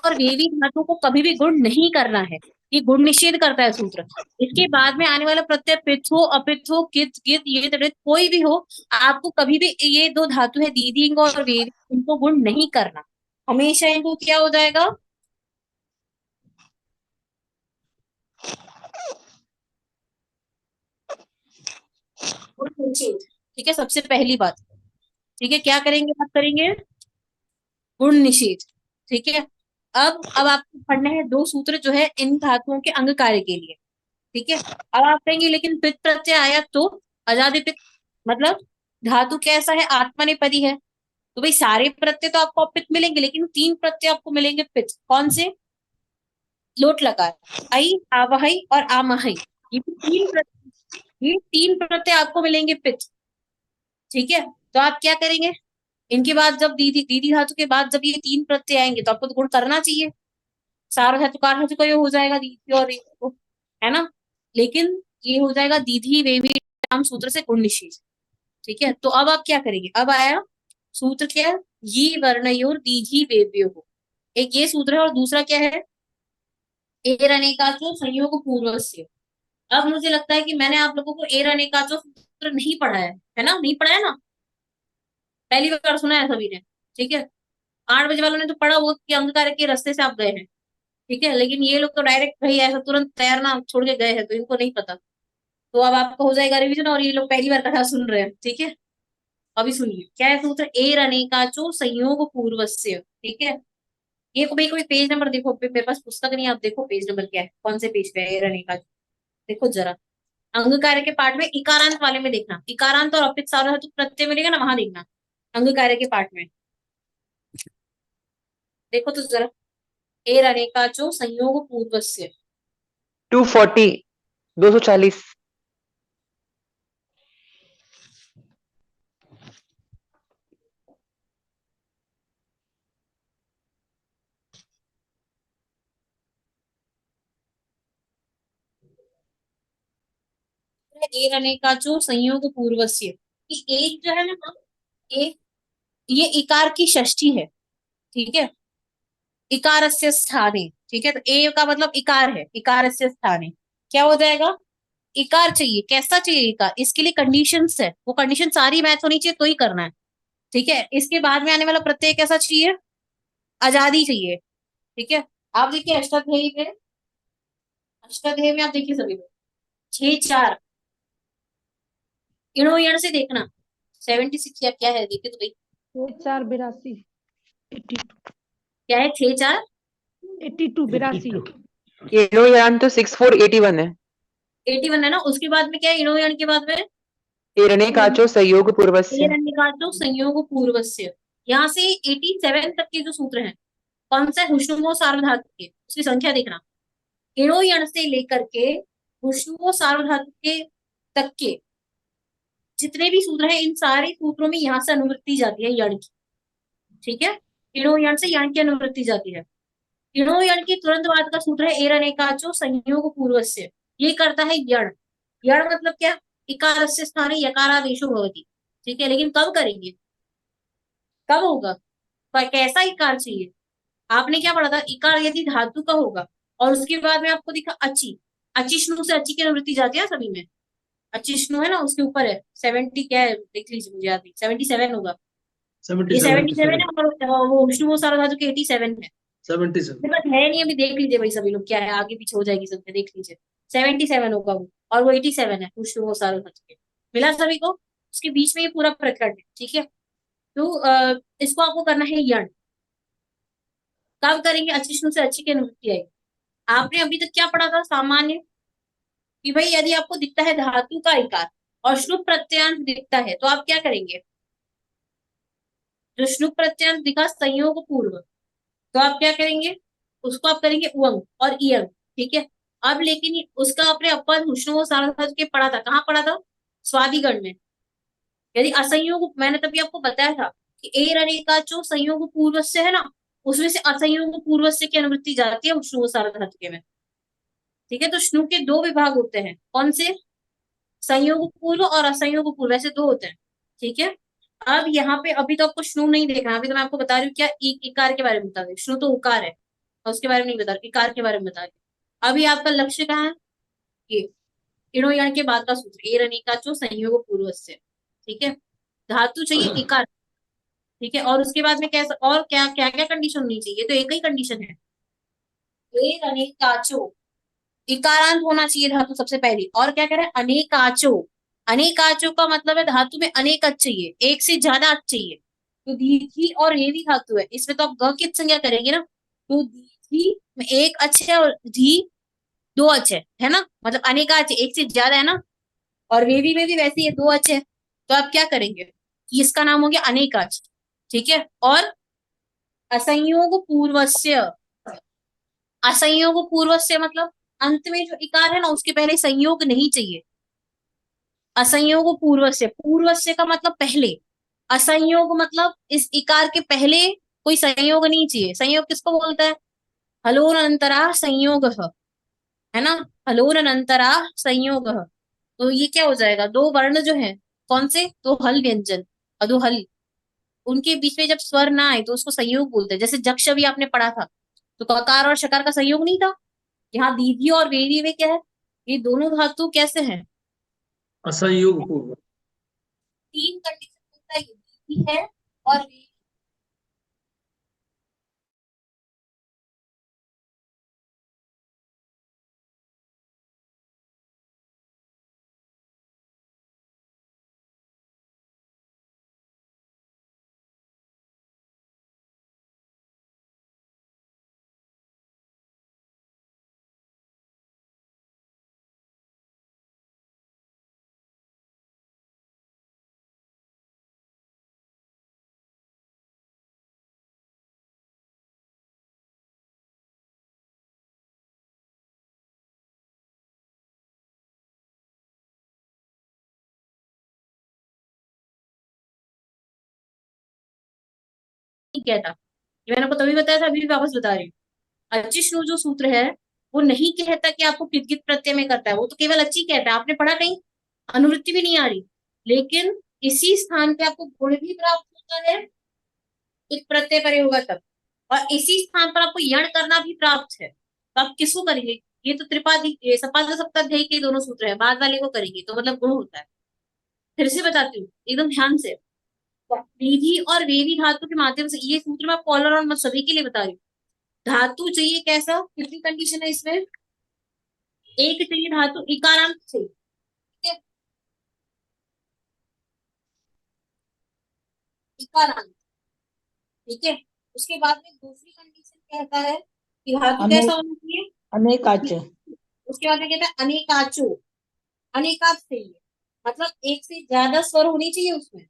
और वेवी धातु को कभी भी गुण नहीं करना है, ये गुण निषेध करता है सूत्र। इसके बाद में आने वाला प्रत्यय पिथ हो, अपिथ हो, कित गित ये तड़ित कोई भी हो, आपको कभी भी ये दो धातु है दीदिंग और वेवी, इनको गुण नहीं करना, हमेशा इनको क्या हो जाएगा, गुण निषेध। ठीक है, सबसे पहली बात। ठीक है, क्या करेंगे, बात करेंगे गुण निषेध। ठीक है, अब आपको पढ़ना है दो सूत्र जो है इन धातुओं के अंग कार्य के लिए। ठीक है, अब आप कहेंगे लेकिन पित प्रत्यय आया तो, अजादि पित मतलब धातु कैसा है, आत्मनेपदी है, तो भाई सारे प्रत्यय तो आपको अपित मिलेंगे, लेकिन तीन प्रत्यय आपको मिलेंगे पित। कौन से, लोट लकार, आई, आवहई और आमहई, ये तीन प्रत्यय आपको मिलेंगे पित। ठीक है, तो आप क्या करेंगे, इनके बाद जब दीदी दीदी धातु के बाद जब ये तीन प्रत्यय आएंगे तो आपको तो गुण करना चाहिए, सार धातु कार धातु का ये हो जाएगा दीदी और तो, है ना, लेकिन ये हो जाएगा दीदी वेवी नाम सूत्र से गुण निषेध। ठीक है, तो अब आप क्या करेंगे, अब आया सूत्र क्या है, ये वर्णयोर दीधी वेव्यो हो, एक ये सूत्र है और दूसरा क्या है, एर अनेकाचो संयोग पूर्वस्य। अब मुझे लगता है कि मैंने आप लोगों को एर अनेकाचो सूत्र नहीं पढ़ा है ना, नहीं पढ़ा है ना, पहली बार सुना है सभी ने। ठीक है, 8 बजे वालों ने तो पढ़ा, वो कि अंक कार्य के रास्ते से आप गए हैं। ठीक है, लेकिन ये लोग तो डायरेक्ट भाई ऐसा तुरंत तैरना छोड़ के गए हैं, तो इनको नहीं पता। तो अब आपका हो जाएगा रिवीजन, और ये लोग पहली बार कथा सुन रहे हैं। ठीक है, अभी सुनिए क्या है सूत्र, एर अनेकाचो संयोग पूर्वस्य। ठीक है, ये को भाई कोई पेज नंबर देखो, मेरे पास पुस्तक नहीं, आप देखो पेज नंबर क्या है, कौन से पेज पे है एर अनेकाचो, देखो जरा। अंग कार्य के पार्ट में इकारांत वाले में देखना, इकारांत और अपित सारा तो प्रत्यय मिलेगा ना, वहां देखना अंग कार्य के पार्ट में, देखो तो जरा, एर अनेकाचो संयोग पूर्वस्य। 240, 240। एर अनेकाचो संयोग पूर्वस्य, कि एक जो है ना, एक ये इकार की षष्ठी है। ठीक है, इकारस्य स्थाने। ठीक है, तो ए का मतलब इकार है, इकारस्य स्थाने क्या हो जाएगा, इकार चाहिए, कैसा चाहिए इकार, इसके लिए कंडीशंस है, वो कंडीशन सारी मैच होनी चाहिए तो ही करना है। ठीक है, इसके बाद में आने वाला प्रत्यय कैसा चाहिए, आजादी चाहिए। ठीक है, आप देखिए अष्टाध्यायी में, अष्टाध्यायी में आप देखिए सभी लोग 6 4 इणो यण से देखना, 76 या क्या है, देखिए तो भाई 4 82 82 क्या है, 6 4 82 82 इनो यान तो 6481 है। 81 है ना, उसके बाद में क्या है, इणो यण के बाद में एरने काचो संयोग पूर्वस्य। निकालो संयोग पूर्वस्य, यहाँ से 87 तक के जो सूत्र हैं, कौन सा है, हुष्णुमो सार्वधातुक के, उसकी संख्या देखना, इणो यण से लेकर के हुष्णुमो सार्वधातुक के तक के जितने भी सूत्र हैं, इन सारे सूत्रों में यहाँ से अनुवृत्ति जाती है यण की। ठीक है, इणो यण से यण की अनुवृत्ति जाती है। इणो यण के तुरंत बाद का सूत्र है एर अनेकाचो संयोग पूर्वस्य, ये करता है यण। यण मतलब क्या, इकारस्य स्थाने यकारादेशो भवति। ठीक है, लेकिन कब करेंगे, कब होगा, कैसा इकार चाहिए, आपने क्या पढ़ा था, इकार यदि धातु का होगा और उसके बाद में आपको दिखा अची, अचिष्णु से अची की अनुवृत्ति जाती है सभी में, अचिष्णु है ना, उसके ऊपर है 70 क्या है, देख लीजिए, मुझे याद नहीं, 77 होगा, ये 77 है, और वो विष्णु वो सारा धातु के 87 है, 77 मेरे पास है नहीं, अभी देख लीजिए भाई सभी लोग, क्या है आगे पीछे हो जाएगी सबसे, देख लीजिए 77 होगा वो, और वो 87 है विष्णु वो सारा धातु के, मिला सभी को, उसके बीच में ये पूरा प्रकरण है। ठीक है, तो इसको आपको करना है यण, कब करेंगे, अचिष्णु से अच्छी की अनुवृत्ति आएगी। आपने अभी तक क्या पढ़ा था सामान्य, कि भाई यदि आपको दिखता है धातु का इकार और श्लुक प्रत्ययांत दिखता है तो आप क्या करेंगे, जो श्लुक प्रत्ययांत दिखा संयोग पूर्व, तो आप क्या करेंगे, उसको आप करेंगे उअंग और इयंग। ठीक है, अब लेकिन उसका आपने अपन हुष्णु सार्वधातु के पढ़ा था, कहाँ पढ़ा था, स्वादिगण में। यदि असंयोग, मैंने तभी आपको बताया था कि एर अनेकाचो संयोग पूर्व से है ना, उसमें से असंयोग पूर्व से की अनुवृत्ति जाती है हुष्णु सार्वधातु के में। ठीक है, तो श्नु के दो विभाग होते हैं, कौन से, संयोग पूर्व और असंयोग पूर्व, ऐसे दो होते हैं। ठीक है, अब यहाँ पे अभी तो आपको श्नु नहीं देखना, अभी तो मैं आपको बता रही हूँ क्या इकार के बारे में बता रही हूँ, श्नु तो उकार है। और उसके बारे में नहीं बता रही, इकार के बारे में बता रही हूँ। अभी आपका लक्ष्य कहाँ है? ये इणो यण के बाद का सूत्र एर अनेकाचो संयोग पूर्वस्य। ठीक है, धातु चाहिए इकार। ठीक है, और उसके बाद में कैसा और क्या क्या क्या कंडीशन होनी चाहिए? तो एक ही कंडीशन है, एर अनेकाचो, इकारांत होना चाहिए धातु सबसे पहली। और क्या कह रहा है? अनेकाचो, अनेकाचो का मतलब है धातु में अनेक अच चाहिए, एक से ज्यादा अच चाहिए। तो दीर्घी और ये भी धातु है, इसमें तो आप ग की संज्ञा करेंगे ना। तो दीर्घी में एक अच है और धी दो अच है ना, मतलब अनेकाच एक से ज्यादा है ना। और वेवी में भी वैसे ही है, दो अच है। तो आप क्या करेंगे कि इसका नाम हो गया अनेकाच। ठीक है, और असंयोग पूर्वस्य, असंयोग पूर्वस्य मतलब अंत में जो इकार है ना उसके पहले संयोग नहीं चाहिए। असंयोग पूर्वस्य, पूर्वस्य का मतलब पहले, असंयोग मतलब इस इकार के पहले कोई संयोग नहीं चाहिए। संयोग किसको बोलता है? हलोन अंतरा संयोग, है ना, हलोन अनंतरा संयोग। तो ये क्या हो जाएगा? दो वर्ण जो है, कौन से? तो हल व्यंजन, अधोहल, उनके बीच में जब स्वर ना आए तो उसको संयोग बोलते हैं। जैसे जक्ष भी आपने पढ़ा था, तो ककार और शकार का संयोग नहीं था। यहाँ दीदी और वेदी में क्या है? ये दोनों धातु कैसे हैं? असंयोग पूर्व। तीन कंडीशन होता है, ये दीदी है और वेदी। क्या था ये मैंने आपको तभी बताया था, अभी भी वापस बता रही हूँ। अचिष्णु जो सूत्र है वो नहीं कहता कि आपको कित कित प्रत्यय में करता है, वो तो केवल अच्छी कहता है। आपने पढ़ा कहीं? अनुवृत्ति भी नहीं आ रही, लेकिन इसी स्थान पे आपको गुण भी प्राप्त होता है, कित प्रत्यय परे होगा तब। और इसी स्थान पर आपको यण करना भी प्राप्त है, तो आप किसको करेंगे? ये तो त्रिपादी ये सपाद सप्ताध्यायी के दोनों सूत्र है, बाद वाले को करेंगे तो मतलब गुण होता है। फिर से बताती हूँ एकदम ध्यान से। विधि और वेवी धातु के माध्यम से, ये सूत्र मैं कॉलर और सभी के लिए बता रही हूँ। धातु चाहिए कैसा? कितनी कंडीशन है इसमें? एक चाहिए धातु इकारांत चाहिए। ठीक है, इकारांत। ठीक है, उसके बाद में दूसरी कंडीशन कहता है कि धातु कैसा होना चाहिए? अनेकाच। उसके बाद में कहता है अनेकाचो, अनेकाच चाहिए, मतलब एक से ज्यादा स्वर होनी चाहिए उसमें।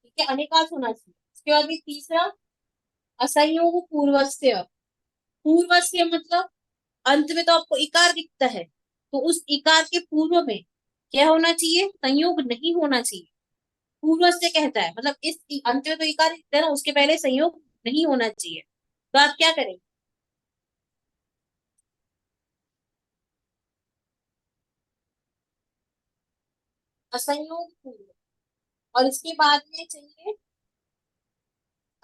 ठीक है, अनेकाच होना चाहिए। उसके बाद में तीसरा असंयोग पूर्वस्य, पूर्वस्य मतलब अंत में तो आपको इकार दिखता है, तो उस इकार के पूर्व में क्या होना चाहिए? संयोग नहीं होना चाहिए। पूर्व से कहता है मतलब इस अंत में तो इकार दिखता है ना, उसके पहले संयोग नहीं होना चाहिए। तो आप क्या करेंगे? असंयोग पूर्व, और इसके बाद में चाहिए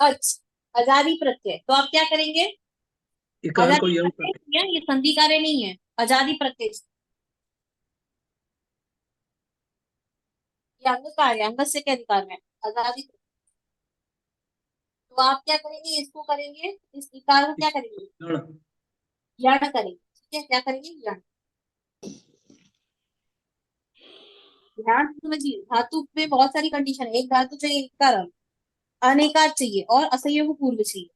अच, आजादी प्रत्यय। तो आप क्या करेंगे? इकार को आजादी यण प्रत्यय किया, ये संधि कार्य नहीं है, आजादी प्रत्यय। ये अंग कार्य, अंग से क्या अधिकार में आजादी। तो आप क्या करेंगे? इसको करेंगे, इस इकार को क्या करेंगे? यण। यण करेंगे। ठीक है, क्या करेंगे? यण। ध्यान से समझिए, धातु में बहुत सारी कंडीशन है। एक धातु चाहिए इकार, अनेकात चाहिए और असंयोग पूर्व चाहिए।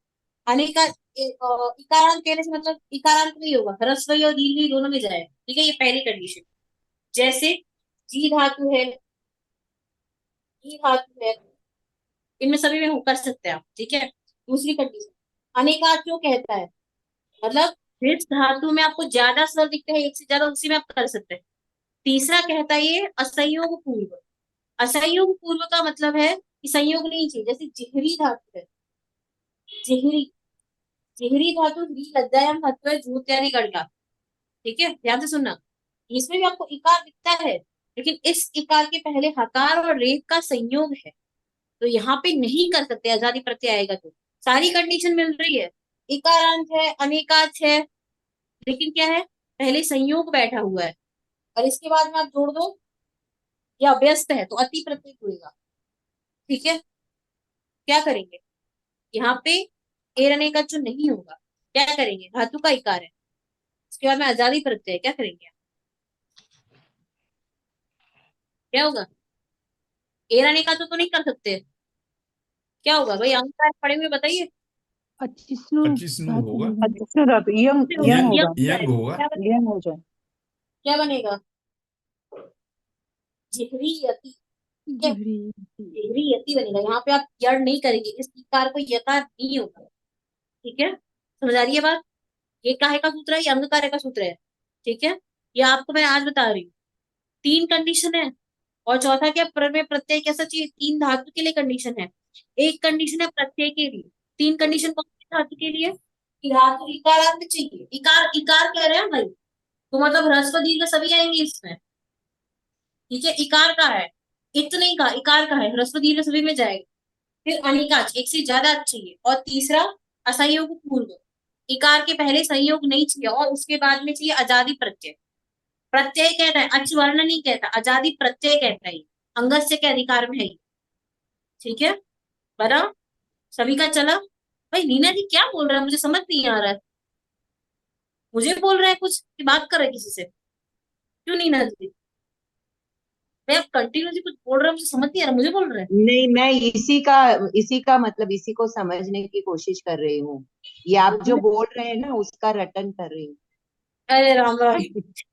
अनेका इकारांत कहने से मतलब इकारांत नहीं होगा, ह्रस्व और दीर्घ दोनों में जाए। ठीक है, ये पहली कंडीशन। जैसे जी धातु है, ई धातु है, इनमें सभी में कर सकते हैं आप। ठीक है, दूसरी कंडीशन अनेकात क्यों कहता है? मतलब जिस धातु में आपको ज्यादा स्वर दिखते हैं, एक से ज्यादा, उसी में आप कर सकते हैं। तीसरा कहता है ये असंयोग पूर्व। असंयोग पूर्व का मतलब है कि संयोग नहीं चाहिए। जैसे जिहरी धातु है, जिहरी, जिहरी धातु ह्री लज्जायाम धातु है, झूठ यानी गड़का। ठीक है, ध्यान से सुनना। इसमें भी आपको इकार दिखता है, लेकिन इस इकार के पहले हकार और रेख का संयोग है, तो यहाँ पे नहीं कर सकते, आजादी प्रत्यय आएगा तो। सारी कंडीशन मिल रही है, इकारांत है, अनेकांत है, लेकिन क्या है, पहले संयोग बैठा हुआ है और इसके बाद में आप जोड़ दो, या व्यस्त है तो अति प्रत्यय होगा। ठीक है, क्या करेंगे यहाँ पे, एर अनेकांत जो नहीं होगा, क्या करेंगे, धातु का इकार है, उसके बाद में आजादी प्रत्यय है, क्या करेंगे, क्या होगा, एर अनेकांत तो नहीं कर सकते, क्या होगा भाई, अंक पढ़े हुए बताइए। 25 होगा। धातु धातु यंग यंग होगा, यंग होगा। यंग हो जाए। क्या बनेगा, जिहरी यति, ठीक है, जिहरी जिहरी यति बनेगा। यहाँ पे आप यड़ नहीं करेंगे, इस इकार को यकार नहीं होगा। ठीक है, समझ आ रही है बात, ये काहे का सूत्र है, ये अंग कार्य का सूत्र है। ठीक है, ये आपको मैं आज बता रही हूँ, 3 कंडीशन है, और चौथा क्या, में प्रत्यय कैसा चाहिए, 3 धातु के लिए कंडीशन है, एक कंडीशन है प्रत्यय के लिए, 3 कंडीशन कौन सी धातु के लिए, कि धातु इकारांत चाहिए, इकार इकार कह रहे हैं भाई, तो मतलब ह्रस्व दीर्घ सभी आएंगे इसमें। ठीक है, इकार का है, इत नहीं का, इकार का है, ह्रस्व दीर्घ सभी में जाएगा। फिर अनिकाच, एक से ज्यादा चाहिए, और तीसरा असंयोग पूर्व, इकार के पहले संयोग नहीं चाहिए, और उसके बाद में चाहिए आजादी प्रत्यय। प्रत्यय कहता है, अच वर्ण नहीं कहता, आजादी प्रत्यय कहता है, अंगस्य के अधिकार में है ये। ठीक है, बना, सभी का चला। भाई नीना जी क्या बोल रहा है, मुझे समझ नहीं आ रहा है, मुझे बोल रहा है कुछ कि बात कर रहे हैं किसी से, क्यों नीना जी, भाई आप कंटिन्यूसली कुछ बोल रहे हैं, मुझे समझ नहीं आ रहा, मुझे बोल रहे हैं। नहीं, मैं इसी का मतलब इसी को समझने की कोशिश कर रही हूँ। ये आप जो बोल रहे हैं ना उसका रटन कर रही हूँ। अरे राम राम,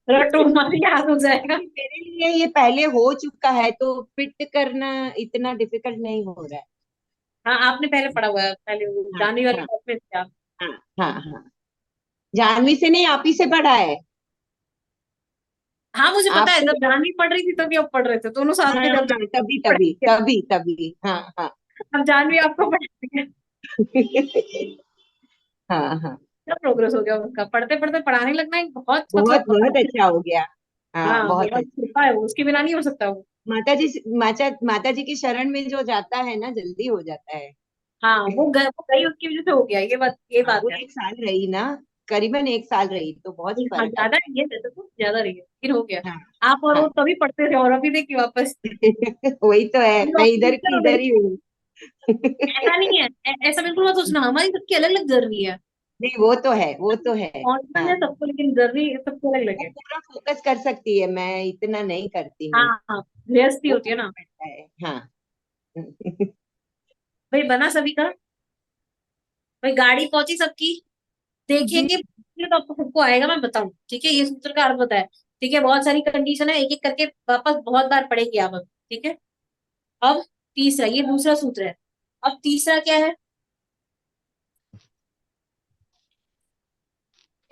रटो मत, याद हो जाएगा। मेरे लिए ये पहले हो चुका है तो फिट करना इतना डिफिकल्ट नहीं हो रहा है। हाँ आपने पहले पढ़ा हुआ है, पहले वो हाँ जानवी वाले हाँ क्लास में थे आप। हाँ हाँ हाँ, जानवी से नहीं, आप ही से पढ़ा है। हाँ मुझे पता है, आपको, जब जानवी पढ़ रही थी तभी आप पढ़ रहे थे, दोनों साथ हाँ में जब हाँ, तभी तभी तभी तभी, हाँ हाँ अब जानवी आपको पढ़ाती है। हाँ हाँ, क्या प्रोग्रेस हो गया उसका, पढ़ते पढ़ते पढ़ाने लगना एक बहुत बहुत मतलब बहुत अच्छा हो गया। हाँ, हाँ बहुत बहुत अच्छा। कृपा है वो, उसके बिना नहीं हो सकता वो। माता जी की शरण में जो जाता है ना जल्दी हो जाता है। हाँ वो गई उसकी वजह से हो गया, ये हाँ, बात वो है। 1 साल रही ना, करीबन 1 साल रही तो बहुत हाँ फर्क है। ज्यादा रही है, वैसे तो ज्यादा रही है, फिर हो गया। हाँ आप और वो हाँ। तभी पढ़ते थे, और अभी देखिए वापस वही तो है, हम मैं लोग इधर टीचर की हो इधर गए। ही हूँ। ऐसा नहीं है, ऐसा बिल्कुल मत सोचना, हमारी सबकी अलग अलग जर्नी है, नहीं, वो तो है, वो तो है। कॉन्फिडेंस हाँ, है सबको, लेकिन जर्नी सबको अलग अलग वो है। पूरा फोकस कर सकती है, मैं इतना नहीं करती हाँ हूँ। हाँ, गृहस्थी वो होती है फर्क ना। पड़ता है, हाँ। भाई बना सभी का, भाई गाड़ी पहुंची सबकी, जी देखेंगे तो आपको सबको आएगा, मैं बताऊं। ठीक है, ये सूत्र का अर्थ बताया। ठीक है, बहुत सारी कंडीशन है, एक एक करके वापस बहुत बार पढ़ेंगे आप अब। ठीक है, अब तीसरा, ये दूसरा सूत्र है, अब तीसरा क्या है,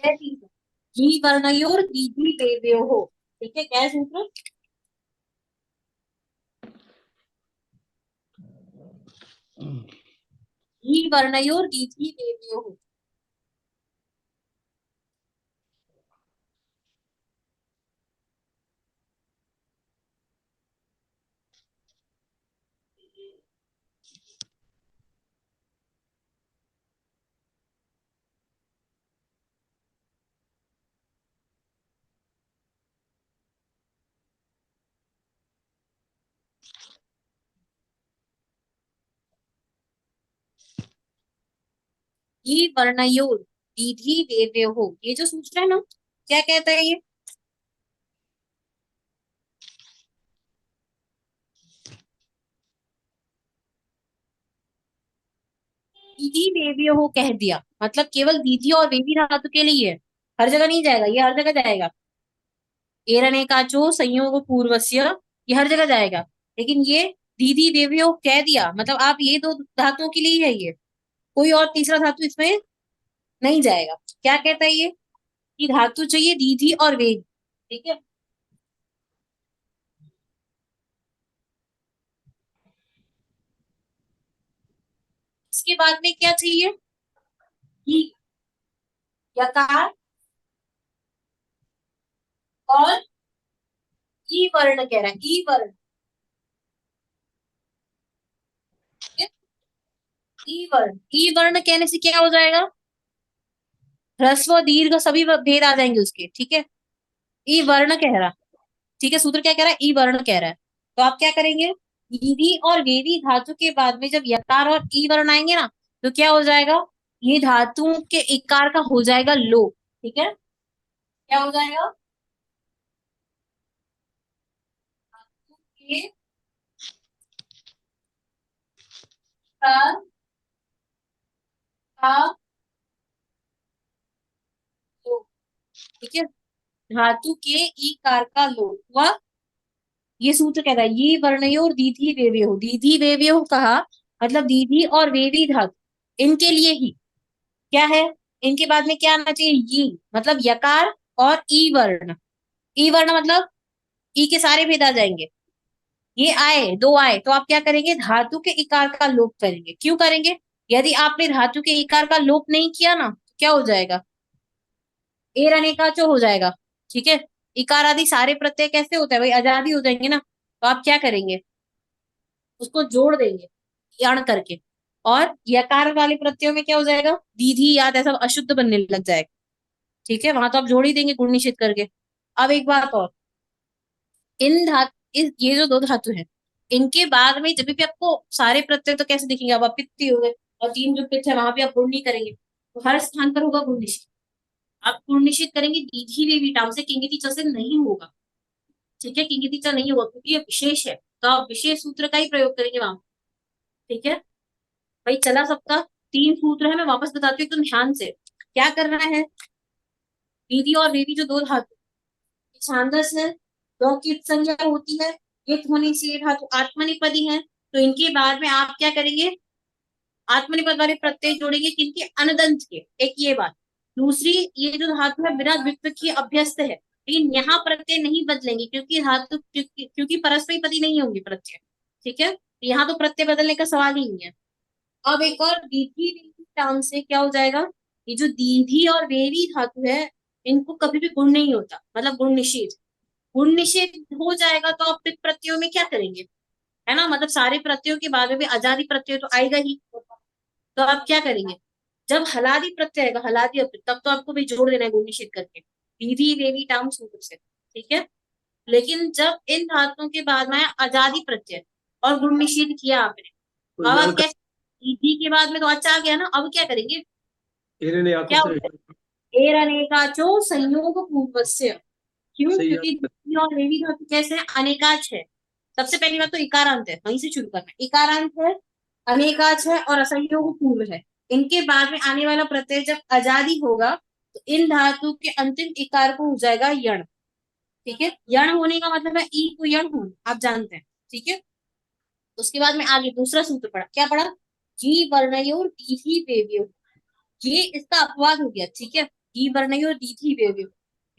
क्या है तीसरा, ही वर्णयोर दीदी देवयो। ठीक है, क्या है सूत्र, ही वर्णयोर दीदी देवयो। ही वर्णयोर दीदी देवयो, ये जो सूत्र है ना, क्या कहता है ये, दीदी देवयो कह दिया, मतलब केवल दीदी और बेबी धातु के लिए है, हर जगह नहीं जाएगा, ये हर जगह जाएगा। एरनेकाचो संयोग पूर्वस्य, ये हर जगह जाएगा, लेकिन ये दीदी देवियो कह दिया, मतलब आप ये 2 धातुओं के लिए है ये, कोई और तीसरा धातु इसमें नहीं जाएगा। क्या कहता है ये, कि धातु चाहिए दीदी और वेद। ठीक है, इसके बाद में क्या चाहिए, ही, यकार और ई वर्ण कह रहा है, ई वर्ण, ई वर्ण, ई वर्ण कहने से क्या हो जाएगा, ह्रस्व और दीर्घ सभी भेद आ जाएंगे उसके, ठीक है। ई वर्ण कह रहा, ठीक है, सूत्र क्या कह रहा है, ई वर्ण कह रहा है। तो आप क्या करेंगे, दीधी और वेदी धातु के बाद में जब यकार और ई वर्ण आएंगे ना, तो क्या हो जाएगा, ये धातु के इकार का हो जाएगा लोप, ठीक है। क्या हो जाएगा, धातु के इकार का लोप, ठीक है, धातु के ईकार का लोप हुआ। ये सूत्र कहता है ये वर्णयोर दीधी वेव्यो, दीधी वेव्यो कहा मतलब दीधी और वेवी धातु इनके लिए ही क्या है, इनके बाद में क्या आना चाहिए, ये मतलब यकार और ई वर्ण। ई वर्ण मतलब ई के सारे भेद आ जाएंगे, ये आए दो आए तो आप क्या करेंगे, धातु के इकार का लोप करेंगे। क्यों करेंगे, यदि आपने धातु के इकार का लोप नहीं किया ना तो क्या हो जाएगा, एर अनेकाचो हो जाएगा, ठीक है। इकार आदि सारे प्रत्यय कैसे होते हैं भाई, आजादी हो जाएंगे ना, तो आप क्या करेंगे, उसको जोड़ देंगे यण करके, और यकार वाले प्रत्ययों में क्या हो जाएगा, दीधी याद ऐसा अशुद्ध बनने लग जाएगा, ठीक है, वहां तो आप जोड़ ही देंगे गुण निषेध करके। अब एक बात और, इन धातु ये जो दो धातु है इनके बाद में जब भी आपको सारे प्रत्यय तो कैसे दिखेंगे, अब आप पित्ती हो गए और तीन जो पित्त है वहां पे आप गुण नहीं करेंगे, तो हर स्थान पर होगा गुण निषेध। आप गुण निषेध करेंगे दीधी वे विटाम से, किंगिति च से नहीं होगा, ठीक है, किंगिति च नहीं होगा क्योंकि ये विशेष है, तो आप विशेष सूत्र का ही प्रयोग करेंगे वहां, ठीक है। भाई चला सबका, तीन सूत्र है, मैं वापस बताती हूँ एकदम ध्यान से क्या करना है। दीदी और बेबी जो दो धातु छांदस है, दो की संज्ञा होती है, एक होने से ये धातु आत्मनिपदी है, तो इनके बाद में आप क्या करेंगे, आत्मनिपद वाले प्रत्यय जोड़ेंगे किनके, अनदंत के, एक ये बात। दूसरी, ये जो धातु है बिना द्वित्व की अभ्यस्त है, लेकिन यहाँ प्रत्यय नहीं बदलेंगे क्योंकि धातु क्योंकि परस्परी पदी नहीं होंगे प्रत्यय, ठीक है, यहाँ तो प्रत्यय बदलने का सवाल ही नहीं है। अब एक और दीधी वेवी टर्म से क्या हो जाएगा, ये जो दीधी और वेवी धातु है इनको कभी भी गुण नहीं होता, मतलब गुण निषेध, गुण निषेध हो जाएगा तो आप पित प्रत्ययों में क्या करेंगे, है ना, मतलब सारे प्रत्ययों के बाद में भी आजादी प्रत्यय तो आएगा ही, तो आप क्या करेंगे, जब हलादी प्रत्यय आएगा, हलादी अपित, तब तो आपको भी जोड़ देना है गुण निषेध करके, दीधी वेवी टर्म सूत्र से, ठीक है। लेकिन जब इन धातुओं के बाद में आजादी प्रत्यय और गुण निषेध किया आपने, तो अब यण आप का कैसे, दीदी के बाद में तो अच्छा आ गया ना, अब क्या करेंगे, एर ने आको क्या से होता है, एर अनेकाचो संयोग पूर्वस्य, क्यों, सही क्योंकि दीदी और वेवी धातु कैसे है, अनेकाच है। सबसे पहली बात तो इकारांत है, वहीं से शुरू करना है, इकारांत है, अनेकाच है और असंयोग पूर्व है। इनके बाद में आने वाला प्रत्यय जब आजादी होगा तो इन धातु के अंतिम इकार को हो जाएगा यण, ठीक है। यण होने का मतलब है ई को यण होना, आप जानते हैं, ठीक है। उसके बाद में आगे दूसरा सूत्र पढ़ा, क्या पढ़ा, जी वर्णयोर दीधी वेव्यो, ये इसका अपवाद हो गया, ठीक है, जी वर्णयोर दीधी वेव्यो,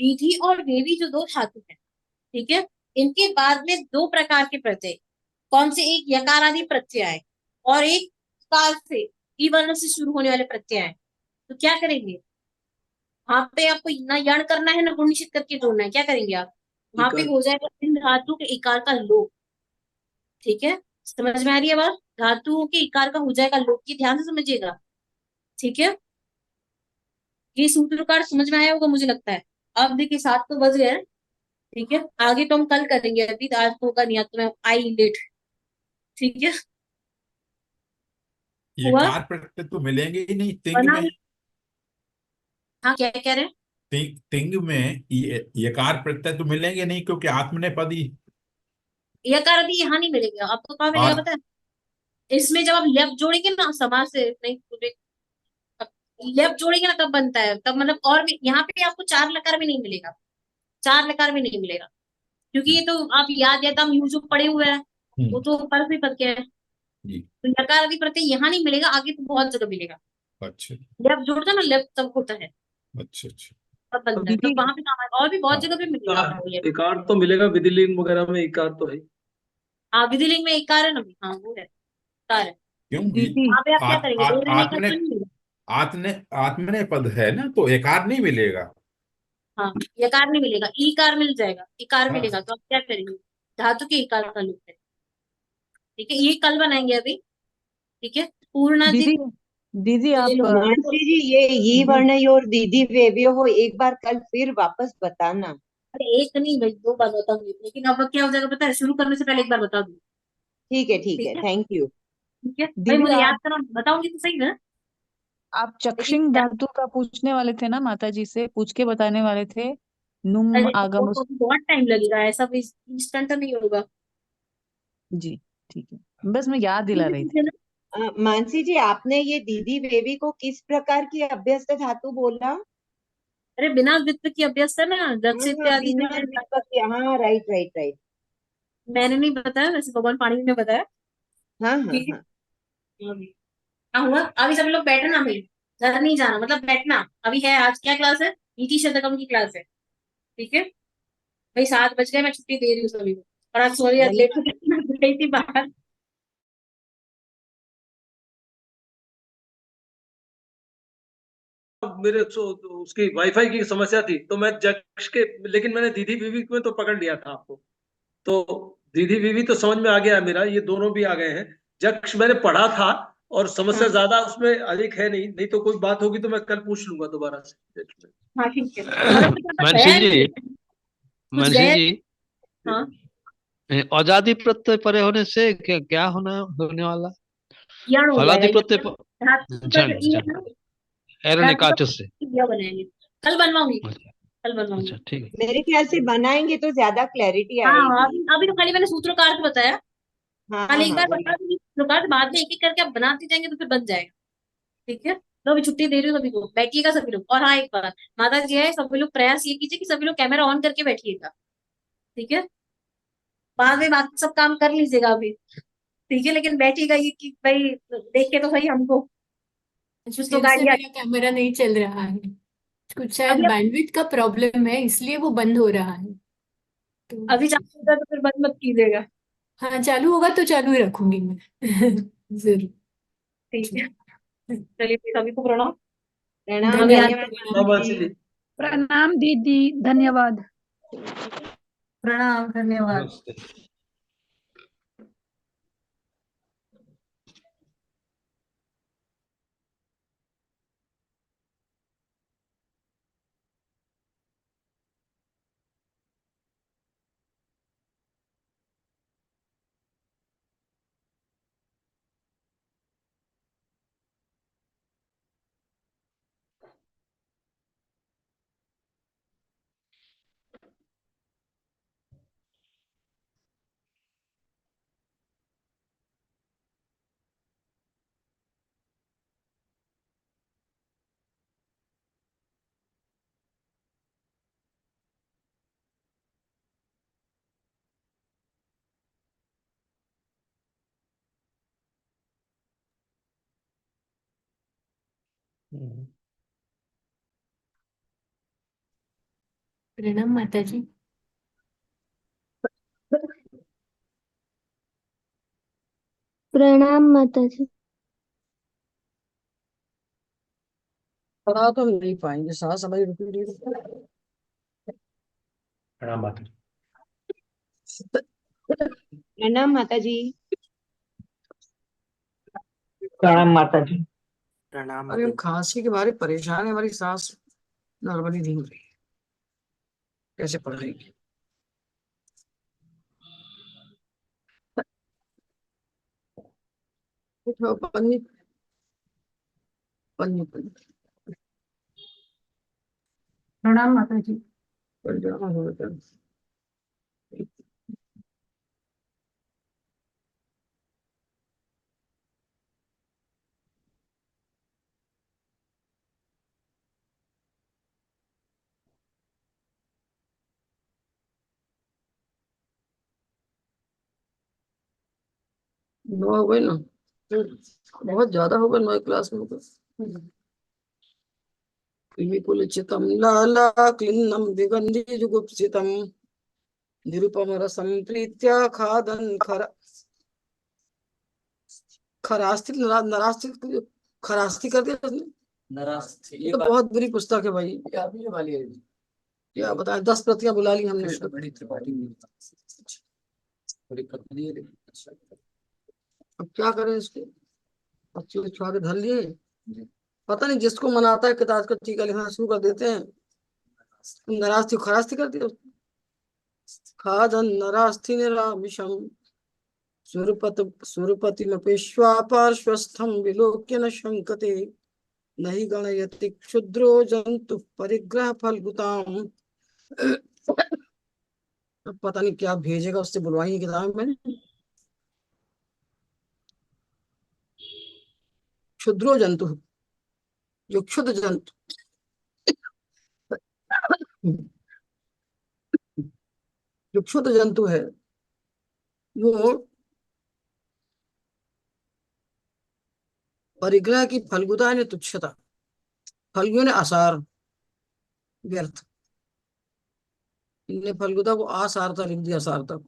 दीधी और वेवी जो दो धातु है, ठीक है, इनके बाद में दो प्रकार के प्रत्यय, कौन से, एक यकार आदि प्रत्यय आए और एक काल से ई वर्ण से शुरू होने वाले प्रत्यय आए, तो क्या करेंगे, वहां पे आपको ना यण करना है ना गुण निषेध करके जोड़ना है, क्या करेंगे आप, वहां पे इकार हो जाएगा इन धातु के इकार का लोप, ठीक है, समझ में आ रही है बात, धातुओं के इकार का हो जाएगा लोप, की ध्यान से समझिएगा, ठीक है। ये सूत्रकार समझ में आया होगा मुझे लगता है। अब देखिए 7 तो बज गए हैं, ठीक है, आगे तो हम कल करेंगे, अभी तो आज तो होगा नहीं, आज तो मैं आई लेट, ठीक है, ये हुआ, कार प्रत्यय तो मिलेंगे ही नहीं तिंग बना, में। हाँ क्या कह रहे हैं, तिंग में ये कार प्रत्यय तो मिलेंगे नहीं क्योंकि आत्मनेपदी। यकार आदि यहाँ नहीं मिलेगा आपको, कहाँ मिलेगा और पता है, इसमें जब आप लेफ्ट जोड़ेंगे ना समाज से नहीं, लेफ्ट जोड़ेंगे ना तब बनता है, तब मतलब, और भी यहाँ पे आपको चार लकार में नहीं मिलेगा, चार लकार में नहीं मिलेगा, क्योंकि ये तो आप याद है, तो हम यूज पड़े हुए हैं, वो हम्म, तो पर भी पद के हैं, जी, तो लकार आदि प्रत्यय यहाँ नहीं मिलेगा, आगे तो बहुत जगह मिलेगा, अच्छा लेफ्ट जोड़ता है ना, लेफ्ट तब होता है, अच्छा अच्छा। तब तो बनता है, दीदी तब वहां पे काम आएगा, और भी बहुत हाँ जगह पे मिलेगा आपको ये, इकार तो मिलेगा, विधिलिंग वगैरह में इकार तो है। हाँ विधिलिंग में एक कार है ना, हाँ वो है, कार है, क्यों दीदी वहां पे आप क्या आत, करेंगे, आत, एक रहने का आत्मने तो नहीं मिलेगा, आत्मनेपद है ना तो एकार नहीं मिलेगा। हाँ यकार नहीं मिलेगा, ई कार मिल जाएगा, इकार हाँ मिलेगा, तो आप क्या करेंगे, धातु के इकार का लोप करेंगे, ठीक है, ये कल बनाएंगे अभी, ठीक है, दीदी पूर्णाधिक, दीदी तो आप ले लो। मानसी जी, ये वर्ण और दीदी वेव्य हो, एक बार कल फिर वापस बताना। अरे एक नहीं भाई, 2 बार बताऊंगी, लेकिन अब क्या हो जाएगा पता है, शुरू करने से पहले एक बार बता दूँ। ठीक ठीक है, है। Thank you. ठीक है भाई, दीदी मुझे याद आप करना, बताऊंगी तो सही ना। लेकिन चक्षिंग धातु का पूछने वाले थे ना, माता जी से पूछ के बताने वाले थे। नुम अरे वो आगम तो अभी बहुत टाइम लगेगा, ऐसा भी इंस्टेंट नहीं होगा। जी ठीक है, बस मैं याद दिला रही थी। मुझे ना, मानसी जी, आपने ये दीदी वेवी को किस प्रकार की अभ्यस्त धातु बोला? अरे बिना वित्त की अभ्यस्त है ना, हाँ दक्ष हाँ, इत्यादि में बिना है। विपत्ति, हाँ, राइट राइट राइट। मैंने नहीं बताया, वैसे भगवान पाणिनि ने बताया। हाँ हाँ ठीक है। हाँ। क्या हुआ, अभी सब लोग बैठना भाई, घर नहीं जाना, मतलब बैठना। अभी है, आज क्या क्लास है, नीति शतकम की क्लास है। ठीक है भाई, 7 बज गए, मैं छुट्टी दे रही हूँ सभी को। और आज सॉरी, आज लेट हो गई, मैं गई थी बाहर। मेरे तो उसकी वाईफाई की समस्या थी, तो मैं जक्ष के, लेकिन मैंने दीदी बीवी में तो पकड़ लिया था आपको। तो दीदी बीवी तो समझ में आ गया मेरा, ये दोनों भी आ गए हैं। जक्ष मैंने पढ़ा था, और समस्या हाँ ज्यादा उसमें अधिक है नहीं, नहीं तो कोई बात होगी तो मैं कल पूछ लूंगा दोबारा से। हाँ ठीक है, और अभी तो मानसी गया जी, नहीं, कुछ मानसी गया। जी, हाँ, औजादि प्रत्यय परे होने से क्या क्या होने वाला? यण हो जाएगा, हलादि प्रत्यय धातु का जो झंड ई है झंड ना, एरण्य धातु का काचस से। यह बनाएंगे। कल बनवाऊंगी, अच्छा कल बनवाऊंगी। अच्छा, ठीक है। मेरे ख्याल से बनाएंगे तो ज्यादा क्लैरिटी हाँ हाँ, आएगी। अभी अभी तो खाली मैंने सूत्रों का अर्थ बताया। हाँ कल एक हाँ, बार वही। बता दूंगी सूत्रों का अर्थ, बाद में एक एक करके आप बनाते जाएंगे तो फिर बन जाएगा। ठीक है, तो अभी छुट्टी दे रही हूँ सभी को, बैठिएगा सभी लोग। और हाँ, एक बात, माता जी है, सभी लोग प्रयास ये कीजिए कि सभी लोग कैमरा ऑन करके बैठिएगा। ठीक है, बाद में बाकी सब काम कर लीजिएगा अभी। ठीक है, लेकिन बैठिएगा ये कि भाई देख के तो सही हमको, कुछ तो फिर से गाड़ियाँ। मेरा कैमरा नहीं चल रहा है, कुछ शायद अभी बैंडविड्थ का प्रॉब्लम है, इसलिए वो बंद हो रहा है। तो अभी चालू होगा तो फिर बंद मत कीजिएगा। हाँ, चालू होगा तो चालू ही रखूंगी मैं। जरूर। ठीक है, चलिए फिर सभी को प्रणाम। प्रणाम, हम याद, धन्यवाद, धन्यवाद प्रणाम। हाँ मानसी मानसी जी। जी। प्रणाम दीदी, धन्यवाद। प्रणाम, धन्यवाद। नमस्ते। प्रणाम माता जी। प्रणाम माता जी। पढ़ा तो नहीं पाएंगे, सांस हमारी रुकी नहीं। प्रणाम माता जी। प्रणाम माता जी। प्रणाम माता जी। प्रणाम अभी हम माता खांसी के बारे में परेशान है, हमारी सांस नॉर्मली नहीं हो रही है, कैसे पढ़ाएंगे? उठाओ पन्नी, पन्नी पन्नी। प्रणाम माता जी। परेशान हो गए। नौ हो गए ना, बहुत ज्यादा हो गए, 9 क्लास में हो गए। विपुलचितम लाला क्लिन्नम विगंधि जुगुप्सितम निरुपम रसम प्रीत्या खादन खरास्ती नरास्ती, खरास्ती कर दिया उसने। नाराज ये तो बहुत बुरी पुस्तक है भाई, क्या बताएं, 10 प्रतियां बुला ली हमने। बड़ी त्रिपाठी बड़ी पत्नी है, लेकिन अच्छा। अब क्या करें इसके, बच्चे छुआ के धर लिए, पता नहीं जिसको मनाता है किताब का टीका लिखना शुरू कर देते हैं। नाराज थी खराज थी कर दिया उसने। खादन नरास्ति निरामिषम सुरपतिमपेश्वा पार्श्वस्थं विलोक्य न शंकते नहीं गणयति क्षुद्रो जंतु परिग्रह फलगुताम। पता नहीं क्या भेजेगा, उससे बुलवाई किताब मैंने। क्षुद्रो जंतु, जो क्षुद्र जंतु, जो क्षुद्र जंतु है वो परिग्रह की फलगुता ने तुच्छता, फल्गु ने आसार, व्यर्थ। इनने फल्गुता को आसारता लिख दिया, असारता को,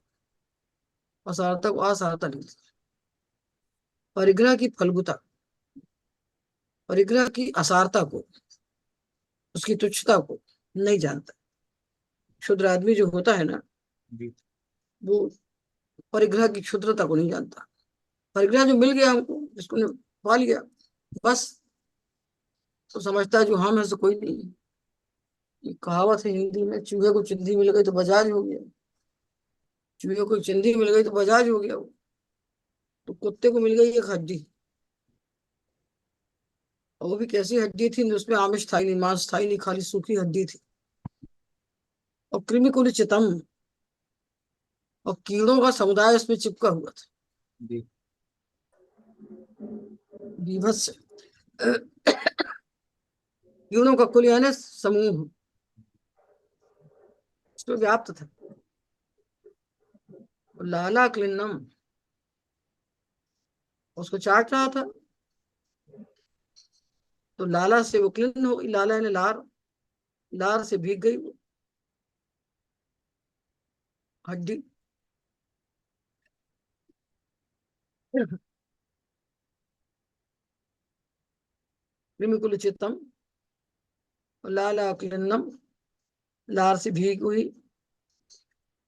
असारता को आसारता लिख दिया। परिग्रह की फल्गुता, परिग्रह की असारता को, उसकी तुच्छता को नहीं जानता। क्षुद्र आदमी जो होता है ना, वो परिग्रह की क्षुद्रता को नहीं जानता। परिग्रह जो मिल गया हमको, जिसको ने पा लिया, बस तो समझता है जो हम है सो कोई नहीं है। ये कहावत है हिंदी में, चूहे को चिंधी मिल गई तो बजाज हो गया। चूहे को चिंधी मिल गई तो बजाज हो गया वो। तो कुत्ते को मिल गई एक हड्डी, और वो भी कैसी हड्डी थी, उसमें आमिष था ही नहीं, मांस था ही नहीं, खाली सूखी हड्डी थी। और कृमि कुलचितम, और कीड़ों का समुदाय उसमें चिपका हुआ था, बीभत्स। कीड़ों का कुल यानी समूह उसमें व्याप्त था। लाला क्लिन्नम, उसको चाट रहा था, तो लाला से वो क्लिन्न हो गई। लाला यानी लार, लार से भीग गई वो हड्डी। कृमिकुल चित्तम, लाला क्लिन्नम, लार से भीग हुई,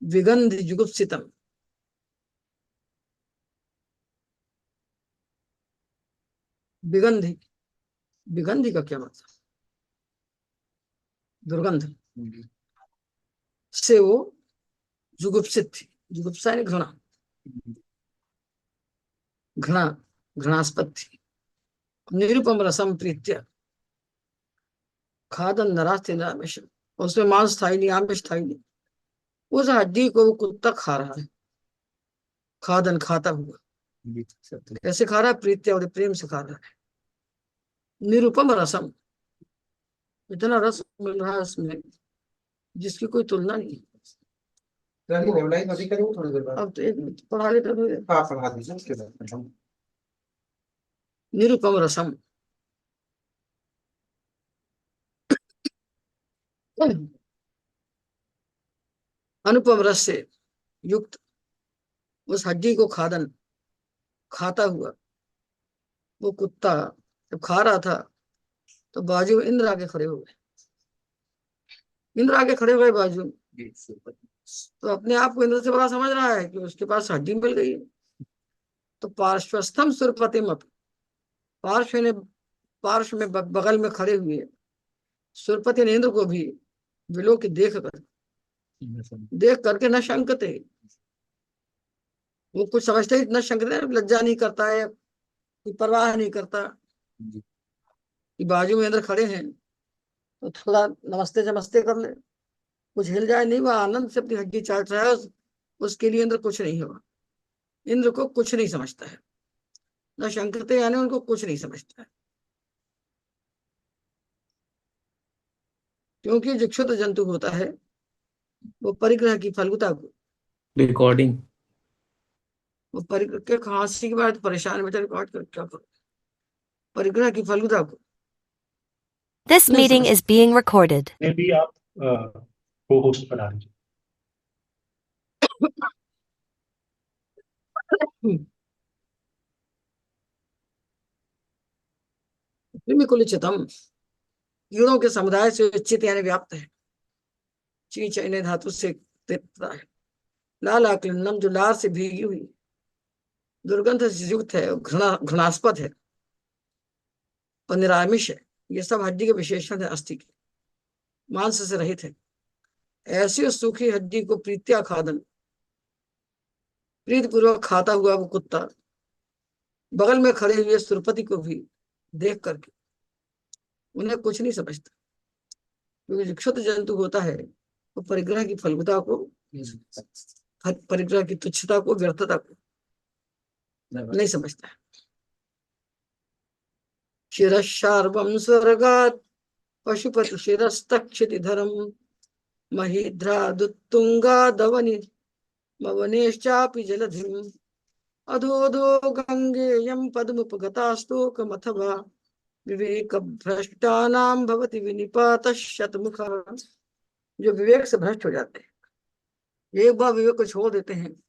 विगंध जुगुप्सितम, विगंधी, विगंधी का क्या मतलब, दुर्गंध से वो जुगुप्सित थी। जुगुप्सा यानी घृणा, घृणा, घृणास्पद थी। निरुपम रसम प्रीत्य खादन नरास्ति निरामिष, उसमें मांस था ही नहीं, आमिष था ही नहीं। उस हड्डी को वो कुत्ता खा रहा है, खादन खाता हुआ। कैसे खा रहा है, प्रीत्य और प्रेम से खा रहा है। निरुपम रसम, इतना रस मिल रहा है उसमें जिसकी कोई तुलना नहीं है। अब तो एक पढ़ा लेते थे। निरुपम रसम, अनुपम रस से युक्त उस हड्डी को खादन, खाता हुआ वो कुत्ता जब खा रहा था, तो बाजू में इंद्र आके खड़े हो गए। इंद्र आके खड़े हो गए बाजू में, तो अपने आप को इंद्र से बड़ा समझ रहा है कि उसके पास हड्डी मिल गई है। तो पार्श्वस्थम सुरपतिम, पार्श्व ने, पार्श्व में बगल में खड़े हुए सुरपति ने इंद्र को भी विलोक देख करके न शंकते, वो कुछ समझते ही न शंकते, लज्जा नहीं करता है, कोई परवाह नहीं करता कि बाजू में इंद्र खड़े हैं तो थोड़ा नमस्ते नमस्ते कर ले, कुछ हिल जाए नहीं, वह आनंद से अपनी हड्डी चाट रहा है। उसके लिए इंद्र कुछ नहीं हुआ, इंद्र को कुछ नहीं समझता है। न शंकते यानी उनको कुछ नहीं समझता है, क्योंकि जो क्षुद्र जंतु होता है वो परिग्रह की फलगुता को, रिकॉर्डिंग वो परिग्रह के खांसी के बाद परेशान बेचारे काट कर क्या करो, परिग्रह की फलगुता को This नहीं meeting समझता। is being recorded. में भी आप को होस्ट बना लीजिए। कृमिकुलचितम, कीड़ों के समुदाय से चित यानी व्याप्त है, चीच यानी धातु से तृप्तता है। लाला क्लिन्नम, जो लार से भीगी हुई, दुर्गंध से युक्त है, घृणास्पद है। और निरामिष है, ये सब हड्डी के विशेषण है, अस्थि के, मांस से रहित है। ऐसी उस सूखी हड्डी को प्रीत्या खादन, प्रीत पूर्वक खाता हुआ वो कुत्ता बगल में खड़े हुए सुरपति को भी देख करके उन्हें कुछ नहीं समझता, क्योंकि जो क्षुद्र जंतु होता है वो परिग्रह की फलगुता को, परिग्रह की तुच्छता को, व्यर्थता को नहीं समझता है। शिरशार्वं स्वर्गात् पशुपति शिरस्तक्षिति धरम महीध्रादुत्तुंगादवनि मवनेश्चापि जलधिम अधोधो गंगेयं पद्मुपगतास्तोकमथवा विवेक भ्रष्टानां भवति विनिपातः शतमुखः। जो विवेक से भ्रष्ट हो जाते हैं, एक बार विवेक को छोड़ देते हैं,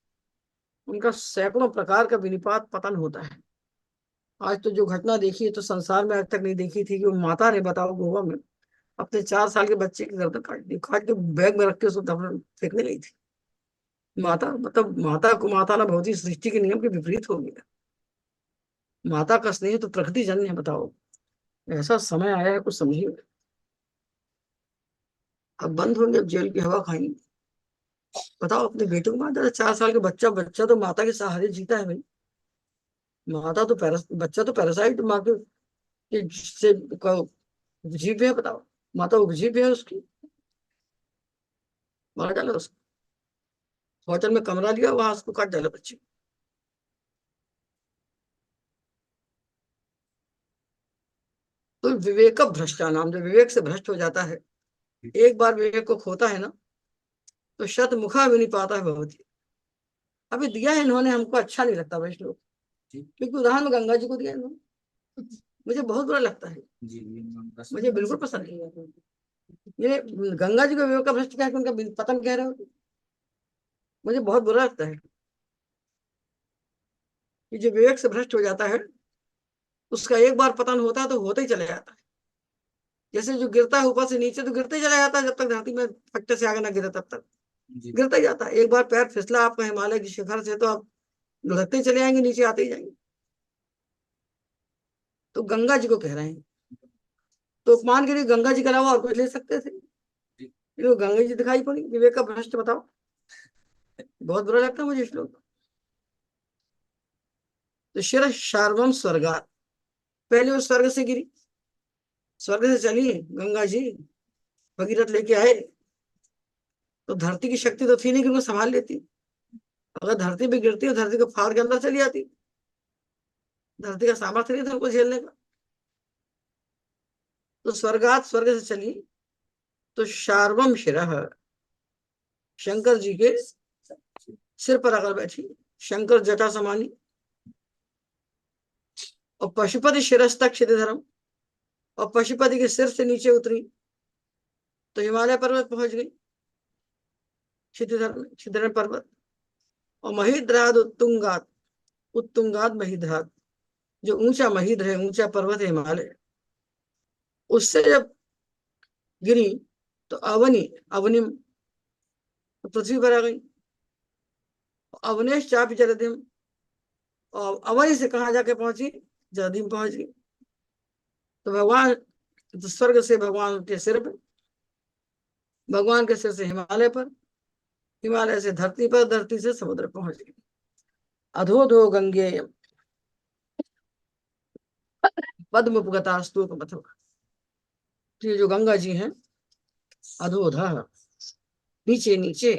उनका सैकड़ों प्रकार का विनिपात पतन होता है। आज तो जो घटना देखी है तो संसार में आज तक नहीं देखी थी कि वो माता ने, बताओ, गोवा में अपने 4 साल के बच्चे की गर्दन काट दी, काट के बैग में रख के उसको दफन फेंकने गई थी। माता, मतलब माता को माता ना भौतिक सृष्टि के नियम के विपरीत हो गया। माता का स्नेह तो प्रकृति जन्य है। बताओ, ऐसा समय आया है, कुछ समझिए। अब बंद होंगे, अब जेल की हवा खाएंगे। बताओ, अपने बेटे को मार, 4 साल के बच्चा तो माता के सहारे जीता है भाई। माता तो बच्चा तो पैरासाइट, माँ के से जीव है। बताओ, माता उपजीव है उसकी, मार डाला उसको। होटल में कमरा लिया, वहां उसको काट डाला बच्चे। तो विवेक भ्रष्टा नाम, जो विवेक से भ्रष्ट हो जाता है, एक बार विवेक को खोता है ना, तो शतमुखा भी नहीं पाता है भगवती। अभी दिया है इन्होंने, हमको अच्छा नहीं लगता वैष्णव, क्योंकि उदाहरण में गंगा जी को दिया इन्होंने, मुझे बहुत बुरा लगता है, मुझे बिल्कुल पसंद नहीं है। ये गंगा जी को विवेक का भ्रष्ट कह के उनका पतन कह रहे हो, मुझे बहुत बुरा लगता है। कि जो विवेक से भ्रष्ट हो जाता है, उसका एक बार पतन होता है तो होता ही चला जाता है। जैसे जो गिरता है ऊपर से नीचे, तो गिरते ही चला जाता है, जब तक धरती में फट्टे से आगे ना गिरे तब तक गिरता ही जाता है। एक बार पैर फिसला आपका हिमालय की शिखर से, तो आप लुढ़कते ही चले जाएंगे, नीचे आते ही जाएंगे। तो गंगा जी को कह रहे हैं, तो उपमान के लिए गंगा जी के अलावा और कुछ ले सकते थे, तो गंगा जी दिखाई पड़ी। विवेक का भ्रष्ट, बताओ, बहुत बुरा लगता है मुझे इस लोग। तो शिर शार्वम स्वर्गात, पहले वो स्वर्ग से गिरी, स्वर्ग से चली गंगा जी, भगीरथ लेके आए, तो धरती की शक्ति तो थी नहीं कि उनको संभाल लेती। अगर धरती पे गिरती तो धरती को फाड़ के अंदर चली जाती, धरती का सामर्थ्य नहीं था उनको झेलने का। तो स्वर्गात, स्वर्ग से चली, तो शार्वम शिरः, शंकर जी के सिर पर आकर बैठी, शंकर जटा समानी। और पशुपति शिरस्तक क्षितिधरम, और पशुपति के सिर से नीचे उतरी तो हिमालय पर्वत पहुंच गई, क्षितिधर पर्वत। और महीध्राद उत्तुंगात, उत्तुंगात महीध्राद, जो ऊंचा महीध्र है, ऊंचा पर्वत है हिमालय, उससे जब गिरी तो अवनी, अवनिम, तो पृथ्वी पर आ गई। अवनेश चाप जलधिम, और अवनी से कहा जाके पहुंची, जलधिम पहुंच गई। तो भगवान, तो स्वर्ग से भगवान के सिर पर, भगवान के सिर से हिमालय पर, हिमालय से धरती पर, धरती से समुद्र पहुंच गई। अधोधो गंगेयम पद्मुपगतास्तूक मथवा, ये जो गंगा जी हैं, अधोधा, नीचे नीचे,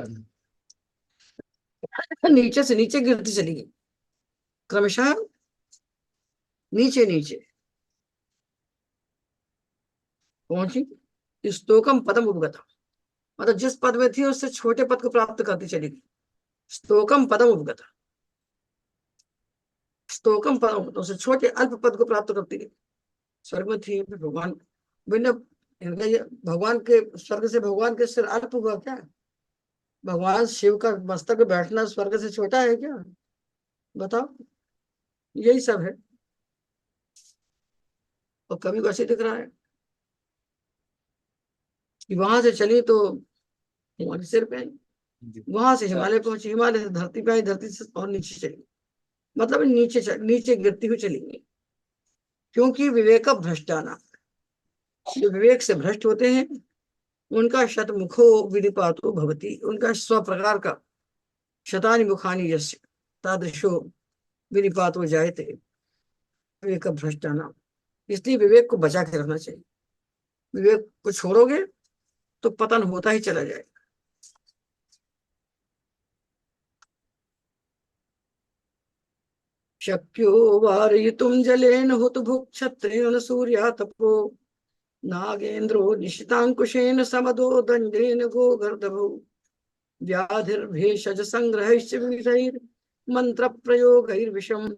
नीचे से नीचे गिरती चली गई, क्रमशः नीचे नीचे पहुंची। स्तोकम पदम उपगता, मतलब जिस पद में थी उससे छोटे पद को प्राप्त करती चली गई। स्तोकम पदम उपगता, स्तोकम पदम उपगता, उससे छोटे अल्प पद को प्राप्त करती गई। स्वर्ग में थी भगवान, भगवान के स्वर्ग से भगवान के सिर अल्प हुआ क्या? भगवान शिव का मस्तक पे बैठना स्वर्ग से छोटा है क्या? बताओ, यही सब है। और कभी को ऐसे दिख रहा है कि वहां से चली तो हिमालय सिर पे आई, वहां से हिमालय पहुंची, हिमालय से धरती पे आई, धरती से और नीचे चली, मतलब नीचे नीचे गिरती हुई चली गई। क्योंकि विवेक भ्रष्टाना, जो विवेक से भ्रष्ट होते हैं उनका शतमुखो विनिपातो भवति, उनका 100 प्रकार का शतानि मुखानि यस्य तादृशो विनिपातो जायते विवेक भ्रष्टाना। इसलिए विवेक को बचा के रखना चाहिए। विवेक को छोड़ोगे तो पतन होता ही चला जाएगा। शक्यो वारयितुं जलेन हुतभुक् क्षत्रेण सूर्यातपो नागेन्द्रो निशितांकुशेन समदो दंडेन गोगर्दभो व्याधिर्भेषज संग्रहैश्च विविधैर् मंत्र प्रयोगैर्विषम्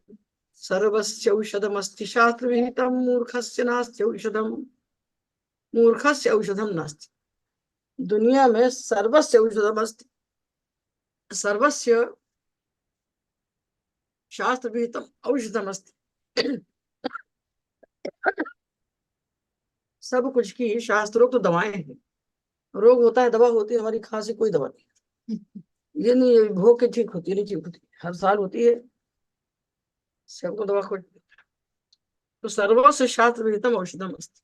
सर्वस्यौषधमस्ति शास्त्र विहितं मूर्खस्य नास्ति औषधम्। मूर्खस्य औषधम नास्ति। दुनिया में सर्वस्य औषधमस्ति, सर्वस्य शास्त्र विहितम औषधमस्ति। सब कुछ की शास्त्रोक्त तो दवाएं हैं। रोग होता है दवा होती है, हमारी खांसी कोई दवा नहीं। ये नहीं है भोग के ठीक होती है, नहीं ठीक होती, हर साल होती है, सबको दवा खोज। तो सर्वस्व शास्त्र विहितम औषधम अस्ति,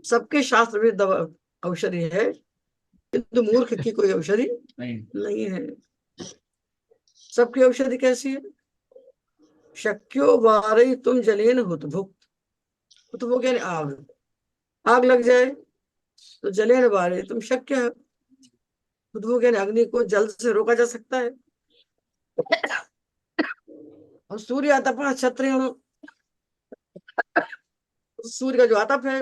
सबके शास्त्र विहित दवा औषधि है, किंतु मूर्ख की कोई औषधि नहीं है। सबकी औषधि कैसी है? शक्यो वारयितुं जलेन हुतभुक्, हुतभुक् यानी आग, आग लग जाए तो जलेन वारयितुं शक्य है। हुतभुक् यानी अग्नि को जल से रोका जा सकता है। और सूर्य आतप क्षत्रिय, सूर्य का जो आतप है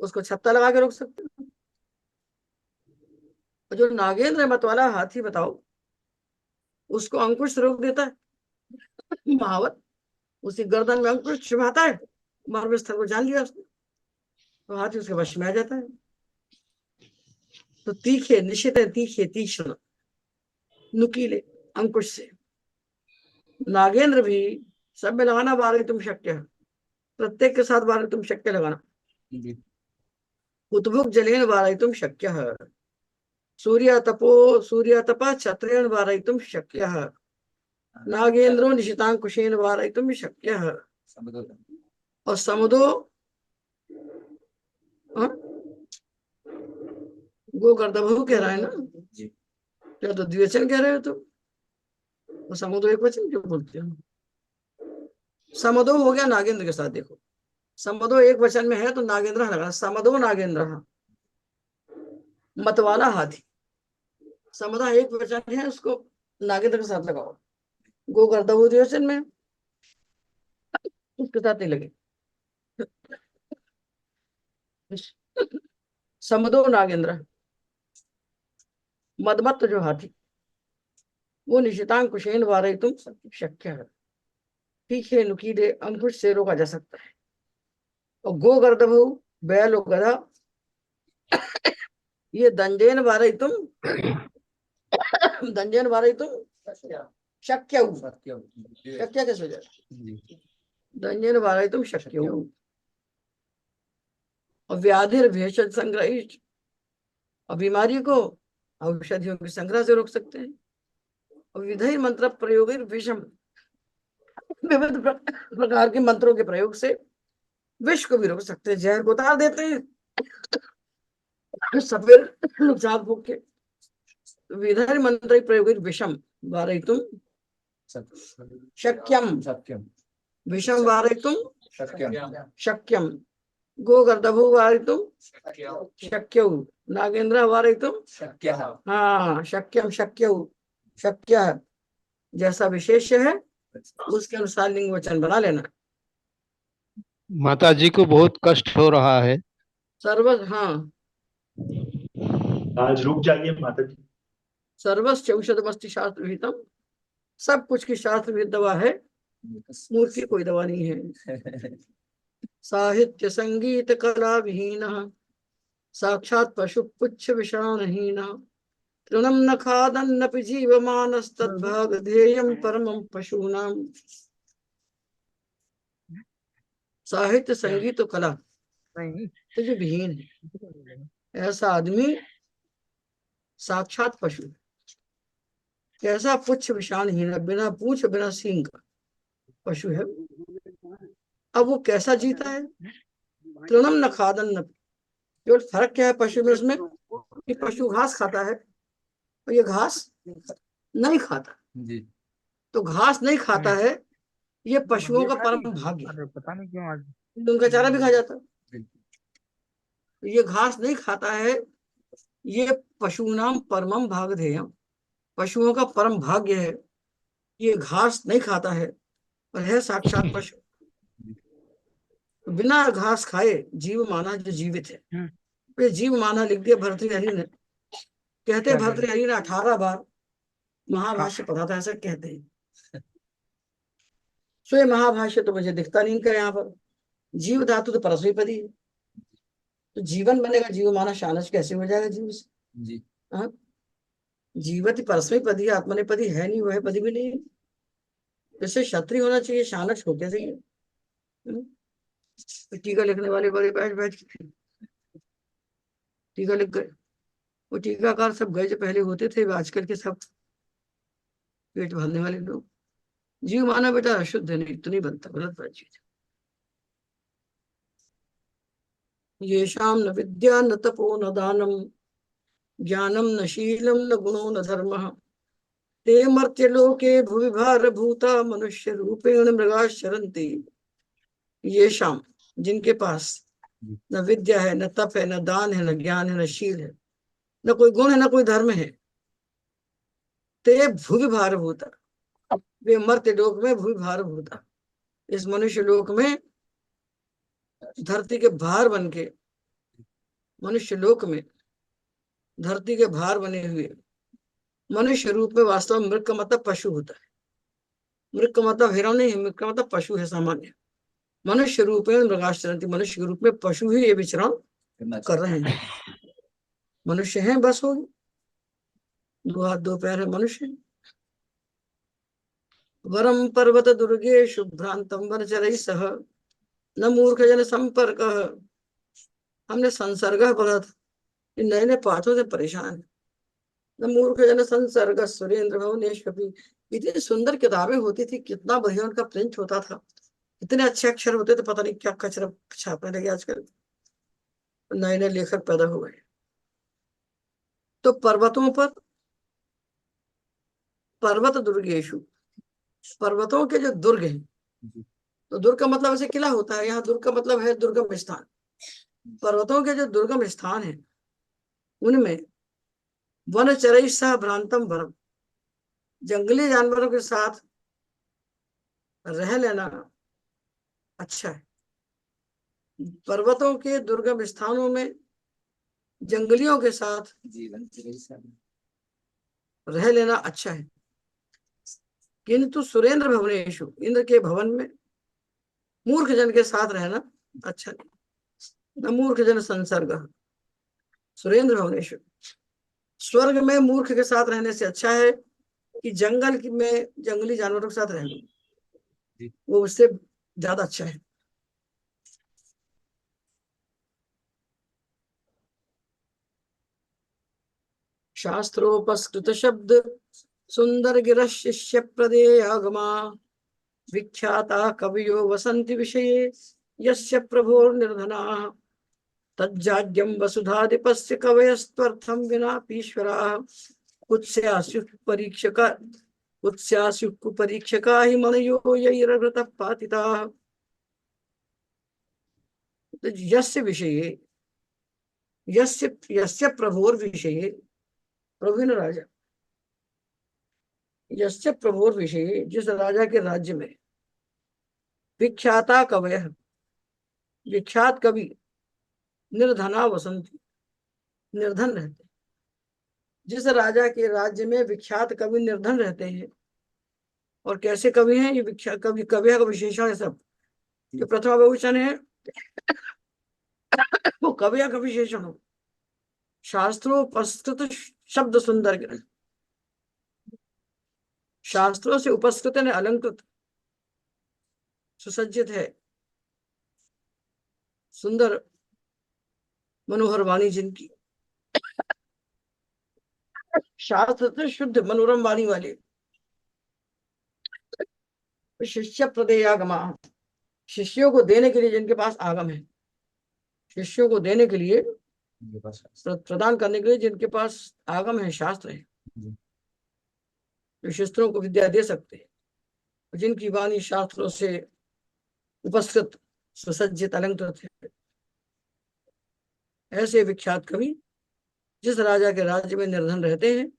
उसको छत्ता लगा के रोक सकते हैं। और जो नागेंद्र मत वाला हाथी बताओ, उसको अंकुश से रोक देता है। महावत उसी गर्दन में अंकुश चुभाता है, मर्म स्थल को जान लिया उसने, तो हाथी उसके वश में आ जाता है। तो तीखे निश्चित है, तीखे तीक्ष्ण नुकीले अंकुश से नागेंद्र भी सब में लगाना वारयितुं शक्य है, प्रत्येक के साथ वारयितुं शक्य लगाना। हुतभुक् जलेन वारयितुं शक्य है, सूर्यातप क्षत्रेण वारयितुं शक्य है, नागेंद्रो निशितांकुशेन वारयितुं शक्य है। और समुदो गोगर्दभो कह रहा है ना, क्या तो द्विवचन कह रहे हो तुम? तो समुदो एक वचन क्यों बोलते हो? समदो हो गया नागेंद्र के साथ। देखो समदो एक वचन में है तो नागेंद्र लगा, समदो नागेंद्र मतवाला हाथी। समदा एक वचन है, उसको नागेंद्र के साथ लगाओ। गोगर्दभो द्विवचन में, उसके साथ नहीं लगे। समदो नागेंद्र, मदमत्त जो हाथी, वो निशितांकुशेन वारयितुं शक्य है, तीखे नुकीले अंकुश से रोका जा सकता है। और गोगर्दभो बैल और गधा, ये दंडेन वारयितुं दंडेन वारयितुं शक्य, शक्य कैसे हो जाए? दंडेन वारयितुं शक्य। और व्याधिर भेषज संग्रहित, और बीमारी को औषधियों के संग्रह से रोक सकते हैं। और विधि मंत्र प्रयोग विषम, विविध प्रकार के मंत्रों के प्रयोग से विष को भी रोक सकते हैं, जहर को उतार देते हैं सफेद नुकसान भोग के। विधि मंत्र प्रयोग विषम वारयितुं शक्यम, विषम वारयितुं शक्यम, गोगर्दभो वारयितुं शक्यौ, नागेंद्र वारयितुं शक्यः। हाँ शक्यम शक्यौ, शक्य जैसा विशेष है उसके अनुसार लिंग वचन बना लेना। माता जी को बहुत कष्ट हो रहा है। सर्व हाँ आज रुक जाइए माता जी। सर्वस्य औषधमस्ति शास्त्र विहितम, सब कुछ की शास्त्र विहित दवा है, मूर्ति कोई दवा नहीं है। साहित्य संगीत कला विहीन, साक्षात पशु पुच्छ विषाणहीन, तृणम न खादन्नपि जीवमानस्तद्भाग ध्येयं परमं पशूनां। साहित्य संगीत और कला तो जो विहीन है, ऐसा आदमी साक्षात पशु, कैसा पुच्छ विषाणहीन, बिना पूछ बिना सींग का पशु है। अब वो कैसा जीता है? तृणम न खादन न। केवल फर्क क्या है पशु में उसमें कि पशु घास खाता है और ये घास नहीं खाता। जी। तो घास नहीं खाता है, ये पशुओं का परम भाग्य है। पता नहीं क्यों आज उनका चारा भी खा जाता है। तो ये घास नहीं खाता है, ये पशु नाम परमम भागधेयम, पशुओं का परम भाग्य है। ये घास नहीं खाता है और है साक्षात पशु। बिना घास खाए जीव माना जो जीवित है, ये जीव माना लिख दिया भर्तृहरि ने। कहते हैं भर्तृहरि ने 18 बार महाभाष्य पढ़ा था, ऐसा कहते हैं। सो ये महाभाष्य तो मुझे दिखता नहीं इनका यहाँ पर। जीव धातु तो परस्मैपदी है, तो जीवन बनेगा, जीव माना शानच कैसे हो जाएगा जीव से? जी। हाँ, जीवति परस्मैपदी, आत्मनेपदी है नहीं, वह पदी भी नहीं है। जैसे क्षत्रिय होना चाहिए, शानच हो कैसे? टीका लिखने वाले बड़े बैठ बैठ के टीका लिख गए। वो टीकाकार सब गए जो पहले होते थे, आजकल के सब पेट भरने वाले लोग। जीव माना बेटा अशुद्ध नहीं, तो नहीं बनता, गलत बात चीज। येषाम न विद्या न तपो न दानम ज्ञानम न शीलम न गुणो न धर्मः ते मर्त्यलोके भुवि भारभूता मनुष्य रूपेण मृगाश्चरन्ति। येषाम, जिनके पास न विद्या है, न तप है, न दान है, न ज्ञान है, न शील है, न कोई गुण है, न कोई धर्म है। ते भुवि भारभूता, वे मर्त्य लोक में भूमि भार होता, इस मनुष्य लोक में धरती के भार बन के, मनुष्य लोक में धरती के भार बने हुए मनुष्य रूप में वास्तव में मृग का मतलब पशु होता है। मृग का मतलब हिरण नहीं है, मृग का मतलब पशु है सामान्य। मनुष्य रूप में मृगाश्चरन्ति, मनुष्य के रूप में पशु ही ये विचरण कर रहे हैं। मनुष्य हैं बस, हो दो हाथ दो पैर है मनुष्य। वरम पर्वत दुर्गे शुभ्रांतम वनचरैः सह न मूर्ख जन संपर्क। हमने संसर्ग पढ़ा था, नए नए पाठों से परेशान है। न मूर्ख जन संसर्ग सुरेंद्र भुवनेश्वरी, इतनी सुंदर किताबें होती थी, कितना बढ़िया उनका प्रिंट होता था, इतने अच्छे अक्षर होते थे, पता नहीं क्या कचरा छापने लगे आजकल, नए नए लेखक पैदा हो गए। तो पर्वतों पर, पर्वत दुर्गेशु, पर्वतों के जो दुर्ग हैं, तो दुर्ग का मतलब ऐसे किला होता है, यहाँ दुर्ग का मतलब है दुर्गम स्थान। पर्वतों के जो दुर्गम स्थान है उनमें वनचरैः सह भ्रांतम वरम, जंगली जानवरों के साथ रह लेना अच्छा है। पर्वतों के दुर्गम स्थानों में जंगलियों के साथ रह लेना अच्छा है। किंतु सुरेंद्र भवनेशु, इंद्र के भवन में मूर्ख जन के साथ रहना अच्छा नहीं। न मूर्ख जन संसर्ग, सुरेंद्र भवनेशु, स्वर्ग में मूर्ख के साथ रहने से अच्छा है कि जंगल में जंगली जानवरों के साथ रहना, वो उससे ज्यादा अच्छा है। शास्त्रोपस्कृत शब्द सुंदर गिर शिष्य प्रदेयागमा विख्याता कवियो वसंति विषये यस्य प्रभोर निर्धना तज्जाड्यम वसुधाधिपस्य कवयस्त्वर्थम विना पीश्वरा कुत्स्यास्यु परीक्षका, कुत्स्यास्यु परीक्षका हि मनयो यैरभृतः पातिताः। तो यस्य विषये, यस्य यस्य प्रभोर विषये, प्रभु न राजा, यस्य प्रभोर विषये, जिस राजा के राज्य में विख्याता कवय, विख्यात कवि निर्धना वसंती, निर्धन रहते, जिस राजा के राज्य में विख्यात कवि निर्धन रहते हैं। और कैसे कवि हैं ये विख्यात कवि? कवि का विशेषण है सब, जो प्रथमा बहुवचन है वो कवि का विशेषण हो। शास्त्रोपस्कृत शब्द सुंदर गिर, शास्त्रों से उपस्कृत ने अलंकृत, सुसज्जित है, सुंदर मनोहर वाणी जिनकी, शास्त्र से शुद्ध मनोरम वाणी वाले, शिष्य प्रदेयागमा, शिष्यों को देने के लिए जिनके पास आगम है, शिष्यों को देने के लिए, प्रदान करने के लिए जिनके पास आगम है, शास्त्र है, जो शिष्यों को विद्या दे सकते हैं, जिनकी वाणी शास्त्रों से उपस्कृत सुसज्जित अलंकृत है, ऐसे विख्यात कवि जिस राजा के राज्य में निर्धन रहते हैं,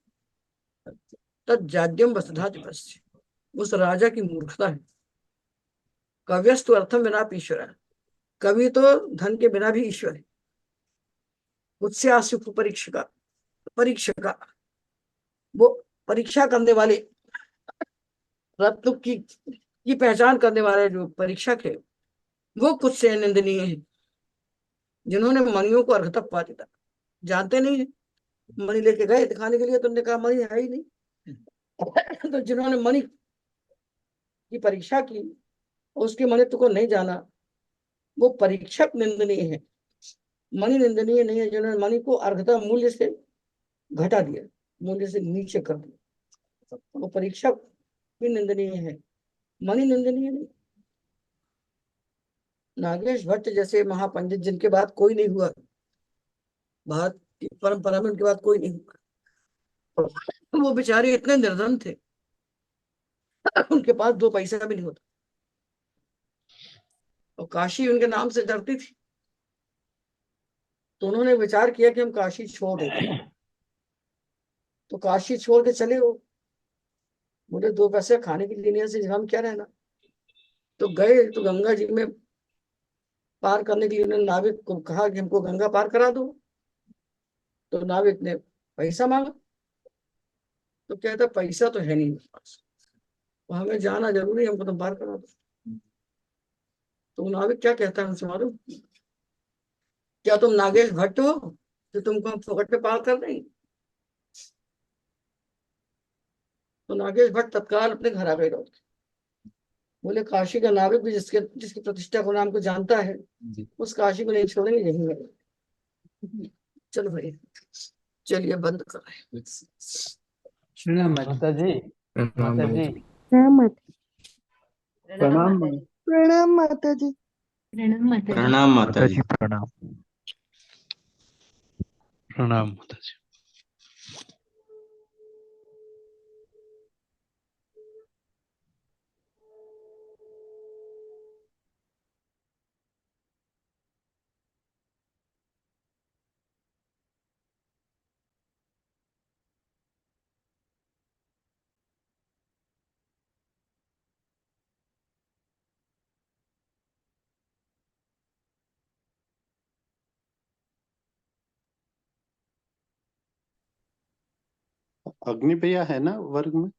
तज्जाड्यम वसुधा दिवस्य, उस राजा की मूर्खता है। कव्यस्तु अर्थम विना ईश्वर, कवि तो धन के बिना भी ईश्वर है। उत्स्यासु परीक्षका, परीक्षका वो परीक्षा करने वाले, रत्न की पहचान करने वाले जो परीक्षक है, वो कुछ से निंदनीय है, जिन्होंने मणियों को अर्घ तक पा दिया। जानते नहीं है, मणि लेके गए दिखाने के लिए, तुमने कहा मणि है ही नहीं। तो जिन्होंने मणि की परीक्षा की, उसके मणित्व को नहीं जाना, वो परीक्षक निंदनीय है। मणि निंदनीय नहीं है जिन्होंने मणि को अर्घता मूल्य से घटा दिया, मूल्य से नीचे कर दिया, वो परीक्षक भी निंदनीय है, मणि निंदनीय नहीं। नागेश भट्ट जैसे महापंडित जिनके बाद कोई नहीं हुआ, भारत की परंपरा में उनके बाद कोई नहीं हुआ, वो बेचारे इतने निर्धन थे, उनके पास 2 पैसा भी नहीं होता, और काशी उनके नाम से डरती थी। तो उन्होंने विचार किया कि हम काशी छोड़ देते हैं, तो काशी छोड़ के चले वो, बोले 2 पैसे खाने के लिए से हम क्या रहना। तो गए तो गंगा जी में पार करने के लिए उन्होंने नाविक को कहा कि हमको गंगा पार करा दो। तो नाविक ने पैसा मांगा, तो कहता पैसा तो है नहीं मेरे पास, तो हमें जाना जरूरी है, हमको तुम पार करा दो। तो नाविक क्या कहता है उनसे मालूम, क्या तुम नागेश भट्ट हो तो तुमको हम फोकट पे पार कर देंगे। तो नागेश भट्ट तत्काल अपने घर आ गए लौट के। बोले काशी का नाविक भी जिसकी प्रतिष्ठा को नाम को जानता है, उस काशी को नहीं छोड़ेंगे, यही है। चलो भाई, चलिए बंद कर रहे हैं। माता जी, माता जी, प्रणाम प्रणाम माता जी। प्रणाम माता जी। प्रणाम माता जी। प्रणाम, प्रणाम माता जी। अग्नि भैया है ना वर्ग में?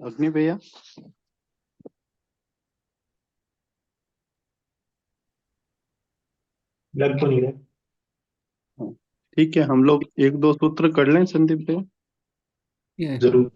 अग्नि भैया, लग तो नहीं रहा। हाँ, ठीक है, हम लोग 1-2 सूत्र कर लें संदीप भैया। जरूर।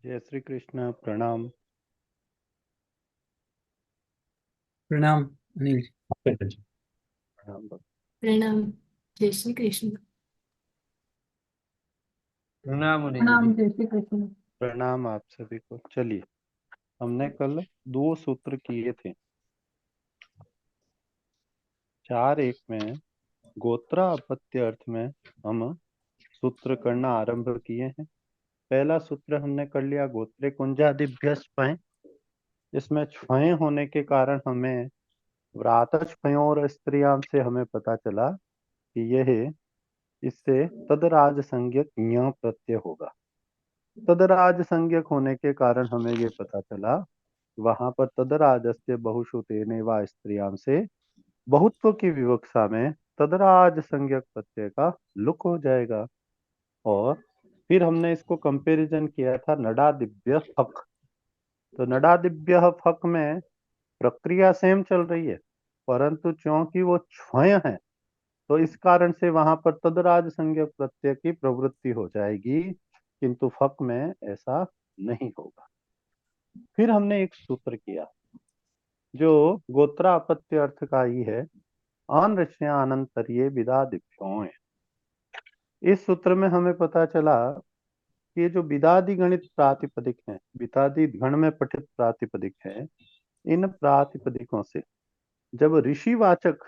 जय श्री कृष्ण। प्रणाम। प्रणाम। अनिल जी। प्रणाम। जय श्री कृष्ण। प्रणाम अनिल जी। प्रणाम। जय श्री कृष्ण। प्रणाम आप सभी को। चलिए, हमने कल 2 सूत्र किए थे। 4.1 में गोत्रापत्य अर्थ में हम सूत्र करना आरंभ किए हैं। पहला सूत्र हमने कर लिया गोत्रे कुंजादिभ्य छ्वय। इसमें छ्वय होने के कारण हमें व्रातछ्वयों और स्त्रियां से हमें पता चला कि यह इससे तदराज संज्ञक ञ प्रत्यय होगा। तदराज संज्ञक होने के कारण हमें ये पता चला वहां पर तदराजस्य बहुश्रुतेन व स्त्रियां से बहुत्व की विवक्षा में तदराज संज्ञक प्रत्यय का लुक हो जाएगा। और फिर हमने इसको कंपैरिजन किया था नडादिभ्य फक। तो नडादिभ्य फक में प्रक्रिया सेम चल रही है, परंतु क्योंकि वो छ्वय है तो इस कारण से वहां पर तदराज संज्ञक प्रत्यय की प्रवृत्ति हो जाएगी, किंतु फक में ऐसा नहीं होगा। फिर हमने एक सूत्र किया जो गोत्रापत्य अर्थ का ही है, अनृष्यानंतर्ये विदादिभ्यों। इस सूत्र में हमें पता चला कि ये जो विदादि गणित प्रातिपदिक हैं, विदादि गण में पठित प्रातिपदिक हैं, इन प्रातिपदिकों से जब ऋषिवाचक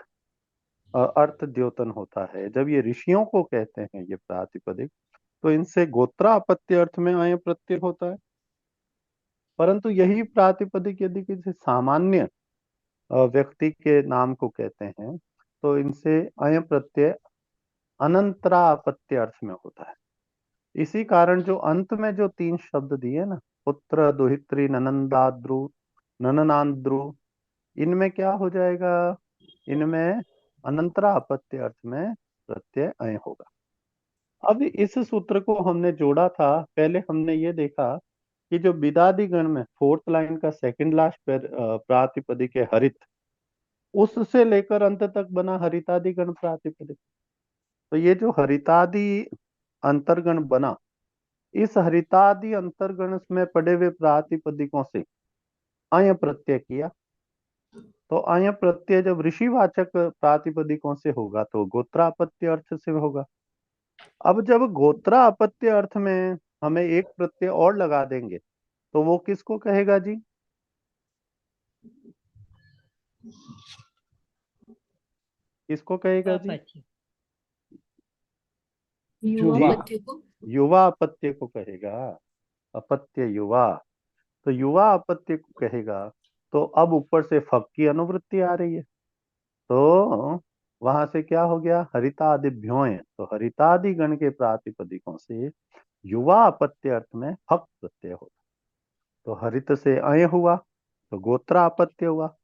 अर्थ द्योतन होता है, जब ये ऋषियों को कहते हैं ये प्रातिपदिक, तो इनसे गोत्रापत्य अर्थ में अय प्रत्यय होता है। परंतु यही प्रातिपदिक यदि किसी सामान्य व्यक्ति के नाम को कहते हैं तो इनसे अय प्रत्यय अनंतरापत्य अर्थ में होता है। इसी कारण जो अंत में जो 3 शब्द दिए ना, पुत्र, दुहित्री, ननंदाद्रु, नननांद्रु, इनमें क्या हो जाएगा? इनमें अनंतरापत्य अर्थ में प्रत्यय अय होगा। अब इस सूत्र को हमने जोड़ा था। पहले हमने ये देखा कि जो विदादि गण में 4th लाइन का सेकंड लास्ट प्रातिपदिक है हरित, उससे लेकर अंत तक बना हरितादि गण प्रातिपदिक। तो ये जो हरितादि अंतर्गण बना, इस हरितादि अंतर्गण में पड़े हुए प्रातिपदिकों से अय प्रत्यय किया। तो अय प्रत्यय जब ऋषिवाचक प्रातिपदिकों से होगा तो गोत्रापत्य अर्थ से होगा। अब जब गोत्रापत्य अर्थ में हमें एक प्रत्यय और लगा देंगे तो वो किसको कहेगा जी? किसको कहेगा जी? युवा युवा। पत्य को। युवा अपत्य को कहेगा। अपत्य युवा, तो युवा अपत्य को कहेगा। तो अब ऊपर से फक की अनुवृत्ति आ रही है, तो वहां से क्या हो गया? हरितादिभ्यों। तो हरितादि गण के प्रातिपदिकों से युवा अपत्य अर्थ में फक प्रत्यय होगा। तो हरित से अय हुआ तो गोत्रापत्य हुआ,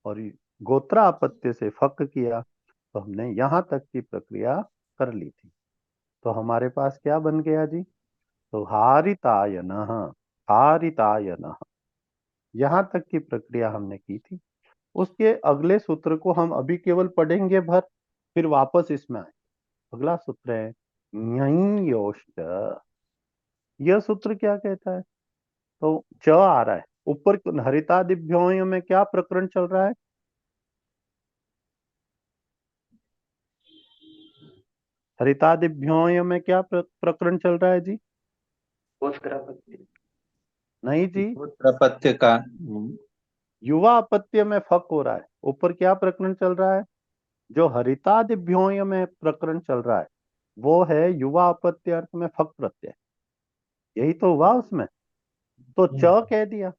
और गोत्रापत्य से फक किया तो हमने यहां तक की प्रक्रिया कर ली थी। तो हमारे पास क्या बन गया जी? तो हारितायन, हारितायन, यहां तक की प्रक्रिया हमने की थी। उसके अगले सूत्र को हम अभी केवल पढ़ेंगे भर, फिर वापस इसमें आए। अगला सूत्र है ञयोश्च। यह सूत्र क्या कहता है? तो च आ रहा है ऊपर। हरितादिभ्यों में क्या प्रकरण चल रहा है? हरितादिभ्यों में क्या प्रकरण चल रहा है जी? गोत्रापत्य। नहीं जी, गोत्रापत्य का युवा अपत्य में फक हो रहा है। ऊपर क्या प्रकरण चल रहा है? जो हरितादिभ्यों में प्रकरण चल रहा है वो है युवा अपत्य अर्थ में फक प्रत्यय। यही तो हुआ उसमें। तो च कह दिया,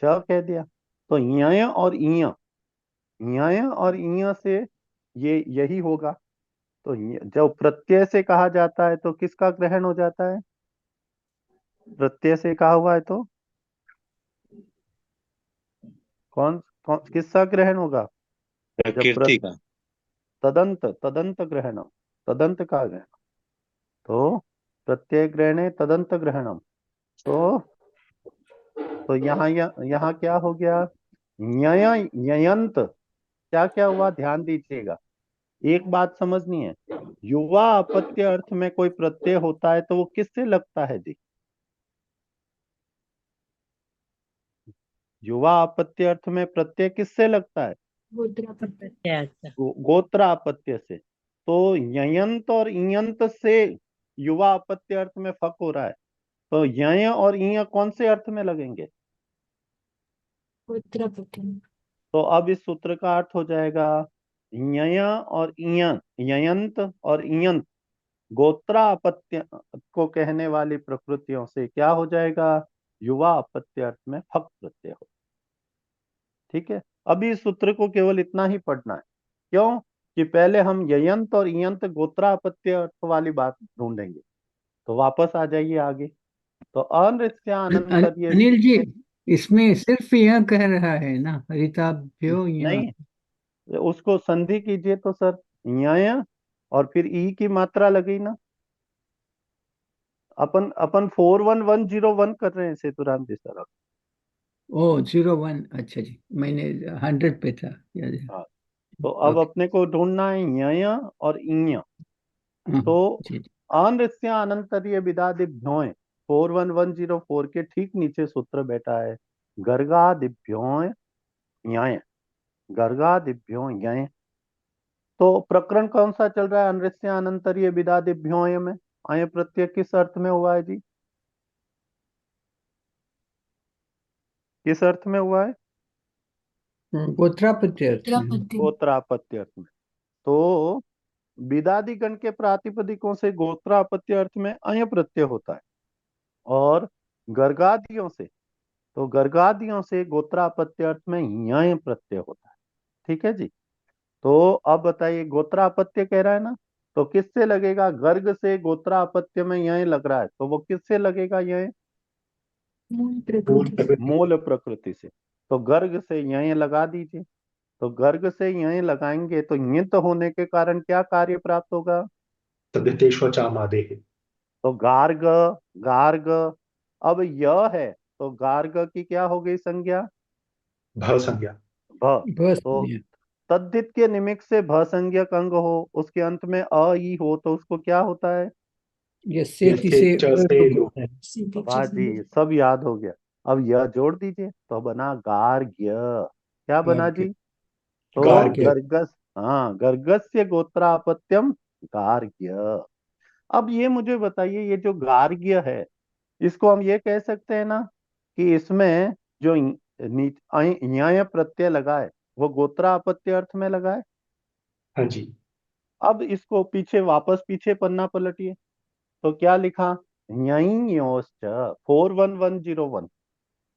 च कह दिया, तो ञ और ईय, ञ और ईय से ये यही होगा। तो जब प्रत्यय से कहा जाता है तो किसका ग्रहण हो जाता है? प्रत्यय से कहा हुआ है तो कौन कौन किसका ग्रहण होगा? जब कीर्ति का। तदंत, तदंत ग्रहणम, तदंत का ग्रहण। तो प्रत्यय ग्रहणे तदंत ग्रहणम। तो यहाँ क्या हो गया? ययंत क्या क्या हुआ? ध्यान दीजिएगा, एक बात समझनी है। युवा अपत्य अर्थ में कोई प्रत्यय होता है तो वो किससे लगता है जी? युवा अपत्य अर्थ में प्रत्यय किससे लगता है? गोत्रापत्य। अच्छा। गोत्रापत्य से। तो ययंत और इयंत से युवा अपत्य अर्थ में फक हो रहा है, तो यय और इय कौन से अर्थ में लगेंगे? गोत्रापत्य। तो अब इस सूत्र का अर्थ हो जाएगा यय और इय, ययंत और इयंत गोत्रापत्य को कहने वाली प्रकृतियों से क्या हो जाएगा? युवा अपत्य अर्थ में फक प्रत्यय हो। ठीक है, अभी इस सूत्र को केवल इतना ही पढ़ना है। क्यों? कि पहले हम ययंत और इयंत गोत्रापत्य अर्थ वाली बात ढूंढेंगे। तो वापस आ जाइए आगे। तो अनृत्यानंतर ये अनिल जी, इसमें सिर्फ यह कह रहा है ना, हरिताभ्यो यह। नहीं, उसको संधि कीजिए तो सर य और फिर ई की मात्रा लगी ना। अपन अपन 41101 कर रहे हैं सेतुराम जी सर। ओ 01, अच्छा जी, मैंने 100 पे था याद है। हाँ, तो अब ओके। अपने को ढूंढना है य और इय। हाँ तो जी जी। अनृत्या अनंतरीय विदादिभ्यों 41104 के ठीक नीचे सूत्र बैठा है गर्गादिभ्यों य, गर्गादिभ्यों य। तो प्रकरण कौन सा चल रहा है अनृत्या अनंतरीय विदादिभ्यों में? अय प्रत्यय किस अर्थ में हुआ है जी? किस अर्थ में हुआ है? गोत्रापत्य अर्थ में। गोत्रापत्य। गोत्रापत्य अर्थ में। तो विदादि गण के प्रातिपदिकों से गोत्रापत्य अर्थ में अय प्रत्यय होता है, और गर्गादियों से, तो गर्गादियों से गोत्रापत्य अर्थ में यय प्रत्यय होता है। ठीक है जी। तो अब बताइए, गोत्रापत्य कह रहा है ना, तो किससे लगेगा? गर्ग से गोत्रापत्य में यय लग रहा है, तो वो किससे लगेगा यय? मूल प्रकृति। मूल प्रकृति से। तो गर्ग से यय लगा दीजिए। तो गर्ग से यय लगाएंगे तो यंत होने के कारण क्या कार्य प्राप्त होगा? तद्धितेष्वचामादेः। तो गार्ग, गार्ग। अब यह है तो गार्ग की क्या हो गई संज्ञा? भ संज्ञा। भ। बस तो ये। तद्धित के निमित्त से भ संज्ञक अंग हो, उसके अंत में अ ई हो, तो उसको क्या होता है? ये सेति से यस्य च से लोप। होता है। वाह जी, सब याद हो गया। अब यह जोड़ दीजिए तो बना गार्ग्य। क्या बना गार्ग्य। जी? तो गार्ग्य। गर्गस, हाँ, गर्गस्य गोत्रापत्यम गार्ग्य। अब ये मुझे बताइए, ये जो गार्ग्य है, इसको हम ये कह सकते हैं ना कि इसमें जो न्याय प्रत्यय लगा है वो गोत्रापत्य अर्थ में लगा है। हाँ जी। अब इसको पीछे, वापस पीछे पन्ना पलटिए तो क्या लिखा? न्यायोश्च 41101।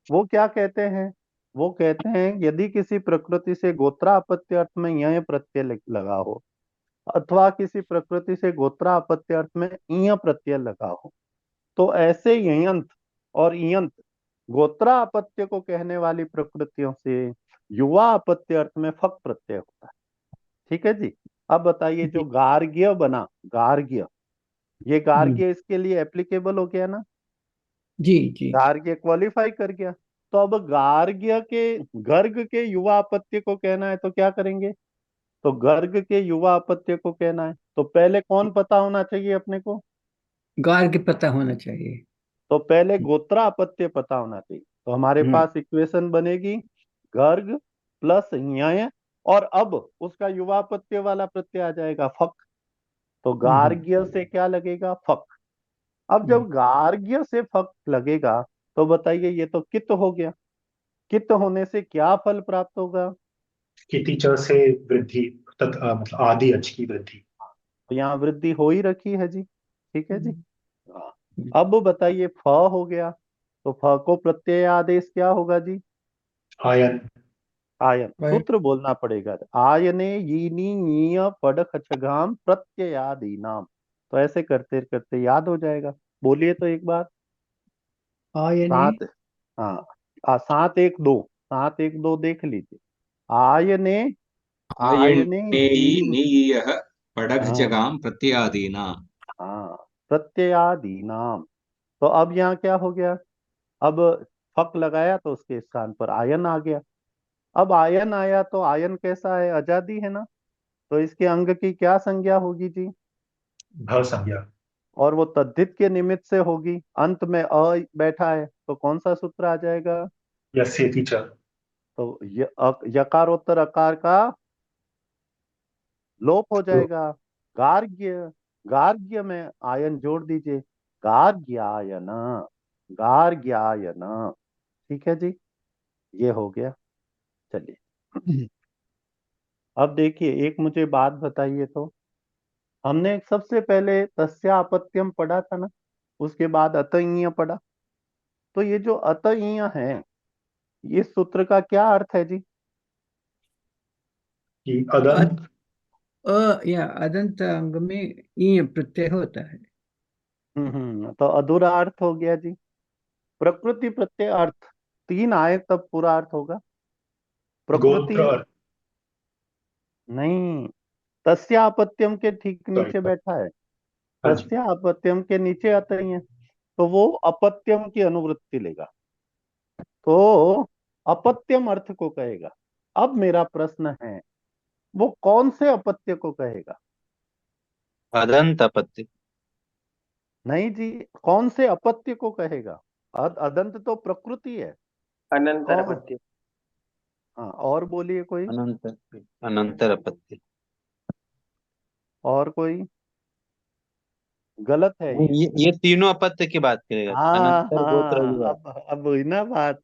वो क्या कहते हैं? वो कहते हैं यदि किसी प्रकृति से गोत्रापत्य अर्थ में न्याय प्रत्यय लगा हो, अथवा किसी प्रकृति से गोत्रापत्य अर्थ में ईय प्रत्यय लगा हो, तो ऐसे यंत और इयंत गोत्रापत्य को कहने वाली प्रकृतियों से युवा अपत्य अर्थ में फक प्रत्यय होता है। ठीक है जी। अब बताइए, जो गार्ग्य बना, गार्ग्य, ये गार्ग्य इसके लिए एप्लीकेबल हो गया ना? जी जी। गार्ग्य क्वालिफाई कर गया। तो अब गार्ग्य के, गर्ग के युवा अपत्य को कहना है तो क्या करेंगे? तो गर्ग के युवा अपत्य को कहना है तो पहले कौन पता होना चाहिए अपने को? गार्ग्य पता होना चाहिए। तो पहले गोत्रा अपत्य पता होना चाहिए। तो हमारे हम्म। पास इक्वेशन बनेगी गर्ग प्लस न्याय, और अब उसका युवा अपत्य वाला प्रत्यय आ जाएगा फक। तो गार्ग्य से क्या लगेगा? फक। अब जब गार्ग्य से फक लगेगा तो बताइए, ये तो कित हो गया। कित होने से क्या फल प्राप्त होगा? किति च से वृद्धि, मतलब आदि अच की वृद्धि। तो यहाँ वृद्धि हो ही रखी है जी। ठीक है जी। हाँ। अब बताइए, फ हो गया, तो फ को प्रत्यय आदेश क्या होगा जी? आयन। आयन। सूत्र बोलना पड़ेगा, आयने यीनी नीय पड खचगाम प्रत्ययादीनाम। तो ऐसे करते करते याद हो जाएगा। बोलिए तो एक बार। आयने। सात, हाँ, 7 1 2, 7 1 2 देख लीजिए। आयने, आयने यीन, नीयः हाँ पडघचगाम प्रत्यादीना। हाँ, प्रत्ययादीनाम। तो अब यहाँ क्या हो गया? अब फक लगाया तो उसके स्थान पर आयन आ गया। अब आयन आया तो आयन कैसा है? आजादी है ना। तो इसके अंग की क्या संज्ञा होगी जी? भ संज्ञा। और वो तद्धित के निमित्त से होगी, अंत में अ बैठा है तो कौन सा सूत्र आ जाएगा? यस्येति च। तो यकारोत्तर अकार का लोप हो जाएगा। गार्ग्य, गार्ग्य में आयन जोड़ दीजिए, गार्ग्यायन, गार्ग्यायन। ठीक है जी, ये हो गया। चलिए अब देखिए, एक मुझे बात बताइए तो, हमने सबसे पहले तस्यापत्यम पढ़ा था ना, उसके बाद अतइय पढ़ा। तो ये जो अतइय है, इस सूत्र का क्या अर्थ है जी? कि अदंत या अदंत अंग में ई प्रत्यय होता है। तो अधूरा अर्थ हो गया जी। प्रकृति प्रत्यय अर्थ तीन आए तब पूरा अर्थ होगा। प्रकृति गोत्र अर्थ। नहीं, तस्यापत्यम के ठीक सॉरी नीचे बैठा है। हाँ जी। तस्यापत्यम के नीचे आते ही है, तो वो अपत्यम की अनुवृत्ति लेगा, तो अपत्यम अर्थ को कहेगा। अब मेरा प्रश्न है, वो कौन से अपत्य को कहेगा? अदंत अपत्य। नहीं जी, कौन से अपत्य को कहेगा? अदंत तो प्रकृति है। अनंतर कौन? अपत्य। हाँ, और बोलिए कोई, अनंत, अनंतर अपत्य। और कोई? गलत है नहीं, ये। ये तीनों अपत्य की बात करेगा, हाँ अनंतर, गोत्र, हाँ, युवा। अब हुई ना बात।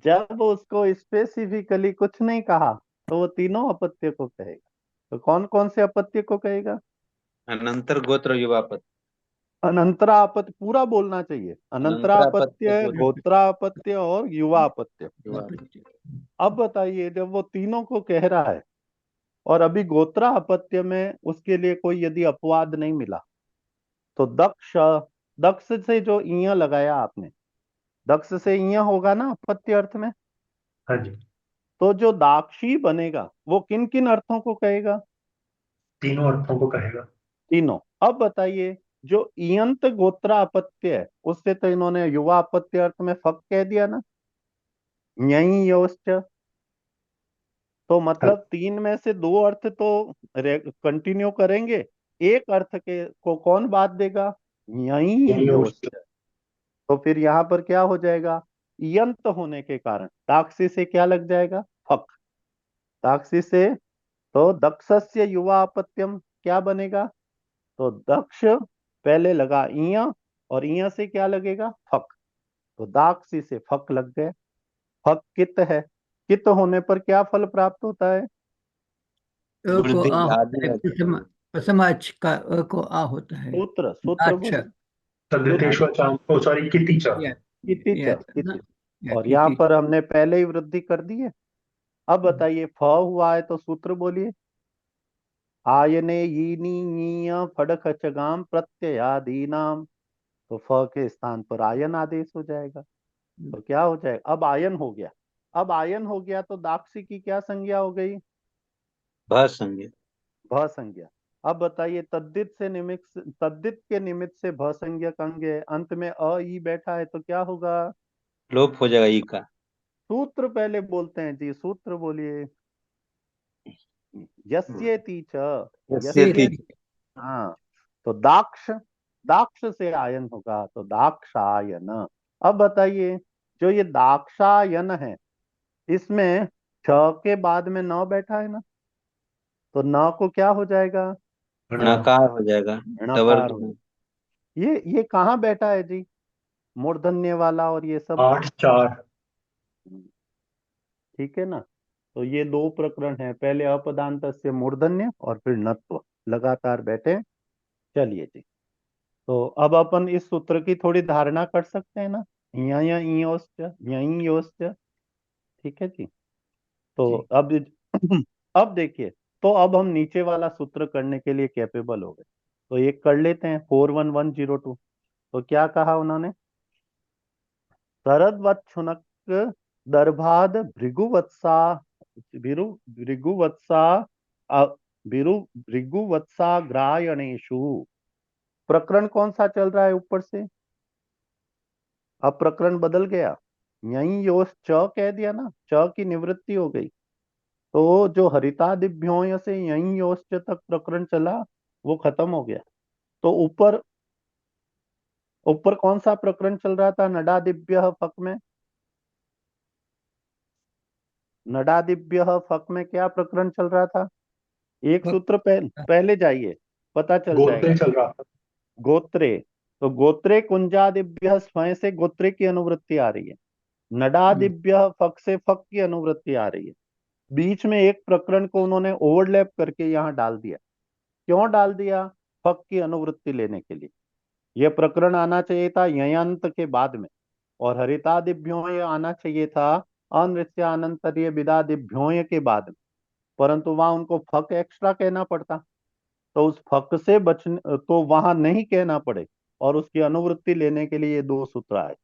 जब उसको स्पेसिफिकली कुछ नहीं कहा, तो वो तीनों अपत्य को कहेगा। तो कौन कौन से अपत्य को कहेगा? अनंतर, गोत्र, युवा अपत्य। अनंतरापत्य पूरा बोलना चाहिए। अनंतर अपत्य, अनंतरापत्य, गोत्र, गोत्रापत्य और युवापत्य। युवा। अब बताइए, जब वो तीनों को कह रहा है और अभी गोत्रापत्य में उसके लिए कोई यदि अपवाद नहीं मिला, तो दक्ष, दक्ष से जो इया लगाया आपने, दक्ष से इया होगा ना अपत्य अर्थ में। हाँ जी, तो जो दाक्षी बनेगा वो किन किन अर्थों को कहेगा? तीनों अर्थों को कहेगा। तीनों। अब बताइए, जो इयंत गोत्रापत्य है, उससे तो इन्होंने युवा अपत्य अर्थ में फक कह दिया ना, यही योश्च। तो हाँ, मतलब तीन में से दो अर्थ तो कंटिन्यू करेंगे, एक अर्थ के को कौन बात देगा? यही यही योश्च। होस्ट। तो फिर यहाँ पर क्या हो जाएगा? इयंत होने के कारण ताक्सी से क्या लग जाएगा? फक। ताक्सी से तो दक्षस्य युवा अपत्यम क्या बनेगा? तो दक्ष पहले लगा इया, और इया से क्या लगेगा? फक। तो दाक्षी से फक लग गए। फक कित है, कित होने पर क्या फल प्राप्त होता है? अ को वृद्धि आ होता आदि है, आदि। प्रथम प्रथम अच का को आ होता है। सूत्र, सूत्र अच्छा, बोलिए। सूत्र तद्धितेष्वचाम, ओ सॉरी, कितिचा। या किति च, ना, किति। या और यहाँ कीति। पर हमने पहले ही वृद्धि कर दी है। अब बताइए, फ हुआ है तो सूत्र बोलिए। आयने यीनी ञीय फड़क चगाम प्रत्ययादीनाम। तो फ के स्थान पर आयन आदेश हो जाएगा। तो क्या हो जाएगा? अब आयन हो गया। अब आयन हो गया तो दाक्षी की क्या संज्ञा हो गई? भ संज्ञा। भ संज्ञा। अब बताइए, तद्दित से निमित्त, तद्दित के निमित्त से भ संज्ञक अंग है, अंत में अ ई बैठा है, तो क्या होगा? लोप हो जाएगा ई का। सूत्र पहले बोलते हैं जी, सूत्र बोलिए। यस्येति च, यस्येति। यस्येति। हाँ, तो दाक्ष, दाक्ष से आयन होगा, तो दाक्षायन। अब बताइए, जो ये दाक्षायन है, इसमें छ के बाद में न बैठा है ना, तो न को क्या हो जाएगा? णकार हो जाएगा। णकार हो। तवर्ग। ये कहाँ बैठा है जी, मूर्धन्य वाला और ये सब? 8-4। ठीक है ना। तो ये दो प्रकरण है, पहले अपदांत से मूर्धन्य और फिर नत्व, लगातार बैठे। चलिए जी, तो अब अपन इस सूत्र की थोड़ी धारणा कर सकते हैं ना, या ईयोश्च, यहीं योश्च। ठीक है जी। तो जी। अब अब देखिए, तो अब हम नीचे वाला सूत्र करने के लिए कैपेबल हो गए। तो एक कर लेते हैं, 41102। तो क्या कहा उन्होंने? शरदवत्सुनक दर्भाद भृगुवत्सा, भृगु भृगुवत्सा अ, भृगु भृगुवत्साग्रायणेषु। प्रकरण कौन सा चल रहा है ऊपर से? अब प्रकरण बदल गया, यहीं योश च कह दिया ना, च की निवृत्ति हो गई। तो जो हरितादिभ्योय से यहीं योश च तक प्रकरण चला, वो खत्म हो गया। तो ऊपर, ऊपर कौन सा प्रकरण चल रहा था नडादिभ्य पक में? नडादिभ्य फक में क्या प्रकरण चल रहा था? एक फक। सूत्र पहले जाइए, पता चल गोत्रे जाएगा। चल रहा था। गोत्रे, तो गोत्रे कुंजादिभ्य स्वयं से गोत्रे की अनुवृत्ति आ रही है। नडादिभ्य फक से फक की अनुवृत्ति आ रही है। बीच में एक प्रकरण को उन्होंने ओवरलैप करके यहाँ डाल दिया। क्यों डाल दिया? फक की अनुवृत्ति लेने के लिए। यह प्रकरण आना चाहिए था ययांत के बाद में, और हरितादिभ्योय आना चाहिए था अनृत्यानंतरीय विदादिभ्योय के बाद में, परंतु वहां उनको फक एक्स्ट्रा कहना पड़ता, तो उस फक से बचने तो वहां नहीं कहना पड़े, और उसकी अनुवृत्ति लेने के लिए ये दो सूत्र आए।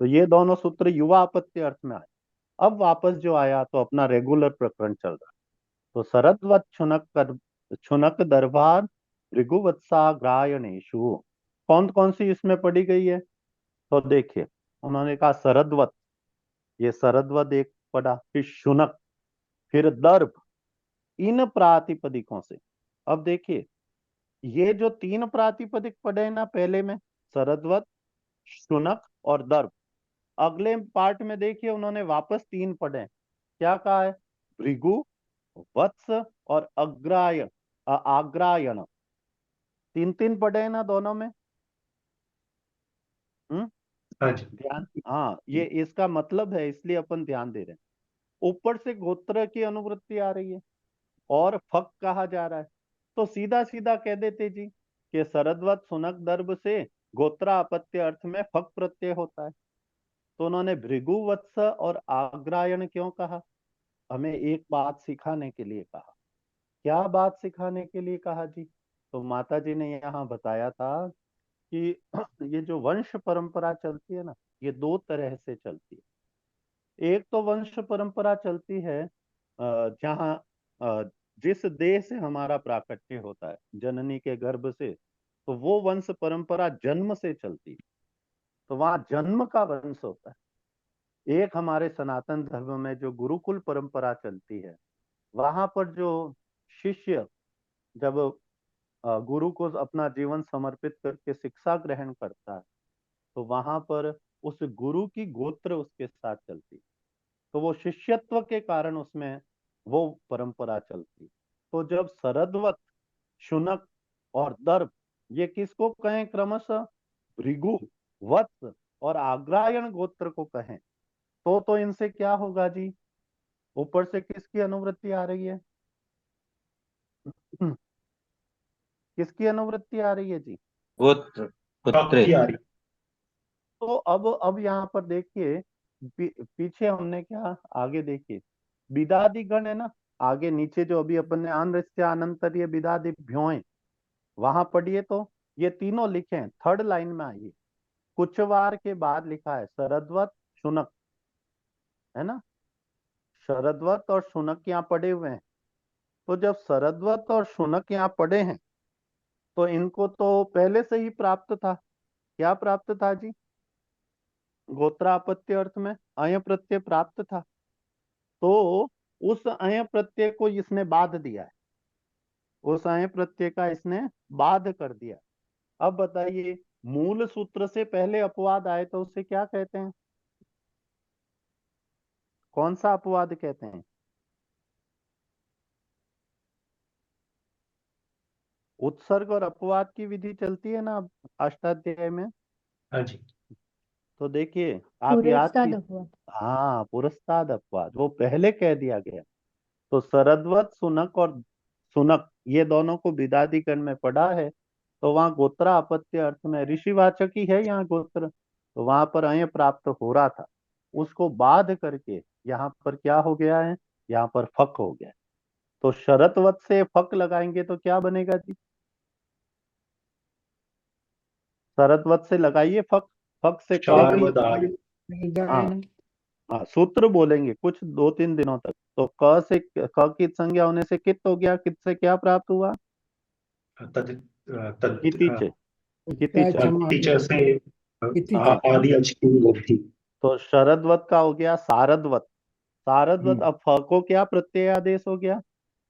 तो ये दोनों सूत्र युवा आपत्ति अर्थ में आए। अब वापस जो आया तो अपना रेगुलर प्रकरण चल रहा। तो शरदवत छुनक दरबार भृगुवत्साग्रायणेशु, कौन कौन सी इसमें पढ़ी गई है? तो देखिए, उन्होंने कहा शरदवत, ये शरदवत एक पढ़ा, फिर शुनक, फिर दर्भ, इन प्रातिपदिकों से। अब देखिए, ये जो तीन प्रातिपदिक पढ़े ना पहले में, शरदवत, शुनक और दर्भ, अगले पार्ट में देखिए उन्होंने वापस तीन पढ़े। क्या कहा है? भृगु, वत्स और आग्रायण, तीन तीन पढ़े हैं ना दोनों में। हाँ जी। ध्यान, हाँ, ये इसका मतलब है, इसलिए अपन ध्यान दे रहे हैं। ऊपर से गोत्र की अनुवृत्ति आ रही है और फक कहा जा रहा है, तो सीधा सीधा कह देते जी कि शरदवत सुनक दर्भ से गोत्रा अपत्य अर्थ में फक प्रत्यय होता है। तो उन्होंने भृगुवत्स और आग्रायण क्यों कहा? हमें एक बात सिखाने के लिए कहा। क्या बात सिखाने के लिए कहा जी? तो माता जी ने यहाँ बताया था कि ये जो वंश परंपरा चलती है ना, ये दो तरह से चलती है। एक तो वंश परंपरा चलती है जहाँ जिस देश से हमारा प्राकट्य होता है, जननी के गर्भ से, तो वो वंश परंपरा जन्म से चलती है, तो वहां जन्म का वंश होता है। एक हमारे सनातन धर्म में जो गुरुकुल परंपरा चलती है, वहां पर जो शिष्य जब गुरु को अपना जीवन समर्पित करके शिक्षा ग्रहण करता है, तो वहां पर उस गुरु की गोत्र उसके साथ चलती, तो वो शिष्यत्व के कारण उसमें वो परंपरा चलती। तो जब शरदवत, शुनक और दर्भ, ये किसको कहें क्रमशः? भृगु, वत्स और आग्रायण गोत्र को कहें, तो इनसे क्या होगा जी? ऊपर से किसकी अनुवृत्ति आ रही है? किसकी अनुवृत्ति आ रही है जी? गोत्र, फक गोत्रे। की आ रही। तो अब यहाँ पर देखिए, पीछे हमने क्या आगे देखिए, विदादि गण है ना, आगे नीचे जो अभी अपन ने अनृत्यानंतरीय विदादि भ्यों वहां पढ़िए, तो ये तीनों लिखे हैं, थर्ड लाइन में आइए, कुचवार के बाद लिखा है शरदवत, शुनक, है ना, शरदवत और शुनक यहाँ पढ़े हुए हैं। तो जब शरदवत और शुनक यहाँ पढ़े हैं, तो इनको तो पहले से ही प्राप्त था। क्या प्राप्त था जी? गोत्रापत्य अर्थ में अय प्रत्यय प्राप्त था, तो उस अय प्रत्यय को इसने बाध दिया है, उस अय प्रत्यय का इसने बाध कर दिया। अब बताइए, मूल सूत्र से पहले अपवाद आए तो उसे क्या कहते हैं? कौन सा अपवाद कहते हैं? उत्सर्ग और अपवाद की विधि चलती है ना अष्टाध्याय में। हाँ जी। तो देखिए, आप याद की, पुरस्ताद अपवाद। हाँ, पुरस्ताद अपवाद वो पहले कह दिया गया। तो शरदवत, सुनक और सुनक, ये दोनों को विदादिगण में पढ़ा है, तो वहां गोत्रा अपत्य अर्थ में ऋषिवाचक ही है यहाँ गोत्र, तो वहां पर अय प्राप्त हो रहा था, उसको बाध करके यहाँ पर क्या हो गया है? यहाँ पर फक हो गया। तो शरतवत से फक लगाएंगे तो क्या बनेगा जी? शरतवत से लगाइए फक, फक से क की, हाँ हाँ, सूत्र बोलेंगे कुछ 2-3 दिनों तक। तो क से क की संज्ञा होने से कित हो गया, कित से क्या प्राप्त हुआ? तद तद कितिचे, कितिचा, टीचर से हाँ। आदि अच की वृद्धि। तो शरदवत का हो गया सारदवत, सारदवत, अब फ को क्या प्रत्यय आदेश हो गया?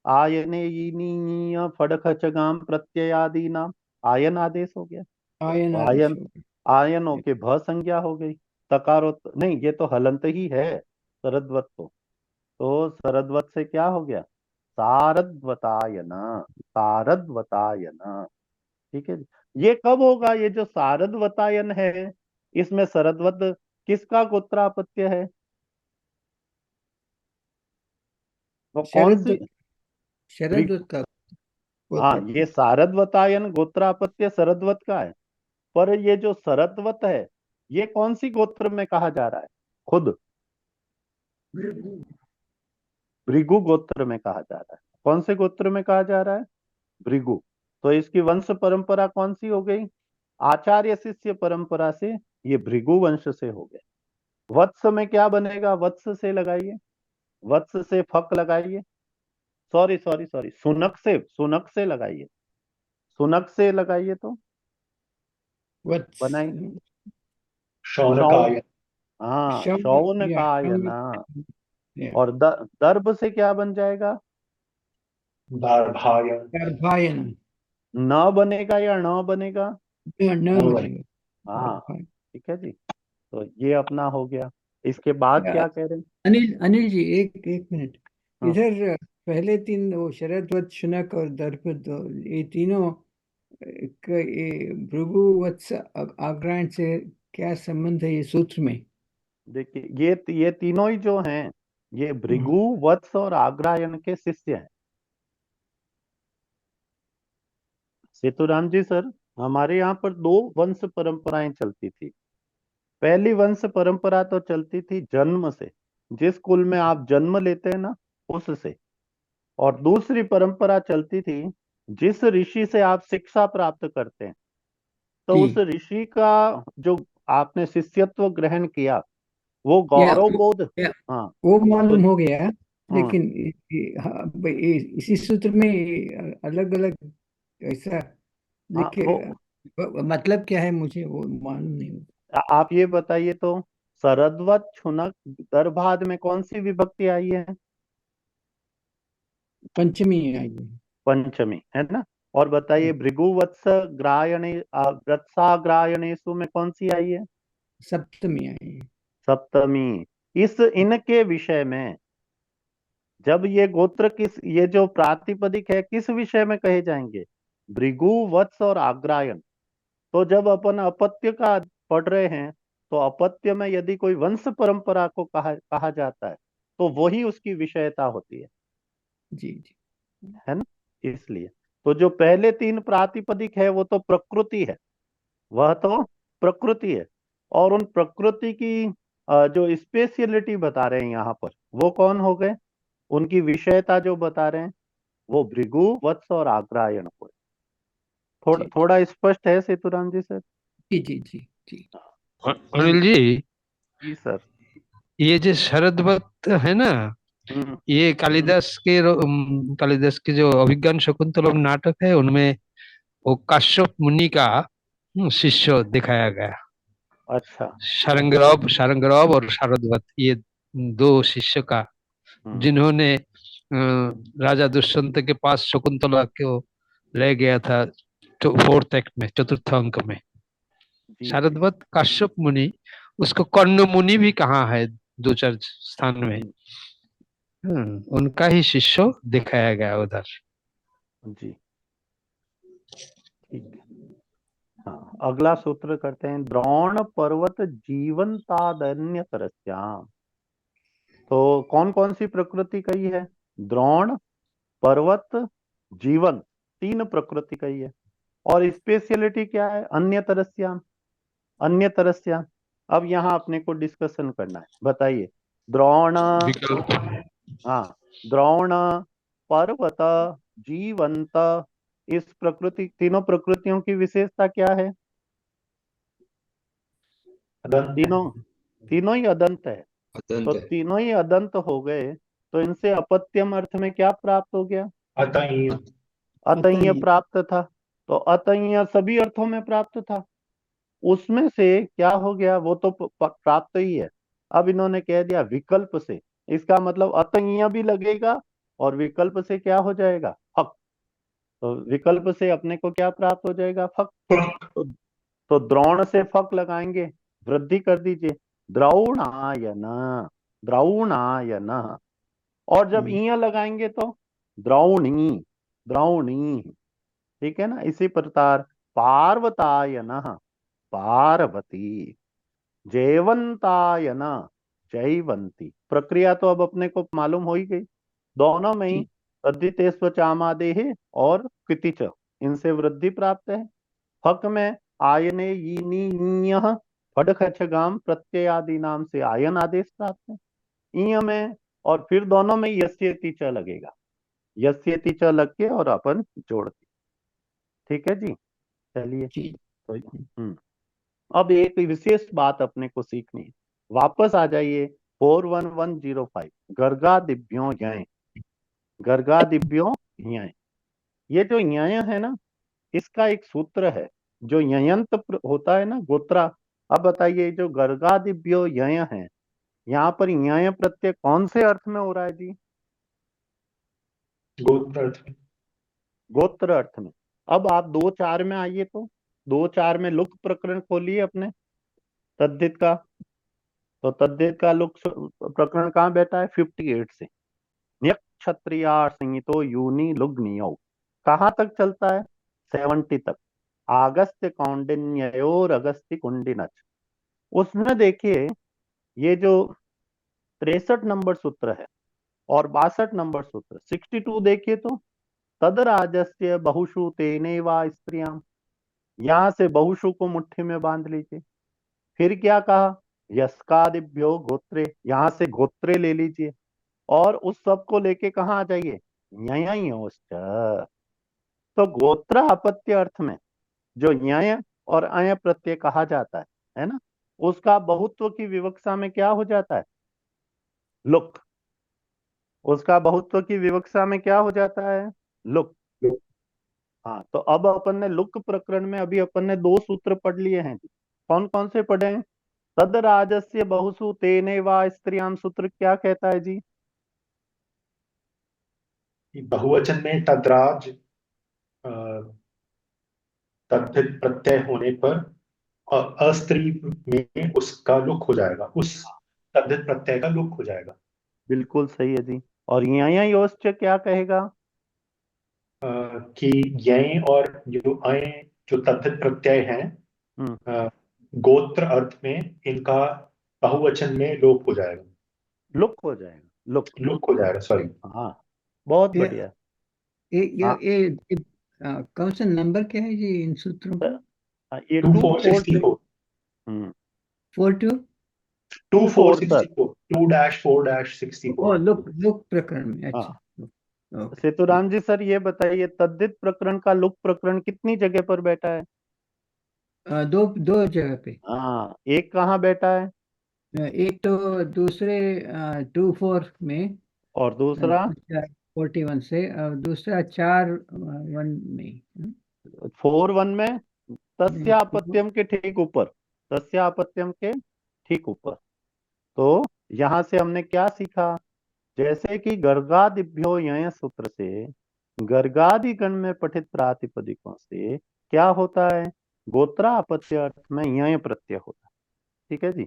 आयने ईनीय फड़क चगाम प्रत्ययादि नाम, आयन आदेश हो गया। आयन तो आदेश आयन, हो गया। आयनों के भ संज्ञा हो गई, तकारो नहीं, ये तो हलंत ही है शरदवत तो, तो शरदवत से क्या हो गया? शारद्वतायन। शारद्वतायन। ठीक है जी। ये कब होगा? ये जो शारद्वतायन है, इसमें शरदवत किसका गोत्रापत्य है? वो कौन सी? शरद का हाँ, गोत्र। ये शारद्वतायन गोत्रापत्य शरदवत का है। पर ये जो शरदवत है, ये कौन सी गोत्र में कहा जा रहा है? खुद भृगु गोत्र में कहा जा रहा है। कौन से गोत्र में कहा जा रहा है? भृगु। तो इसकी वंश परंपरा कौन सी हो गई? आचार्य शिष्य परंपरा से ये भृगु वंश से हो गए। वत्स में क्या बनेगा? वत्स से लगाइए, वत्स से फक लगाइए। सॉरी सॉरी सॉरी, सुनक से लगाइए, सुनक से लगाइए तो वत्स। बनाइए। शौनकायन। हाँ, शौन या शौनकायन। या और दर्भ से क्या बन जाएगा? दार्भायन। गर्भायन। न बनेगा या न बनेगा? न न बनेगा। हाँ, गर्भायन। ठीक है जी। तो ये अपना हो गया। इसके बाद या, क्या कह रहे हैं? अनिल जी, एक एक मिनट। हाँ, इधर पहले तीन, वो शरदवत, शुनक और दर्भ, ये तीनों ये भृगु वत्स आग्रायण से क्या संबंध है ये सूत्र में? देखिए, ये तीनों ही जो हैं, ये भृगु, वत्स और आग्रायन के शिष्य हैं। सेतुराम जी सर, हमारे यहाँ पर दो वंश परंपराएं चलती थी। पहली वंश परंपरा तो चलती थी जन्म से, जिस कुल में आप जन्म लेते हैं ना, उससे। और दूसरी परंपरा चलती थी जिस ऋषि से आप शिक्षा प्राप्त करते हैं, तो जी। उस ऋषि का जो आपने शिष्यत्व ग्रहण किया, वो या, गौरव बोध। हाँ, वो तो मालूम हो गया। हाँ, लेकिन हाँ, इसी सूत्र में अलग अलग ऐसा हाँ, लिखे, मतलब क्या है मुझे वो मालूम नहीं। आप ये बताइए तो, शरदवत, छुनक, दर्भाद में कौन सी विभक्ति आई है? पंचमी आई है। पंचमी है ना। और बताइए, भृगुवत्स ग्रायणे वत्साग्रायणेषु में कौन सी आई है? सप्तमी आई है। सप्तमी। इनके विषय में, जब ये गोत्र ये जो प्रातिपदिक है, किस विषय में कहे जाएंगे? भृगु, वत्स और आग्रायन। तो जब अपन अपत्य का पढ़ रहे हैं, तो अपत्य में यदि कोई वंश परंपरा को कहा जाता है, तो वही उसकी विषयता होती है जी जी। है ना। इसलिए तो जो पहले तीन प्रातिपदिक है, वो तो प्रकृति है, वह तो प्रकृति है। और उन प्रकृति की जो स्पेशलिटी बता रहे हैं यहाँ पर, वो कौन हो गए? उनकी विषयता जो बता रहे हैं, वो भृगु, वत्स और आग्रायण हो। जी थोड़ा स्पष्ट है सेतुराम जी सर? जी जी जी जी। अनिल जी, जी सर। ये जो शरदवत है ना, हम्म। ये कालिदास के जो अभिज्ञान शकुंतलम नाटक है, उनमें वो काश्यप मुनि का शिष्य दिखाया गया। अच्छा। शारंगरव और शारदवत, ये दो शिष्य का, जिन्होंने राजा दुष्यंत के पास शकुंतला को ले गया था, तो फोर्थ एक्ट में, चतुर्थ अंक में। जी जी। शारदवत काश्यप मुनि, उसको कर्ण मुनि भी कहा है दो चार स्थान में। उनका ही शिष्य दिखाया गया उधर। जी, ठीक है। हाँ, अगला सूत्र करते हैं। द्रोण पर्वत जीवंतादन्य तरस्याम। तो कौन कौन सी प्रकृति कही है? द्रोण, पर्वत, जीवन, तीन प्रकृति कही है। और स्पेशलिटी क्या है? अन्य तरस्याम। अन्य तरस्याम। अब यहाँ अपने को डिस्कशन करना है, बताइए। द्रोण, विकल्प। हाँ, द्रोण, पर्वत, जीवंत, इस प्रकृति, तीनों प्रकृतियों की विशेषता क्या है? तीनों तीनों ही अदंत है। तो तीनों ही अदंत हो गए, तो इनसे अपत्यम अर्थ में क्या प्राप्त हो गया? अतः अतय्य प्राप्त था। तो अतय्य सभी अर्थों में प्राप्त था। उसमें से क्या हो गया? वो तो प्राप्त ही है। अब इन्होंने कह दिया विकल्प से, इसका मतलब अतय्य भी लगेगा और विकल्प से क्या हो जाएगा? फक। तो विकल्प से अपने को क्या प्राप्त हो जाएगा? फक। तो द्रोण से फक लगाएंगे, वृद्धि कर दीजिए। द्रौणायन, द्रौणायन। और जब ईय लगाएंगे तो द्रौणी, द्रौणी, ठीक है ना। इसी प्रकार पार्वतायनः, पार्वती, जयवंतायन, जयवंती। प्रक्रिया तो अब अपने को मालूम हो ही गई, दोनों में ही तद्धितेष्वचामादेः और कृतिच, इनसे वृद्धि प्राप्त है। हक में आयने यीनी ईयः फड खचगाम प्रत्ययादि नाम से आयन आदेश प्राप्त है। ईय में और फिर दोनों में यस्येति च लगेगा, यस्येति च लग के और अपन जोड़ दिए। ठीक है जी, चलिए। तो अब एक विशेष बात अपने को सीखनी है। वापस आ जाइए 41105, गर्गादिभ्यो यय, गर्गादिभ्यो यय। ये जो यय है ना, इसका एक सूत्र है जो ययंत होता है ना, गोत्रा। अब बताइए जो गर्गादिभ्यो यय है, यहाँ पर यय प्रत्यय कौन से अर्थ में हो रहा है जी? गोत्र अर्थ में। गोत्र अर्थ में। अब आप 2.4 में आइए, तो 2.4 में लुक प्रकरण खोलिए अपने तद्धित का। तो तद्धित का लुक प्रकरण कहाँ बैठा है? 58 से। क्षत्रिया संहितो यूनि लुग्नियो, कहाँ तक चलता है? 70 तक। अगस्त्य कौंडिन्योर अगस्त्य कुंडिनच। उसमें देखिए ये जो 63 नंबर सूत्र है और 62 नंबर सूत्र, 62 देखिए तो तदराजस्य बहुषु तेने वा स्त्रियां, यहां से बहुषु को मुट्ठी में बांध लीजिए। फिर क्या कहा? यस्कादिभ्यो गोत्रे, यहां से गोत्रे ले लीजिए और उस सब को लेके कहाँ आ जाइए? न्यायोश्च। तो गोत्र अपत्य अर्थ में जो न्याय और अय प्रत्यय कहा जाता है ना, उसका बहुत्व की विवक्षा में क्या हो जाता है? लुक। उसका बहुत्व की विवक्षा में क्या हो जाता है? लुक। हाँ, तो अब अपन ने लुक प्रकरण में अभी अपन ने 2 सूत्र पढ़ लिए हैं। कौन कौन से पढ़े हैं? तद राजस्य बहुसु तेने वा स्त्रियां सूत्र क्या कहता है जी? बहुवचन में तद्राज तद्धित प्रत्यय होने पर अस्त्री में उसका लुक हो जाएगा, उस तद्धित प्रत्यय का लुक हो जाएगा। बिल्कुल सही है जी। और योश्च क्या कहेगा? कि यय और जो अय जो तद्धित प्रत्यय हैं गोत्र अर्थ में, इनका बहुवचन में लोप हो जाएगा, लुक हो जाएगा, लुक, लुक हो जाएगा, सॉरी। हाँ, बहुत ये बढ़िया। ये कौन सा नंबर क्या है जी इन सूत्रों का? ये 2464 42 2464 2-4-64। ओ लुक प्रकरण में, अच्छा। सेतुराम जी सर ये बताइए तद्धित प्रकरण का लुक प्रकरण कितनी जगह पर बैठा है? दो जगह पे। हाँ, एक कहाँ बैठा है? एक तो दूसरे 24 में और दूसरा 41 से, और दूसरा 4-1 में। 4-1 में तस्यापत्यम के ठीक ऊपर, तस्यापत्यम के ठीक ऊपर। तो यहां से हमने क्या सीखा? जैसे कि गर्गादिभ्यो यय सूत्र से गर्गादि गण में पठित प्रातिपदिकों से क्या होता है? गोत्रापत्य अर्थ में यय प्रत्यय होता है। ठीक है जी।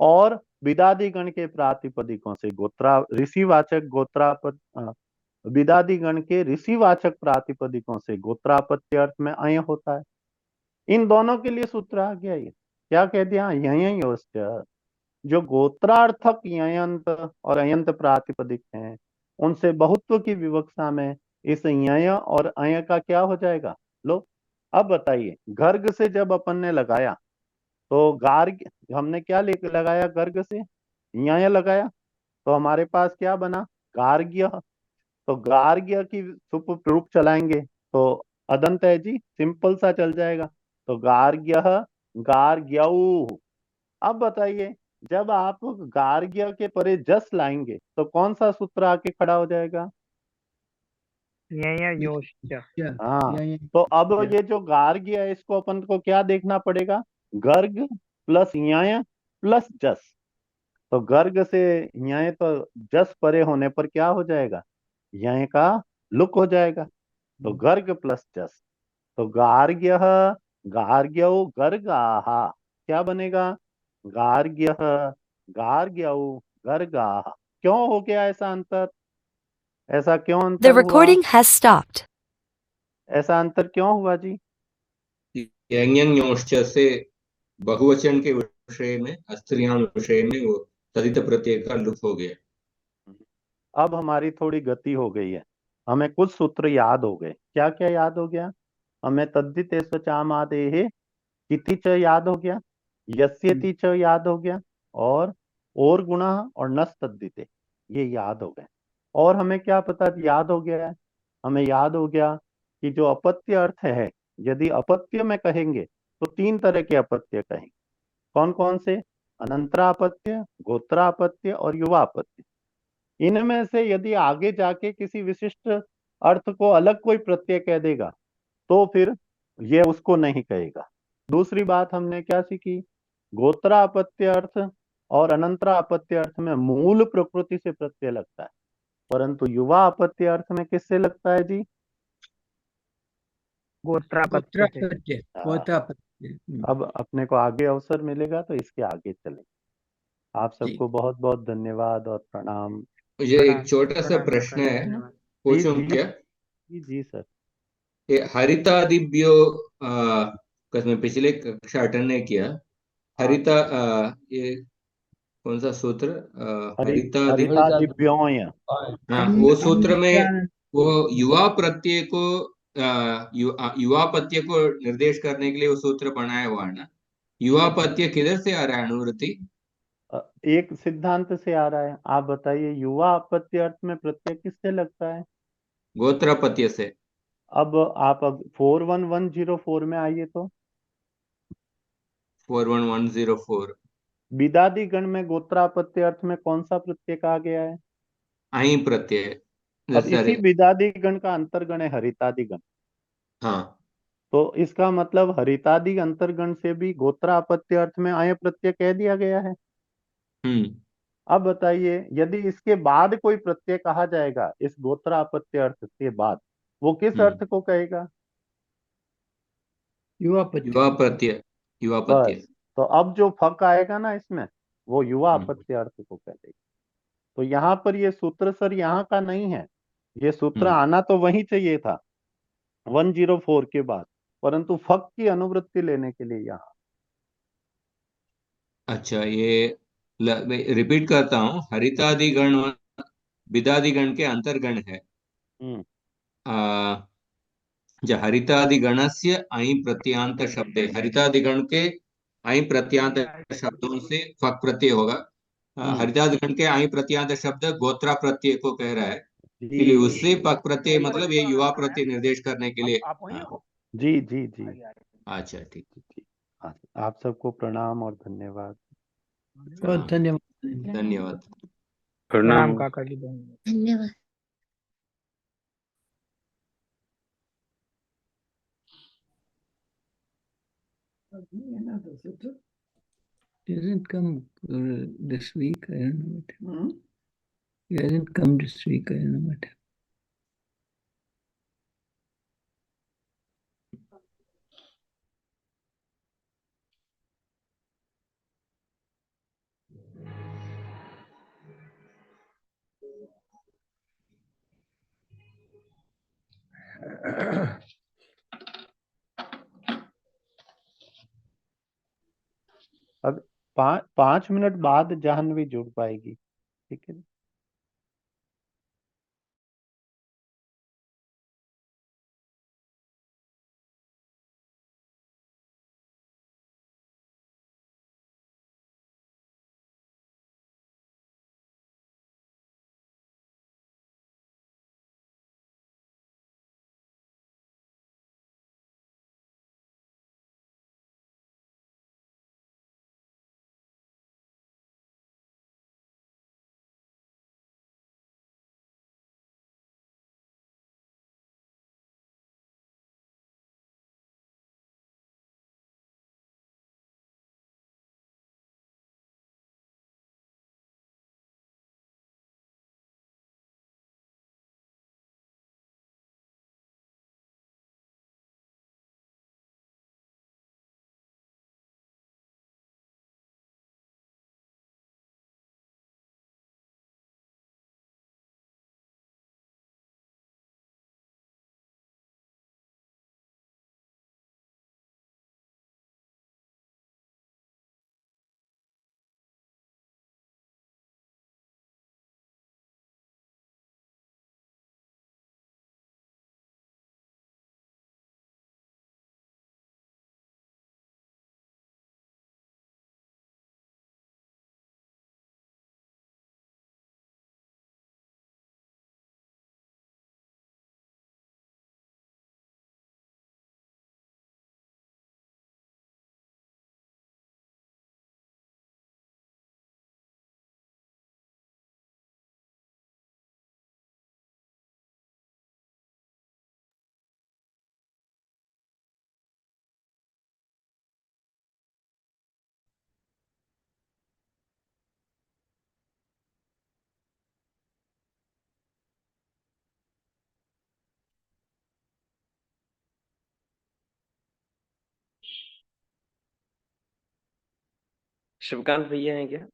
और विदादि गण के प्रातिपदिकों से गोत्रा ऋषिवाचक गोत्रापत विदादि गण के ऋषिवाचक प्रातिपदिकों से गोत्रापत्य अर्थ में अय होता है। इन दोनों के लिए सूत्र आ गया। ये क्या कह दिया? ययोश्च। जो गोत्रार्थक ययंत और अयंत प्रातिपदिक हैं, उनसे बहुत्व की विवक्षा में इस यय और अय का क्या हो जाएगा? लो। अब बताइए, गर्ग से जब अपन ने लगाया तो गार्ग, हमने क्या लगाया? गर्ग से यय लगाया तो हमारे पास क्या बना? गार्ग्य। तो गार्ग्य की सुप रूप चलाएंगे तो अदंत है जी, सिंपल सा चल जाएगा। तो गार्ग्य, गार्ग्यऊ। अब बताइए, जब आप गार्ग्य के परे जस लाएंगे तो कौन सा सूत्र आके खड़ा हो जाएगा? हाँ, तो अब ये जो गार्ग्य है इसको अपन को क्या देखना पड़ेगा? गर्ग प्लस न्याय प्लस जस। तो गर्ग से न्याय तो जस परे होने पर क्या हो जाएगा? न्याय का लुक हो जाएगा। तो गर्ग प्लस जस, तो गार्ग्य, गार्ग्यौ गर्गाहा क्या बनेगा? गार्ग्य, गार्ग्यौ गर्गाहा। क्यों हो गया ऐसा अंतर? ऐसा क्यों The अंतर हुआ? recording has stopped. ऐसा अंतर क्यों हुआ जी? यंग से बहुवचन के विषय में, स्त्रियां विषय में वो तदित प्रत्यय का लुप्त हो गया। अब हमारी थोड़ी गति हो गई है, हमें कुछ सूत्र याद हो गए। क्या क्या याद हो गया? हमें तद्धित चामादेः इति च याद हो गया, यस्यति च याद हो गया, और गुणः और नस तद्धिते ये याद हो गए। और हमें क्या पता याद हो गया है? हमें याद हो गया कि जो अपत्य अर्थ है, यदि अपत्य में कहेंगे तो तीन तरह के अपत्य कहेंगे। कौन कौन से? अनंतरापत्य, गोत्रापत्य और युवापत्य। इनमें से यदि आगे जाके किसी विशिष्ट अर्थ को अलग कोई प्रत्यय कह देगा तो फिर ये उसको नहीं कहेगा। दूसरी बात हमने क्या सीखी? गोत्रापत्य अर्थ और अनंतरापत्य अर्थ में मूल प्रकृति से प्रत्यय लगता है, परंतु युवा अपत्य अर्थ में किससे लगता है जी? गोत्रापत्य हाँ। गोत्रापत्य। अब अपने को आगे अवसर मिलेगा तो इसके आगे चलेंगे। आप सबको बहुत बहुत धन्यवाद और प्रणाम। मुझे एक छोटा सा प्रश्न है, पूछूं जी क्या? जी सर। ये हरितादिभ्यो कसम पिछले कक्षा अटेंड नहीं किया। हरिता ये कौन सा सूत्र? हरितादिभ्योय। हाँ, वो सूत्र में वो युवा प्रत्यय को युवा प्रत्यय को निर्देश करने के लिए वो सूत्र बनाया हुआ है ना। युवा प्रत्यय किधर से आ रहा है अनुवृत्ति? एक सिद्धांत से आ रहा है। आप बताइए, युवा अपत्य अर्थ में प्रत्यय किससे लगता है? गोत्र प्रत्यय से। अब आप 41104 में आइए तो 41104 विदादी गण में गोत्रापत्य अर्थ में कौन सा प्रत्यय कहा गया है? आई प्रत्यय। अब इसी विदादी गण का अंतर्गण है हरितादि गण। हाँ, तो इसका मतलब हरितादि अंतर्गण से भी गोत्रापत्य अर्थ में आय प्रत्यय कह दिया गया है। अब बताइए, यदि इसके बाद कोई प्रत्यय कहा जाएगा इस गोत्रापत्य अर्थ के बाद, वो किस अर्थ को कहेगा? युवा प्रत्यय। युवा प्रत्यय। बस, तो अब जो फक आएगा ना इसमें, वो युवा अपत्य अर्थ को कहेगा। तो यहाँ पर ये सूत्र सर यहाँ का नहीं है, ये सूत्र आना तो वही चाहिए था 104 के बाद, परंतु फक की अनुवृत्ति लेने के लिए यहाँ। अच्छा, ये रिपीट करता हूँ। हरितादि गण विदादि गण के अंतर्गण है। हरितादि गणस्य ऐ प्रत्यांत शब्द, हरितादि गण के ऐ प्रत्यांत शब्दों से फक प्रत्यय होगा। हरितादि गण के ऐ प्रत्यांत शब्द गोत्रा प्रत्यय को कह रहा है, इसलिए उससे पक प्रत्यय मतलब ये युवा प्रत्यय निर्देश करने के लिए। जी जी जी। अच्छा, ठीक। आप सबको प्रणाम और धन्यवाद। बहुत धन्यवाद। धन्यवाद। प्रणाम काका जी, धन्यवाद। Didn't come this week. I don't know what. He hasn't come this week. I don't know what. अब 5 मिनट बाद जाह्नवी जुड़ पाएगी, ठीक है। शिवकांत भैया हैं क्या?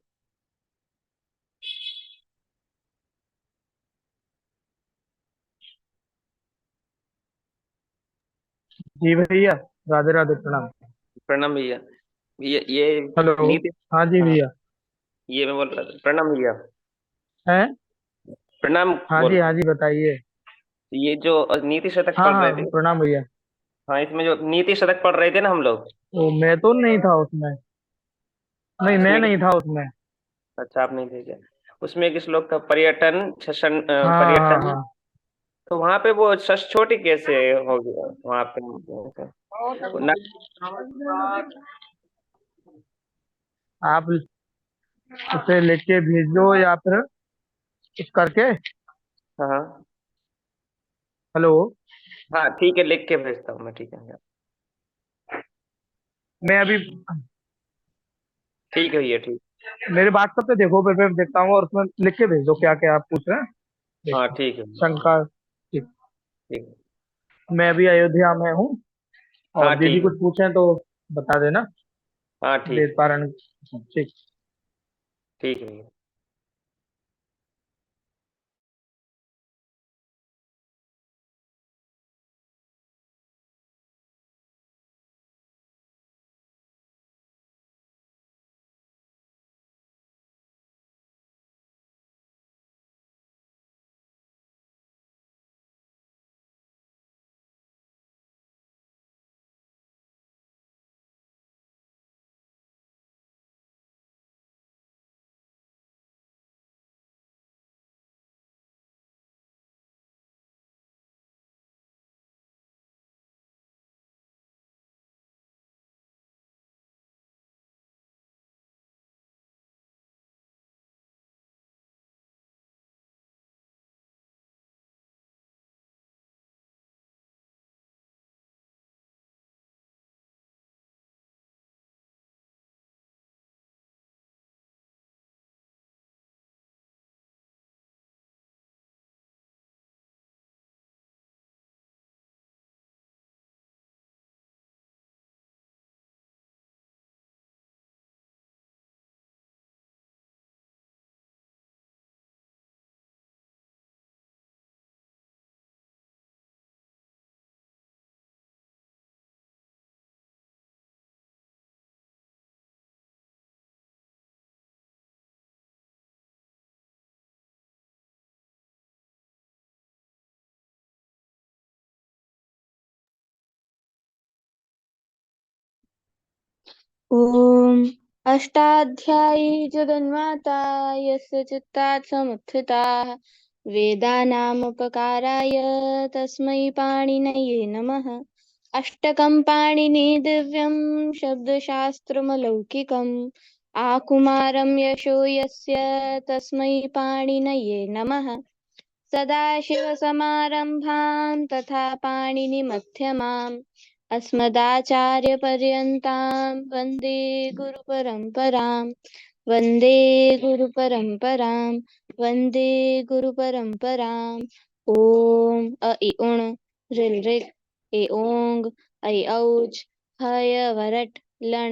जी भैया, राधे राधे, प्रणाम। प्रणाम भैया। भैया ये हेलो। नीति। हाँ जी हाँ, भैया। ये मैं बोल रहा था। प्रणाम भैया। हैं? प्रणाम हाँ बोल जी, रहा हाँ हूँ। जी, बताइए। ये जो नीति शतक हाँ पढ़ रहे हाँ, थे। प्रणाम भैया। हाँ, इसमें जो नीति शतक पढ़ रहे थे ना हम लोग। वो मैं तो नहीं था उसमें। नहीं, मैं उसमें नहीं था उसमें। अच्छा, आप नहीं थे क्या? उसमें एक श्लोक था, पर्यटन छशन हाँ हाँ पर्यटन। हाँ। तो वहां पे वो शश छोटी कैसे हो गया वहां पे? वो ना। आप उसे लिख के भेजो या फिर कुछ करके। हाँ हाँ। हेलो। हाँ ठीक है, लिख के भेजता हूँ मैं। ठीक है। मैं अभी ठीक है भैया, ठीक। मेरे व्हाट्सएप पे देखो, मैं देखता हूँ और उसमें लिख के भेज दो क्या क्या आप पूछ रहे हैं। हाँ देखो। ठीक है। शंका। ठीक। ठीक। मैं अभी अयोध्या में हूँ। हाँ और दीदी ठीक है। कुछ पूछे तो बता देना। हाँ ठीक। वेद पारण। ठीक। ठीक है भैया। ॐ अष्टाध्यायी जगन्माता यस्य चित्तात् समुत्थिताः वेदानामुपकाराय तस्मै पाणिनये नमः। अष्टकं पाणिनि दिव्यं शब्दशास्त्रमलौकिकम् आकुमारं यशो यस्य तस्मै पाणिनये नमः। सदाशिवसमारम्भां तथा पाणिनिमध्यमाम् अस्मदाचार्यपर्यन्तां वन्दे गुरुपरम्पराम्। वन्दे गुरुपरम्पराम्। वन्दे गुरुपरम्पराम्। ॐ अ इ उण ऋल ऋग ए ओंग ऐ औच हय वरट लण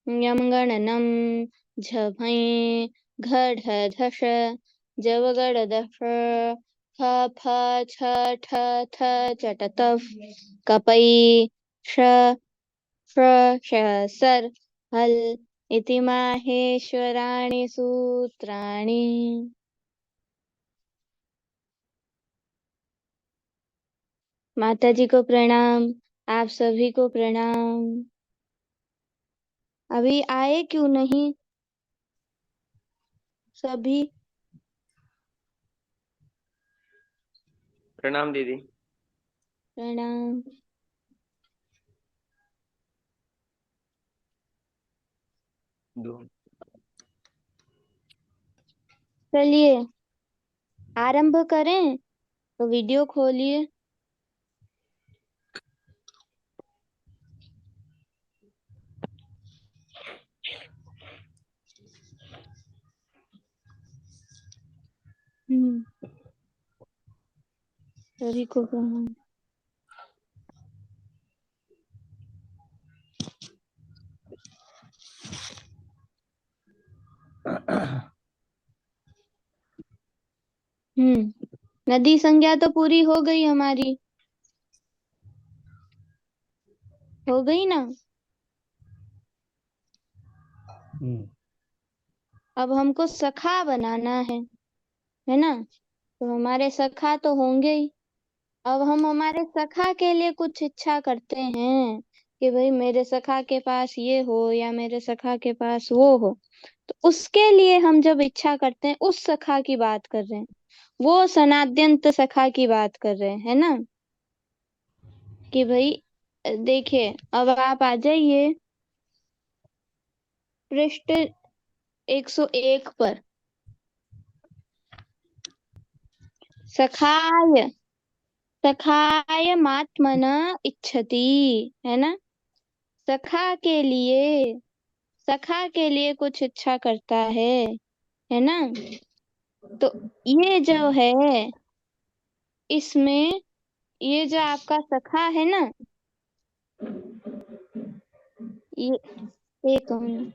ञम गणनम झ भै घ ढ धश जवगड दफ फ फ छ ठ थ चट तफ कपई श फ श सर हल इति माहेश्वराणि सूत्राणि। माता जी को प्रणाम। आप सभी को प्रणाम। अभी आए क्यों नहीं सभी? प्रणाम दीदी। प्रणाम। चलिए आरंभ करें तो वीडियो खोलिए। सभी को प्रणाम। नदी संज्ञा तो पूरी हो गई हमारी, हो गई ना। अब हमको सखा बनाना है ना। तो हमारे सखा तो होंगे ही। अब हम हमारे सखा के लिए कुछ इच्छा करते हैं कि भाई मेरे सखा के पास ये हो या मेरे सखा के पास वो हो। तो उसके लिए हम जब इच्छा करते हैं, उस सखा की बात कर रहे हैं, वो सनाद्यंत सखा की बात कर रहे हैं, है ना। कि भाई देखिए, अब आप आ जाइए पृष्ठ 101 पर। सखाय सखाय मात्मन इच्छति, है ना। सखा के लिए कुछ इच्छा करता है ना। तो ये जो है, इसमें ये जो आपका सखा है ना, ये एक मिनट।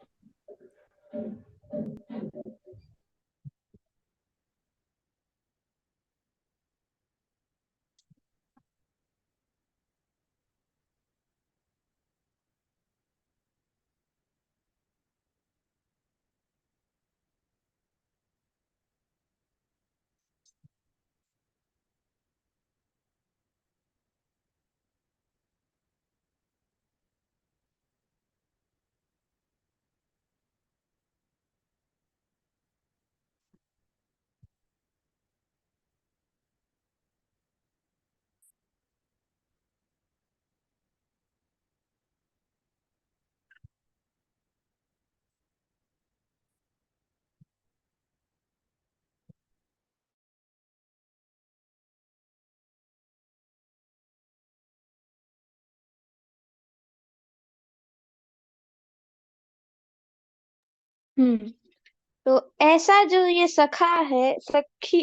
तो ऐसा जो ये सखा है, सखी,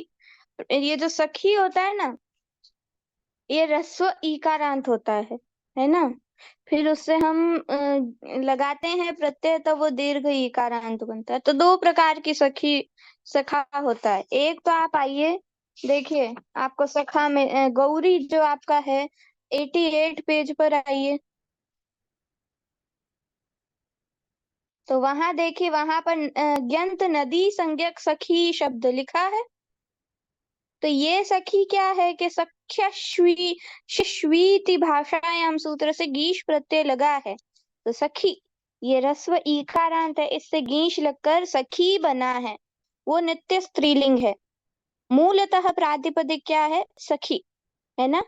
ये जो सखी होता है ना, ये ह्रस्व ईकारांत होता है ना। फिर उससे हम लगाते हैं प्रत्यय, तो वो दीर्घ ईकारांत बनता है। तो दो प्रकार की सखा होता है। एक तो आप आइए देखिए, आपको सखा में गौरी जो आपका है 88 पेज पर आइए। तो वहां देखिए, वहां पर ग्यंत नदी संज्ञक सखी शब्द लिखा है। तो ये सखी क्या है कि सख्यश्वी शिश्वीति भाषायाम सूत्र से गीश प्रत्यय लगा है। तो सखी ये ह्रस्व ईकारांत है, इससे गीश लगकर सखी बना है। वो नित्य स्त्रीलिंग है। मूलतः प्रातिपदिक क्या है? सखी, है ना,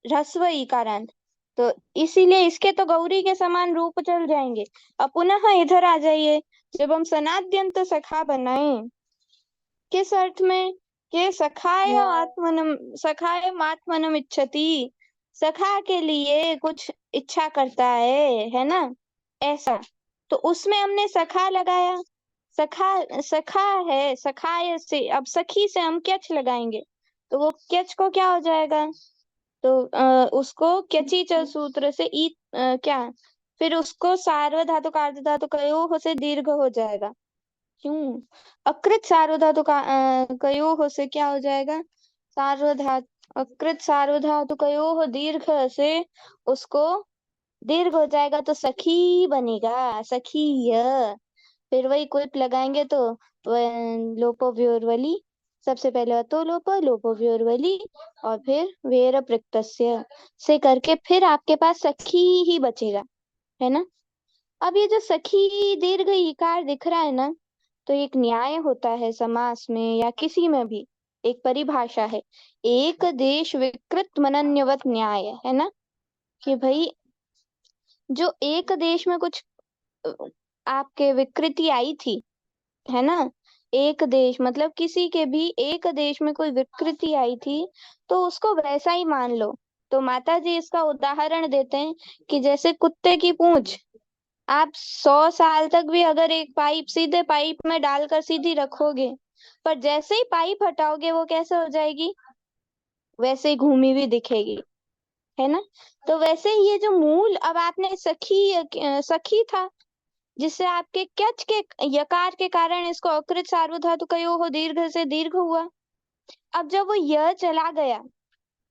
ह्रस्व ईकारांत। तो इसीलिए इसके तो गौरी के समान रूप चल जाएंगे। अब पुनः इधर आ जाइए, जब हम सनाद्यंत सखा बनाए, किस अर्थ में? कि सखाय आत्मनम इच्छति, सखा के लिए कुछ इच्छा करता है ना, ऐसा। तो उसमें हमने सखा लगाया। सखा है, सखाय से, अब सखी से हम क्यच लगाएंगे, तो वो क्यच को क्या हो जाएगा? तो उसको क्यची च सूत्र से क्या, फिर उसको सार्वधातुक आर्धधातुकयोः से दीर्घ हो जाएगा। क्यों? अकृत सार्वधातुकयोः से क्या हो जाएगा? अकृत सार्वधातुकयोः दीर्घ से उसको दीर्घ हो जाएगा, तो सखी बनेगा, सखीय। फिर वही क्विप लगाएंगे, तो लोपोव्योर्वली, सबसे पहले अतो लोपोव्योर्वली, और फिर वेर प्रत्यय से करके फिर आपके पास सखी ही बचेगा, है ना। अब ये जो सखी दीर्घ इकार दिख रहा है ना, तो एक न्याय होता है समास में या किसी में भी, एक परिभाषा है, एक देश विकृत मनन्यवत न्याय, है ना। कि भाई जो एक देश में कुछ आपके विकृति आई थी, है ना, एक देश मतलब किसी के भी एक देश में कोई विकृति आई थी, तो उसको वैसा ही मान लो। तो माता जी इसका उदाहरण देते हैं कि जैसे कुत्ते की पूंछ, आप 100 साल तक भी अगर एक पाइप सीधे पाइप में डालकर सीधी रखोगे, पर जैसे ही पाइप हटाओगे वो कैसे हो जाएगी? वैसे ही घूमी हुई दिखेगी, है ना। तो वैसे ही ये जो मूल, अब आपने सखी था, जिससे आपके क्यच के यकार के कारण इसको अकृत सार्वधातुकयोः दीर्घ से दीर्घ हुआ। अब जब वो य चला गया,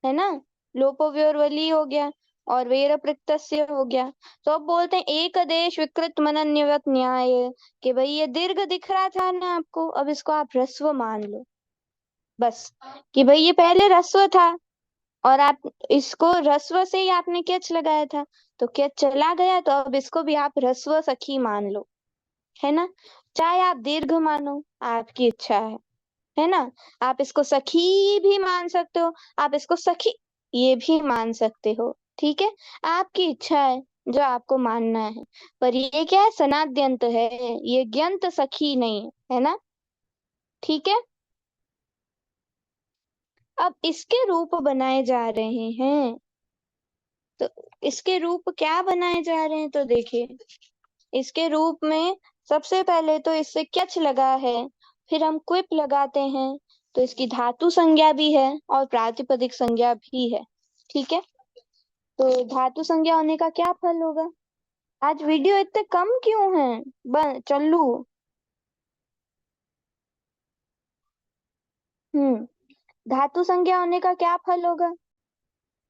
है ना, लोपोव्योर्वली हो गया और वेर प्रत्यस्य हो गया, तो अब बोलते हैं एक देश विकृत मनन्यवत न्याय, कि भाई ये दीर्घ दिख रहा था ना आपको, अब इसको आप ह्रस्व मान लो बस, कि भाई ये पहले ह्रस्व था और आप इसको ह्रस्व से ही आपने क्यच लगाया था, तो क्यच चला गया, तो अब इसको भी आप ह्रस्व सखी मान लो, है ना। चाहे आप दीर्घ मानो, आपकी इच्छा है ना। आप इसको सखी भी मान सकते हो, आप इसको सखी ये भी मान सकते हो, ठीक है, आपकी इच्छा है जो आपको मानना है। पर ये क्या है, सनाद्यंत है, ये ग्यंत सखी नहीं है, है ना, ठीक है। अब इसके रूप बनाए जा रहे हैं, तो इसके रूप क्या बनाए जा रहे हैं, तो देखिए इसके रूप में सबसे पहले तो इससे क्यच लगा है, फिर हम क्विप लगाते हैं, तो इसकी धातु संज्ञा भी है और प्रातिपदिक संज्ञा भी है, ठीक है। तो धातु संज्ञा होने का क्या फल होगा। आज वीडियो इतने कम क्यों हैं चल्लू। धातु संज्ञा होने का क्या फल होगा।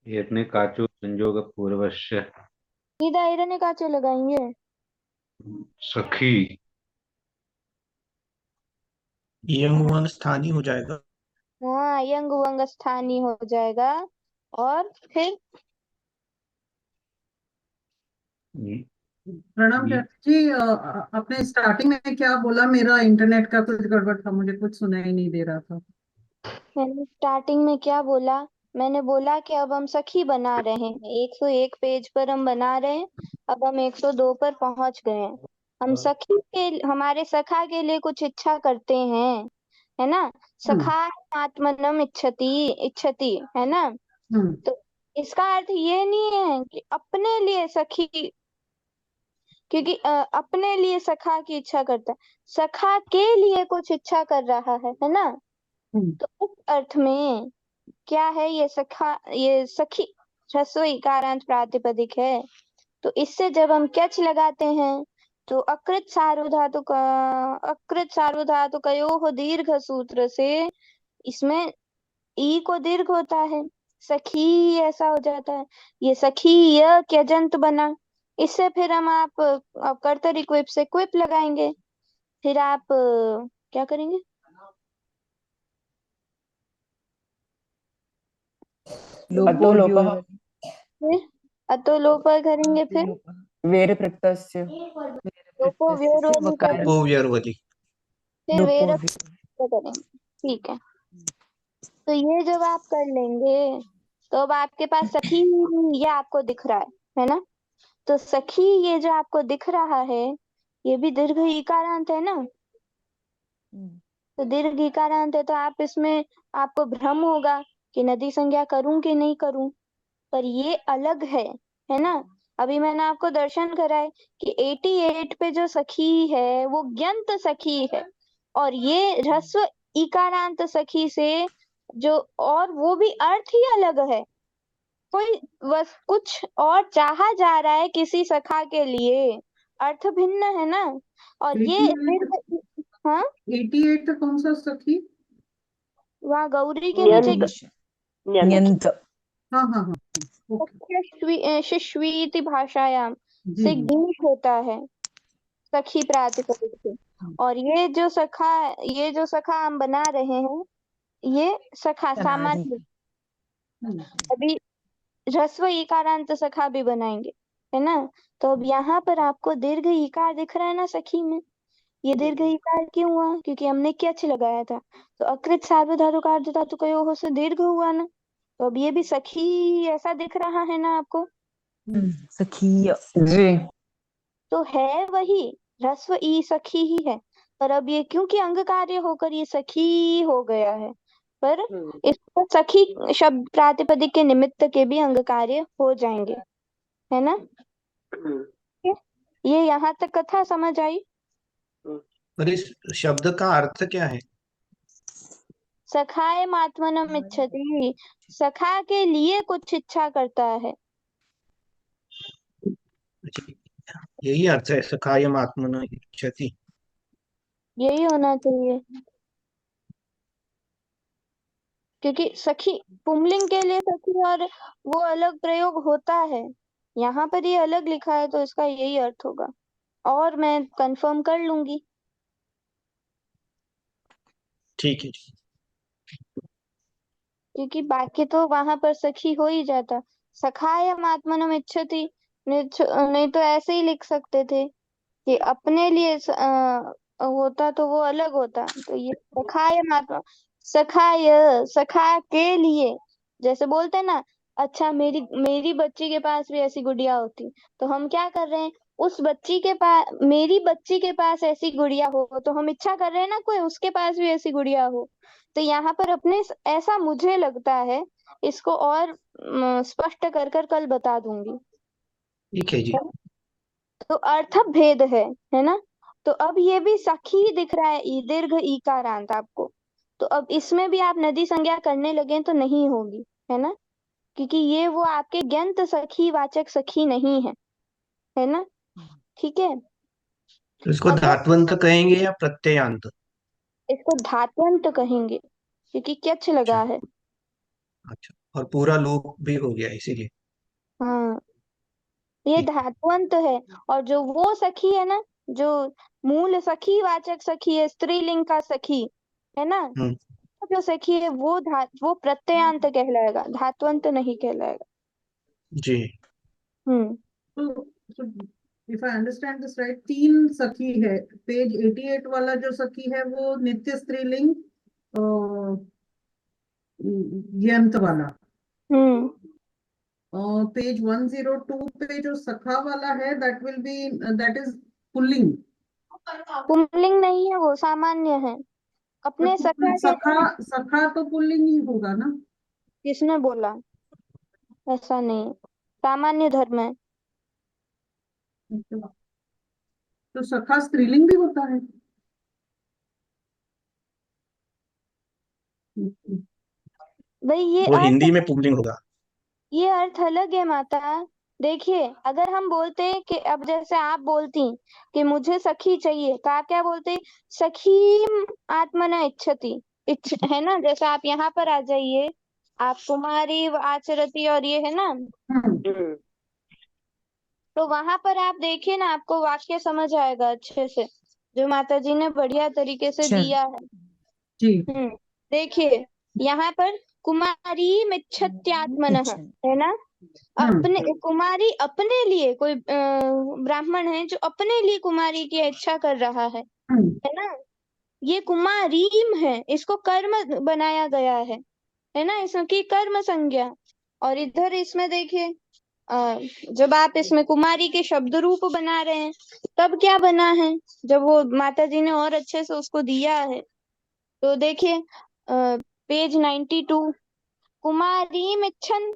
यत्ने काचो संयोग पूर्वस्य सीधा इरने काचे लगाएंगे, सखी यंग वंग स्थानीय हो जाएगा। हाँ यंग वंग स्थानीय हो जाएगा। और फिर प्रणाम चाची जी, आपने स्टार्टिंग में क्या बोला, मेरा इंटरनेट का कुछ गड़बड़ था, मुझे कुछ सुनाई नहीं दे रहा था। मैंने स्टार्टिंग में क्या बोला, मैंने बोला कि अब हम सखी बना रहे हैं, 101 पेज पर हम बना रहे हैं, अब हम 102 पर पहुंच गए हैं। हम सखी के, हमारे सखा के लिए कुछ इच्छा करते हैं, है ना। सखा आत्मनम इच्छति, है ना। तो इसका अर्थ ये नहीं है कि अपने लिए सखी, क्योंकि अपने लिए सखा की इच्छा करता है, सखा के लिए कुछ इच्छा कर रहा है ना। तो उस अर्थ में क्या है, ये सखा, ये सखी ह्रस्व इकारांत प्रातिपदिक है। तो इससे जब हम क्यच लगाते हैं तो अकृत सार्वधातुकयोः दीर्घ सूत्र से इसमें ई को दीर्घ होता है, सखी ऐसा हो जाता है, ये सखी य क्यजंत बना। इससे फिर हम आप कर्तरी क्विप से क्विप लगाएंगे, फिर आप क्या करेंगे, अतोलोप करेंगे, फिर वेर प्रत्यस्य लोपोव्योर्वली करेंगे, लोपोव्योर्वली फिर वेर करेंगे, ठीक है। तो ये जब आप कर लेंगे तो अब आपके पास सखी ये आपको दिख रहा है ना। तो सखी ये जो आपको दिख रहा है ये भी दीर्घ इकारांत है ना। तो दीर्घ इकारांत है तो आप इसमें आपको भ्रम होगा कि नदी संज्ञा करूं कि नहीं करूं, पर ये अलग है ना। अभी मैंने आपको दर्शन कराए कि 88 पे जो सखी है वो ग्यंत सखी है, और ये ह्रस्व इकारांत सखी से जो, और वो भी अर्थ ही अलग है, कोई बस कुछ और चाहा जा रहा है किसी सखा के लिए, अर्थ भिन्न है ना। और ये हाँ 88 तो कौन सा सखी, वहाँ गौरी के नीचे न्यंत, हाँ हाँ हाँ, शिश्वीति भाषायाम से गीत होता है सखी प्रातिपदिक से। और ये जो सखा हम बना रहे हैं ये सखा सामान्य, अभी ह्रस्व इकारांत सखा भी बनाएंगे, है ना। तो अब यहाँ पर आपको दीर्घ इकार दिख रहा है ना सखी में, ये दीर्घ इकार क्यों हुआ, क्योंकि हमने क्यच लगाया था। तो अकृत सार्वधातुकयोः से दीर्घ हुआ ना, तो अब ये भी सखी ऐसा दिख रहा है ना आपको, सखी जी। तो है वही ह्रस्व ई सखी ही है, पर अब ये क्योंकि अंग कार्य होकर ये सखी हो गया है, पर इसको सखी शब्द प्रातिपदिक के निमित्त के भी अंग कार्य हो जाएंगे, है ना। ये यहाँ तक कथा समझ आई। पर इस शब्द का अर्थ क्या है। सखाए आत्मनम इच्छति, सखा के लिए कुछ इच्छा करता है। यही अर्थ है सखायम आत्मन इच्छति। यही होना चाहिए, क्योंकि सखी पुंलिंग के लिए सखी और वो अलग प्रयोग होता है, यहाँ पर ये अलग लिखा है तो इसका यही अर्थ होगा, और मैं कंफर्म कर लूंगी। ठीक है। क्योंकि बाकी तो वहां पर सखी हो ही जाता, सखायम आत्मनम इच्छति, नहीं तो ऐसे ही लिख सकते थे कि अपने लिए होता तो वो अलग होता, तो ये सखायम आत्मा, सखाय, सखा के लिए, जैसे बोलते हैं ना, अच्छा मेरी मेरी बच्ची के पास भी ऐसी गुड़िया होती, तो हम क्या कर रहे हैं, उस बच्ची के पास, मेरी बच्ची के पास ऐसी गुड़िया हो, तो हम इच्छा कर रहे हैं ना कोई उसके पास भी ऐसी गुड़िया हो। तो यहाँ पर अपने ऐसा मुझे लगता है, इसको और स्पष्ट कर कर कल बता दूंगी। ठीक है जी। तो अर्थ भेद है ना। तो अब ये भी सखी दिख रहा है, ई दीर्घ ईकारांत आपको, तो अब इसमें भी आप नदी संज्ञा करने लगे तो नहीं होगी, है ना, क्योंकि ये वो आपके ज्ञंत सखी वाचक सखी नहीं है ना। ठीक है, तो इसको धात्वंत कहेंगे या प्रत्ययांत? इसको धात्वंत कहेंगे क्योंकि क्यच लगा है। अच्छा, और पूरा लोप भी हो गया इसीलिए। हाँ, ये धात्वंत है, और जो वो सखी है ना, जो मूल सखी वाचक सखी है, स्त्रीलिंग का सखी है ना, जो सखी है वो प्रत्ययांत कहलाएगा, धात्वंत नहीं कहलाएगा। जी। तो if I understand this right, 3 सखी है, पेज 88 वाला जो सखी है वो नित्य स्त्रीलिंग यंत वाला, और पेज 102 पे जो सखा वाला है that will be, that is pulling. Pulling नहीं है, वो सामान्य है। अपने सखा सखा तो पुल्लिंग ही होगा ना। किसने बोला? ऐसा नहीं, सामान्य धर्म है। तो सखा स्त्रीलिंग भी होता है। भाई ये वो हिंदी में पुल्लिंग होगा। ये अर्थ अलग है माता। देखिए, अगर हम बोलते कि अब जैसे आप बोलती कि मुझे सखी चाहिए, तो आप क्या बोलते? सखी आत्मना इच्छति, है ना। जैसे आप यहाँ पर आ जाइए, आप कुमारी आचरती और ये है ना, तो वहां पर आप देखिए ना, आपको वाक्य समझ आएगा अच्छे से, जो माता जी ने बढ़िया तरीके से दिया है। देखिए यहाँ पर कुमारी मिच्छत्यात्मनः है ना, अपने कुमारी, अपने लिए कोई ब्राह्मण है जो अपने लिए कुमारी की इच्छा कर रहा है ना, ये कुमारीम है, इसको कर्म बनाया गया है ना, इसकी कर्म संज्ञा। और इधर इसमें देखिए, जब आप इसमें कुमारी के शब्द रूप बना रहे हैं, तब क्या बना है, जब वो माता जी ने और अच्छे से उसको दिया है, तो देखिए पेज 92, कुमारी मिच्छन,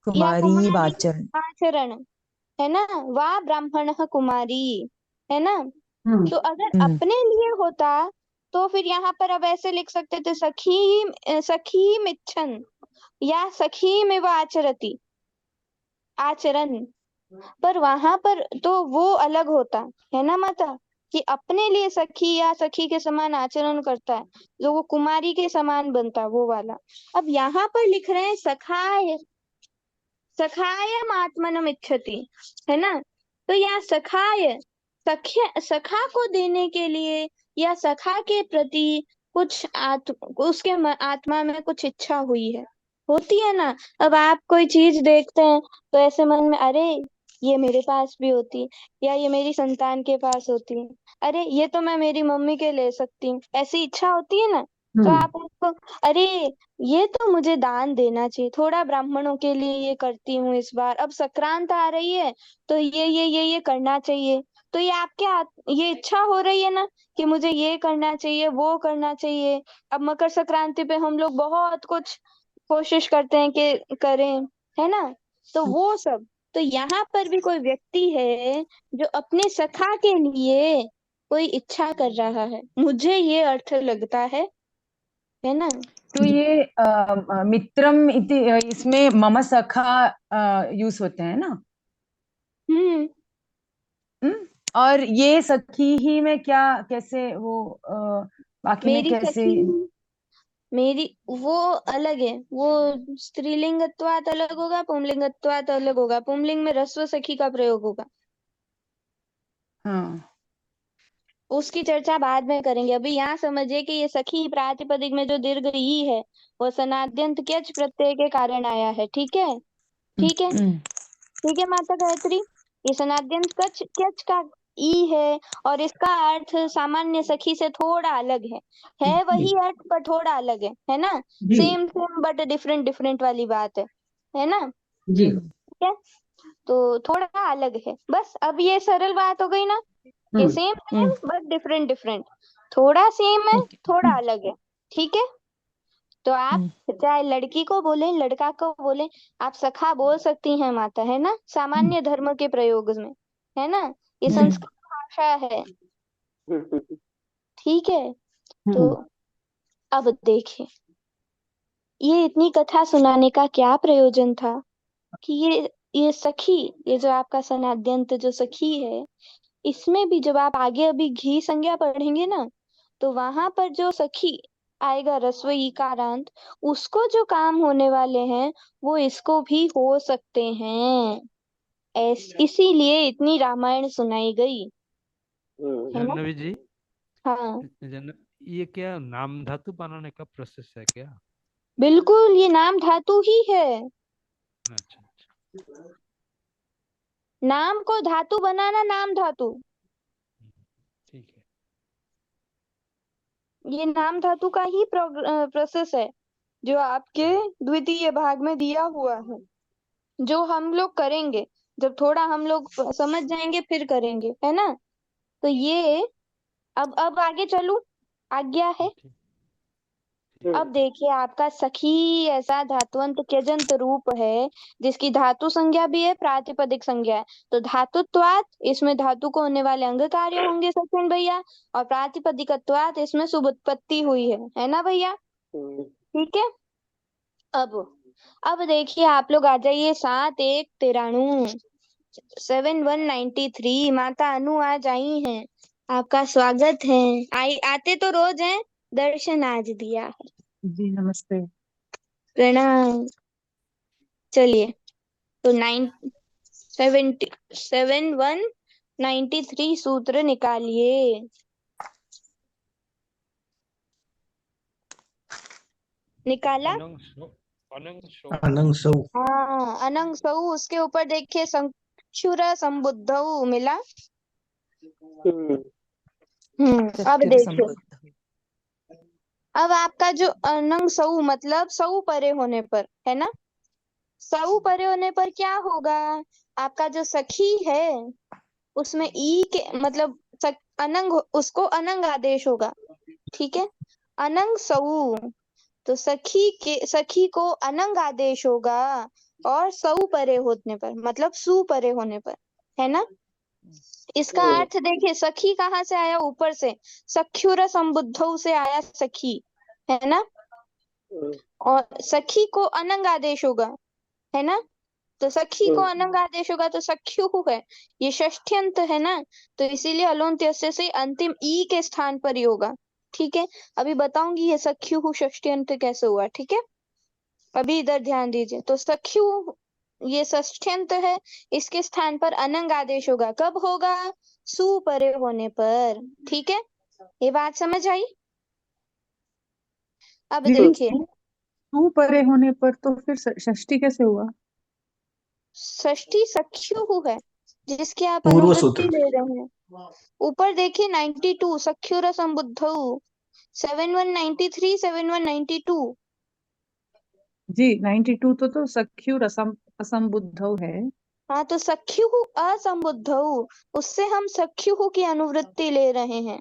कुमारी वाचन, आचरण है ना, वा ब्राह्मण कुमारी है ना। तो अगर अपने लिए होता तो फिर यहाँ पर अब ऐसे लिख सकते थे, सखी मिच्छन या सखी में आचरती, आचरण। पर वहां पर तो वो अलग होता है ना माता, कि अपने लिए सखी या सखी के समान आचरण करता है, जो वो कुमारी के समान बनता, वो वाला। अब यहाँ पर लिख रहे हैं सखाय, सखायम आत्मनम इच्छति, है ना। तो यहाँ सखाय, सखा को देने के लिए या सखा के प्रति कुछ उसके आत्मा में कुछ इच्छा हुई है, होती है ना। अब आप कोई चीज देखते हैं तो ऐसे मन में, अरे ये मेरे पास भी होती, या ये मेरी संतान के पास होती, अरे ये तो मैं मेरी मम्मी के ले सकती हूँ, ऐसी इच्छा होती है ना। तो आप उसको, अरे ये तो मुझे दान देना चाहिए, थोड़ा ब्राह्मणों के लिए ये करती हूँ इस बार, अब संक्रांत आ रही है तो ये करना चाहिए, तो ये आपके ये इच्छा हो रही है ना कि मुझे ये करना चाहिए, वो करना चाहिए। अब मकर संक्रांति पे हम लोग बहुत कुछ कोशिश करते हैं कि करें, है ना, तो वो सब। तो यहाँ पर भी कोई व्यक्ति है जो अपने सखा के लिए कोई इच्छा कर रहा है, मुझे ये अर्थ लगता है ना। तो ये मित्रम इति इसमें मम सखा यूज होते हैं ना। और ये सखी ही में क्या कैसे वो बाकी में मेरी कैसे? सखी मेरी वो अलग है, वो स्त्रीलिंगत्वात अलग होगा, पुंलिंगत्वात अलग होगा। पुंलिंग में रस्व सखी का प्रयोग होगा। हाँ उसकी चर्चा बाद में करेंगे। अभी यहाँ समझिए कि ये सखी प्रातिपदिक में जो दीर्घ ई है वो सनाद्यंत क्यच प्रत्यय के कारण आया है। ठीक है, ठीक है, ठीक है माता गायत्री। ये सनाद्यंत कच क्यच का ई है और इसका अर्थ सामान्य सखी से थोड़ा अलग है वही अर्थ पर थोड़ा अलग है ना। जी same same but different different वाली बात है ना। जी ठीक है, तो थोड़ा अलग है बस। अब ये सरल बात हो गई ना कि same same but different different, थोड़ा सेम है थोड़ा अलग है। ठीक है, तो आप चाहे लड़की को बोले लड़का को बोले, आप सखा बोल सकती हैं माता, है ना, सामान्य धर्म के प्रयोग में, है ना। ये संस्कृत भाषा है। ठीक है, तो अब देखिए ये इतनी कथा सुनाने का क्या प्रयोजन था कि ये सखी, ये जो आपका सनाद्यंत जो सखी है, इसमें भी जब आप आगे अभी घी संज्ञा पढ़ेंगे ना, तो वहां पर जो सखी आएगा रस्व ईकारांत, उसको जो काम होने वाले हैं वो इसको भी हो सकते हैं। इसीलिए इतनी रामायण सुनाई गई, है ना। जाह्नवी जी, हाँ ये क्या नाम धातु बनाने का प्रोसेस है क्या? बिल्कुल, ये नाम धातु ही है। अच्छा, नाम को धातु बनाना नाम धातु, ठीक है। ये नाम धातु का ही प्रोसेस है जो आपके द्वितीय भाग में दिया हुआ है, जो हम लोग करेंगे जब थोड़ा हम लोग समझ जाएंगे फिर करेंगे, है ना। तो ये अब आगे चलूं, आज्ञा है। अब देखिए आपका सखी ऐसा धातुअंत त्यजंत रूप है जिसकी धातु संज्ञा भी है प्रातिपदिक संज्ञा है। तो धातुत्वात, इसमें धातु को होने वाले अंग कार्य होंगे सचिन भैया, और प्रातिपदिकत्वात इसमें शुभ उत्पत्ति हुई है ना भैया। ठीक है, अब देखिए आप लोग आ जाइए 7193 7193। माता अनु आज आई हैं, आपका स्वागत है। आते तो रोज हैं, दर्शन आज दिया है। जी नमस्ते। प्रणाम। चलिए, तो 7193 सूत्र निकालिए। निकाला? अनंग सौ। हाँ, अनंग सौ, उसके ऊपर देखिए संक्षुर संबुद्धौ मिला। अब देखिए, अब आपका जो अनंग सौ मतलब सौ परे होने पर, है ना, सौ परे होने पर क्या होगा, आपका जो सखी है उसमें ई के मतलब अनंग, उसको अनंग आदेश होगा। ठीक है, अनंग सौ, तो सखी को अनंग आदेश होगा, और सौ परे होने पर मतलब सु परे होने पर, है ना। इसका अर्थ देखिए, सखी कहाँ से आया, ऊपर से, सख्युर संबुद्धौ से आया सखी, है ना, और सखी को अनंग आदेश होगा, है ना। तो सखी को अनंग आदेश होगा तो सख्यु है, ये षष्ठ्यंत है ना, तो इसीलिए अलोन्त्यस्य से अंतिम ई के स्थान पर ही होगा। ठीक है, अभी बताऊंगी ये सख्यु षष्ठ्यंत कैसे हुआ। ठीक है, अभी इधर ध्यान दीजिए। तो सख्यु ये षष्ठ्यंत है, इसके स्थान पर अनंग आदेश होगा। कब होगा? सु परे होने पर। ठीक है, ये बात समझ आई? अब देखिए, सु परे होने पर तो फिर षष्ठी कैसे हुआ? षष्ठी सख्यु है जिसकी आप पूर्व अनुवृत्ति सूत्र। ले रहे हैं। ऊपर देखिए 92 सख्युर संबुद्धौ, 7193 7192। जी 92 तो सख्यु असंबुद्धौ है। हाँ, तो सख्यु असंबुद्धौ, उससे हम सख्यु की अनुवृत्ति ले रहे हैं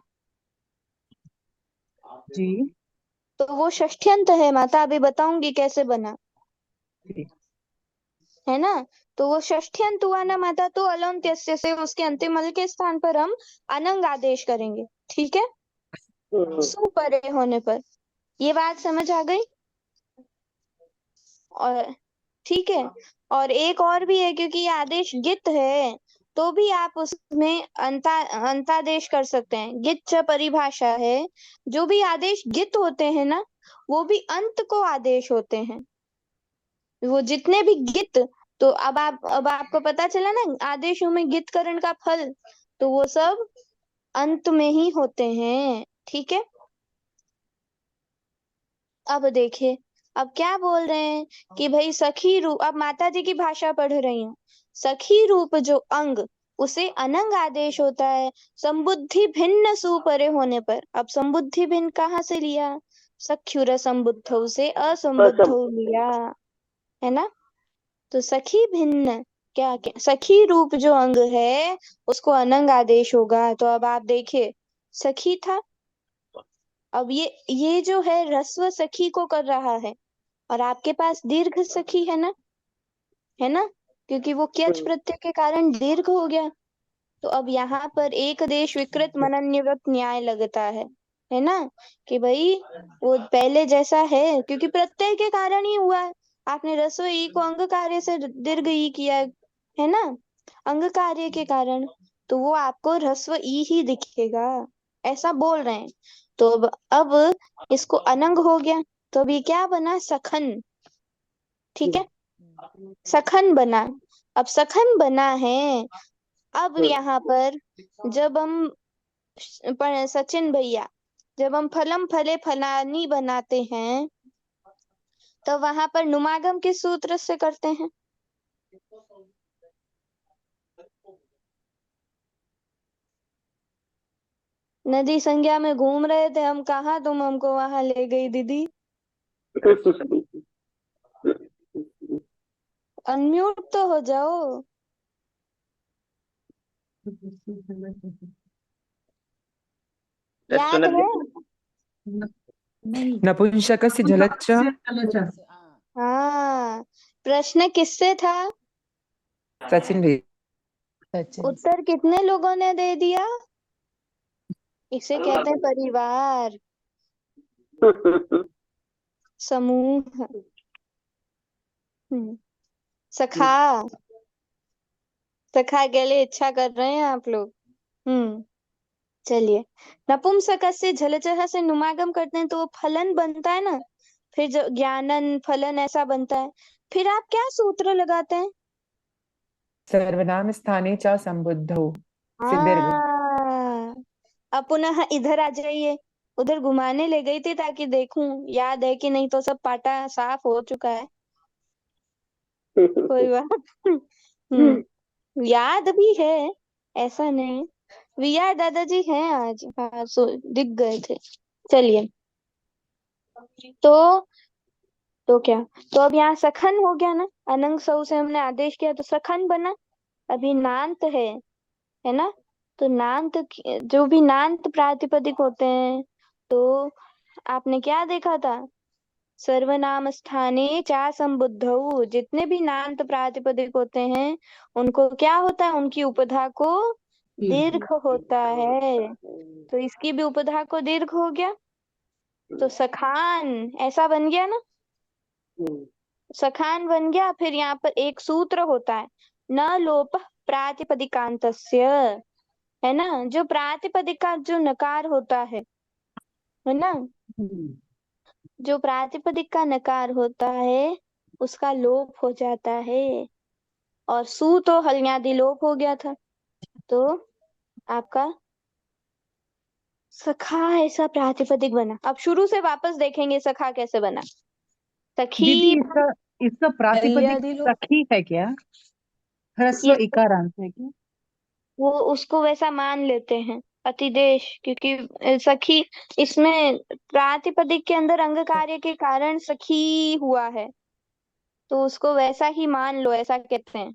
जी। तो वो षष्ठ्यंत है माता, अभी बताऊंगी कैसे बना, है ना। तो वो षष्ठ्यंत हुआ ना माता, तो अलोन्त्यस्य से उसके अंतिम अल के स्थान पर हम अनंग आदेश करेंगे। ठीक है, सु परे होने पर। ये बात समझ आ गई? और ठीक है, और एक और भी है, क्योंकि ये आदेश गित है तो भी आप उसमें अंतादेश कर सकते हैं। गित च परिभाषा है, जो भी आदेश गित होते हैं ना, वो भी अंत को आदेश होते हैं। वो जितने भी गित, तो अब आपको पता चला ना आदेशों में गित करण का फल, तो वो सब अंत में ही होते हैं। ठीक है, अब देखिए, अब क्या बोल रहे हैं कि भाई सखी रूप, अब माता जी की भाषा पढ़ रही हूँ। सखी रूप जो अंग, उसे अनंग आदेश होता है संबुद्धि भिन्न सुपरे होने पर। अब संबुद्धि भिन्न कहाँ से लिया? सख्युर संबुद्धौ से असंबुद्धौ लिया, है ना। तो सखी भिन्न क्या सखी रूप जो अंग है उसको अनंग आदेश होगा। तो अब आप देखिए, सखी था, अब ये जो है रस्व सखी को कर रहा है, और आपके पास दीर्घ सखी है ना, क्योंकि वो क्यच प्रत्यय के कारण दीर्घ हो गया। तो अब यहाँ पर एक देश विकृत मनन्यव्रत न्याय लगता है ना, कि भाई वो पहले जैसा है, क्योंकि प्रत्यय के कारण ही हुआ है। आपने रस्व ई को अंग कार्य से दीर्घ ई किया है ना, अंग कार्य के कारण, तो वो आपको रस्व ई ही दिखेगा, ऐसा बोल रहे हैं। तो अब इसको अनंग हो गया, तो अभी क्या बना? सखन। ठीक है, सखन बना। अब सखन बना है, अब यहाँ पर जब हम सचिन भैया, जब हम फलम फले फलानी बनाते हैं, तो वहां पर नुमागम किस सूत्र से करते हैं? नदी संज्ञा में घूम रहे थे हम, कहाँ तुम हमको वहां ले गई दीदी? अनम्यूट तो हो जाओ। याद है? नपुंसकस्य जलच्च। हाँ, प्रश्न किससे था? सचिन भी। उत्तर कितने लोगों ने दे दिया? इसे कहते हैं परिवार, समूह, सखा। सखा के लिए इच्छा कर रहे हैं आप लोग। चलिए, नपुंसकस्य झलचः से नुमागम करते हैं तो वो फलन बनता है ना, फिर जो ज्ञानन फलन ऐसा बनता है। फिर आप क्या सूत्र लगाते हैं? सर्वनाम स्थाने च संबुद्धौ से दीर्घ। अब पुनः इधर आ जाइए, उधर घुमाने ले गई थी ताकि देखूं याद है कि नहीं, तो सब पाटा साफ हो चुका है। कोई बात याद भी है, ऐसा नहीं। विया दादाजी हैं आज, हाँ दिख गए थे। चलिए, तो क्या, तो अब यहाँ सखन हो गया ना, अनंग सौ से हमने आदेश किया तो सखन बना। अभी नांत है ना, तो नांत जो भी नांत प्रातिपदिक होते हैं, तो आपने क्या देखा था? सर्वनाम स्थाने चा संबुद्धौ, जितने भी नांत प्रातिपदिक होते हैं उनको क्या होता है? उनकी उपधा को दीर्घ होता है, तो इसकी भी उपधा को दीर्घ हो गया, तो सखान ऐसा बन गया ना, सखान बन गया। फिर यहाँ पर एक सूत्र होता है, न लोप प्रातिपदिकांतस्य, है ना, जो प्रातिपदिक का जो नकार होता है ना, जो प्रातिपदिक का नकार होता है उसका लोप हो जाता है, और सु तो हल्यादि लोप हो गया था, तो आपका सखा ऐसा प्रातिपदिक बना। अब शुरू से वापस देखेंगे सखा कैसे बना। सखी दीदी इसका प्रातिपदिक हल्यादि लोप, सखी है क्या? ह्रस्व ये इकारांत है क्या? वो उसको वैसा मान लेते हैं अतिदेश, क्योंकि सखी इसमें प्रातिपदिक के अंदर अंग कार्य के कारण सखी हुआ है, तो उसको वैसा ही मान लो, ऐसा कहते हैं।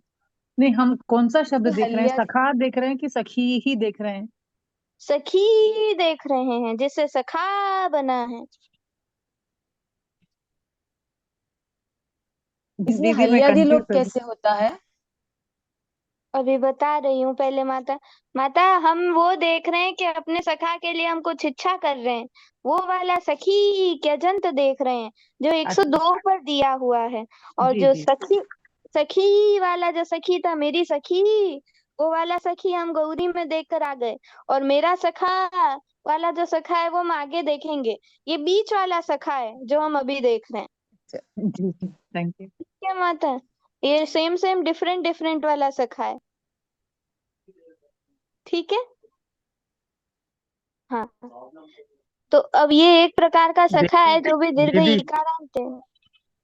नहीं, हम कौन सा शब्द तो देख रहे हैं? हल्या सखा देख रहे हैं कि सखी ही देख रहे हैं? सखी देख रहे हैं, जिससे सखा बना है। दीदी इसमें मैं हल्यादि लोप कंफ्यूज। कैसे होता है? अभी बता रही हूँ, पहले माता हम वो देख रहे हैं कि अपने सखा के लिए हम कुछ इच्छा कर रहे हैं, वो वाला सखी क्यजंत देख रहे हैं जो 102 पर दिया हुआ है। और जी जो जी सखी वाला जो सखी था, मेरी सखी, वो वाला सखी हम गौरी में देखकर आ गए, और मेरा सखा वाला जो सखा है वो हम आगे देखेंगे। ये बीच वाला सखा है जो हम अभी देख रहे हैं। Thank you. क्या माता, ये सेम सेम डिफरेंट डिफरेंट वाला सखा है। ठीक है, हाँ। तो अब ये एक प्रकार का सखा है जो भी दीर्घ दीदी ईकारांत है।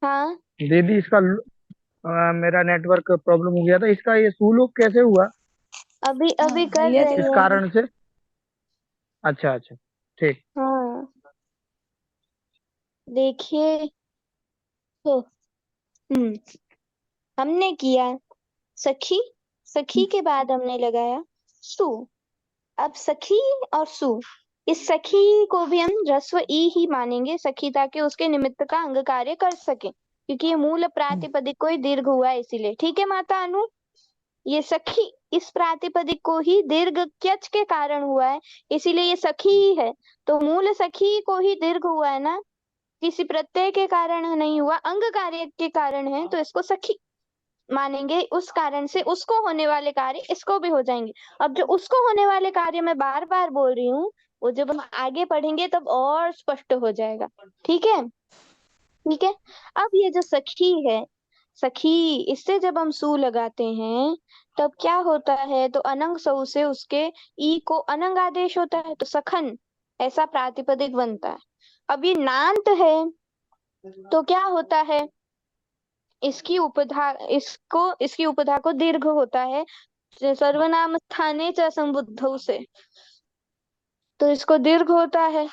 हाँ दीदी इसका मेरा नेटवर्क प्रॉब्लम हो गया था, इसका ये सुलोक कैसे हुआ अभी अभी कर भैया रहे इस हैं। कारण से? अच्छा अच्छा, ठीक। हाँ देखिए, तो हमने किया सखी, सखी के बाद हमने लगाया सु। अब सखी और सु, इस सखी को भी हम ह्रस्व ई ही मानेंगे सखी, ताकि उसके निमित्त का अंग कार्य कर सके, क्योंकि ये मूल प्रातिपदिक को ही दीर्घ हुआ है इसीलिए। ठीक है माता अनु, ये सखी इस प्रातिपदिक को ही दीर्घ क्यच के कारण हुआ है, इसीलिए ये सखी ही है। तो मूल सखी को ही दीर्घ हुआ है ना, किसी प्रत्यय के कारण नहीं हुआ, अंग कार्य के कारण है, तो इसको सखी मानेंगे। उस कारण से उसको होने वाले कार्य इसको भी हो जाएंगे। अब जो उसको होने वाले कार्य मैं बार बार बोल रही हूँ, वो जब हम आगे पढ़ेंगे तब और स्पष्ट हो जाएगा। ठीक है, ठीक है। अब ये जो सखी है, सखी, इससे जब हम सु लगाते हैं तब क्या होता है, तो अनंग सौ से उसके ई को अनंग आदेश होता है, तो सखन ऐसा प्रातिपदिक बनता है। अब ये नांत है तो क्या होता है, इसकी उपधा को दीर्घ होता है सर्वनाम स्थाने च संबुद्धौ से, तो इसको दीर्घ होता है।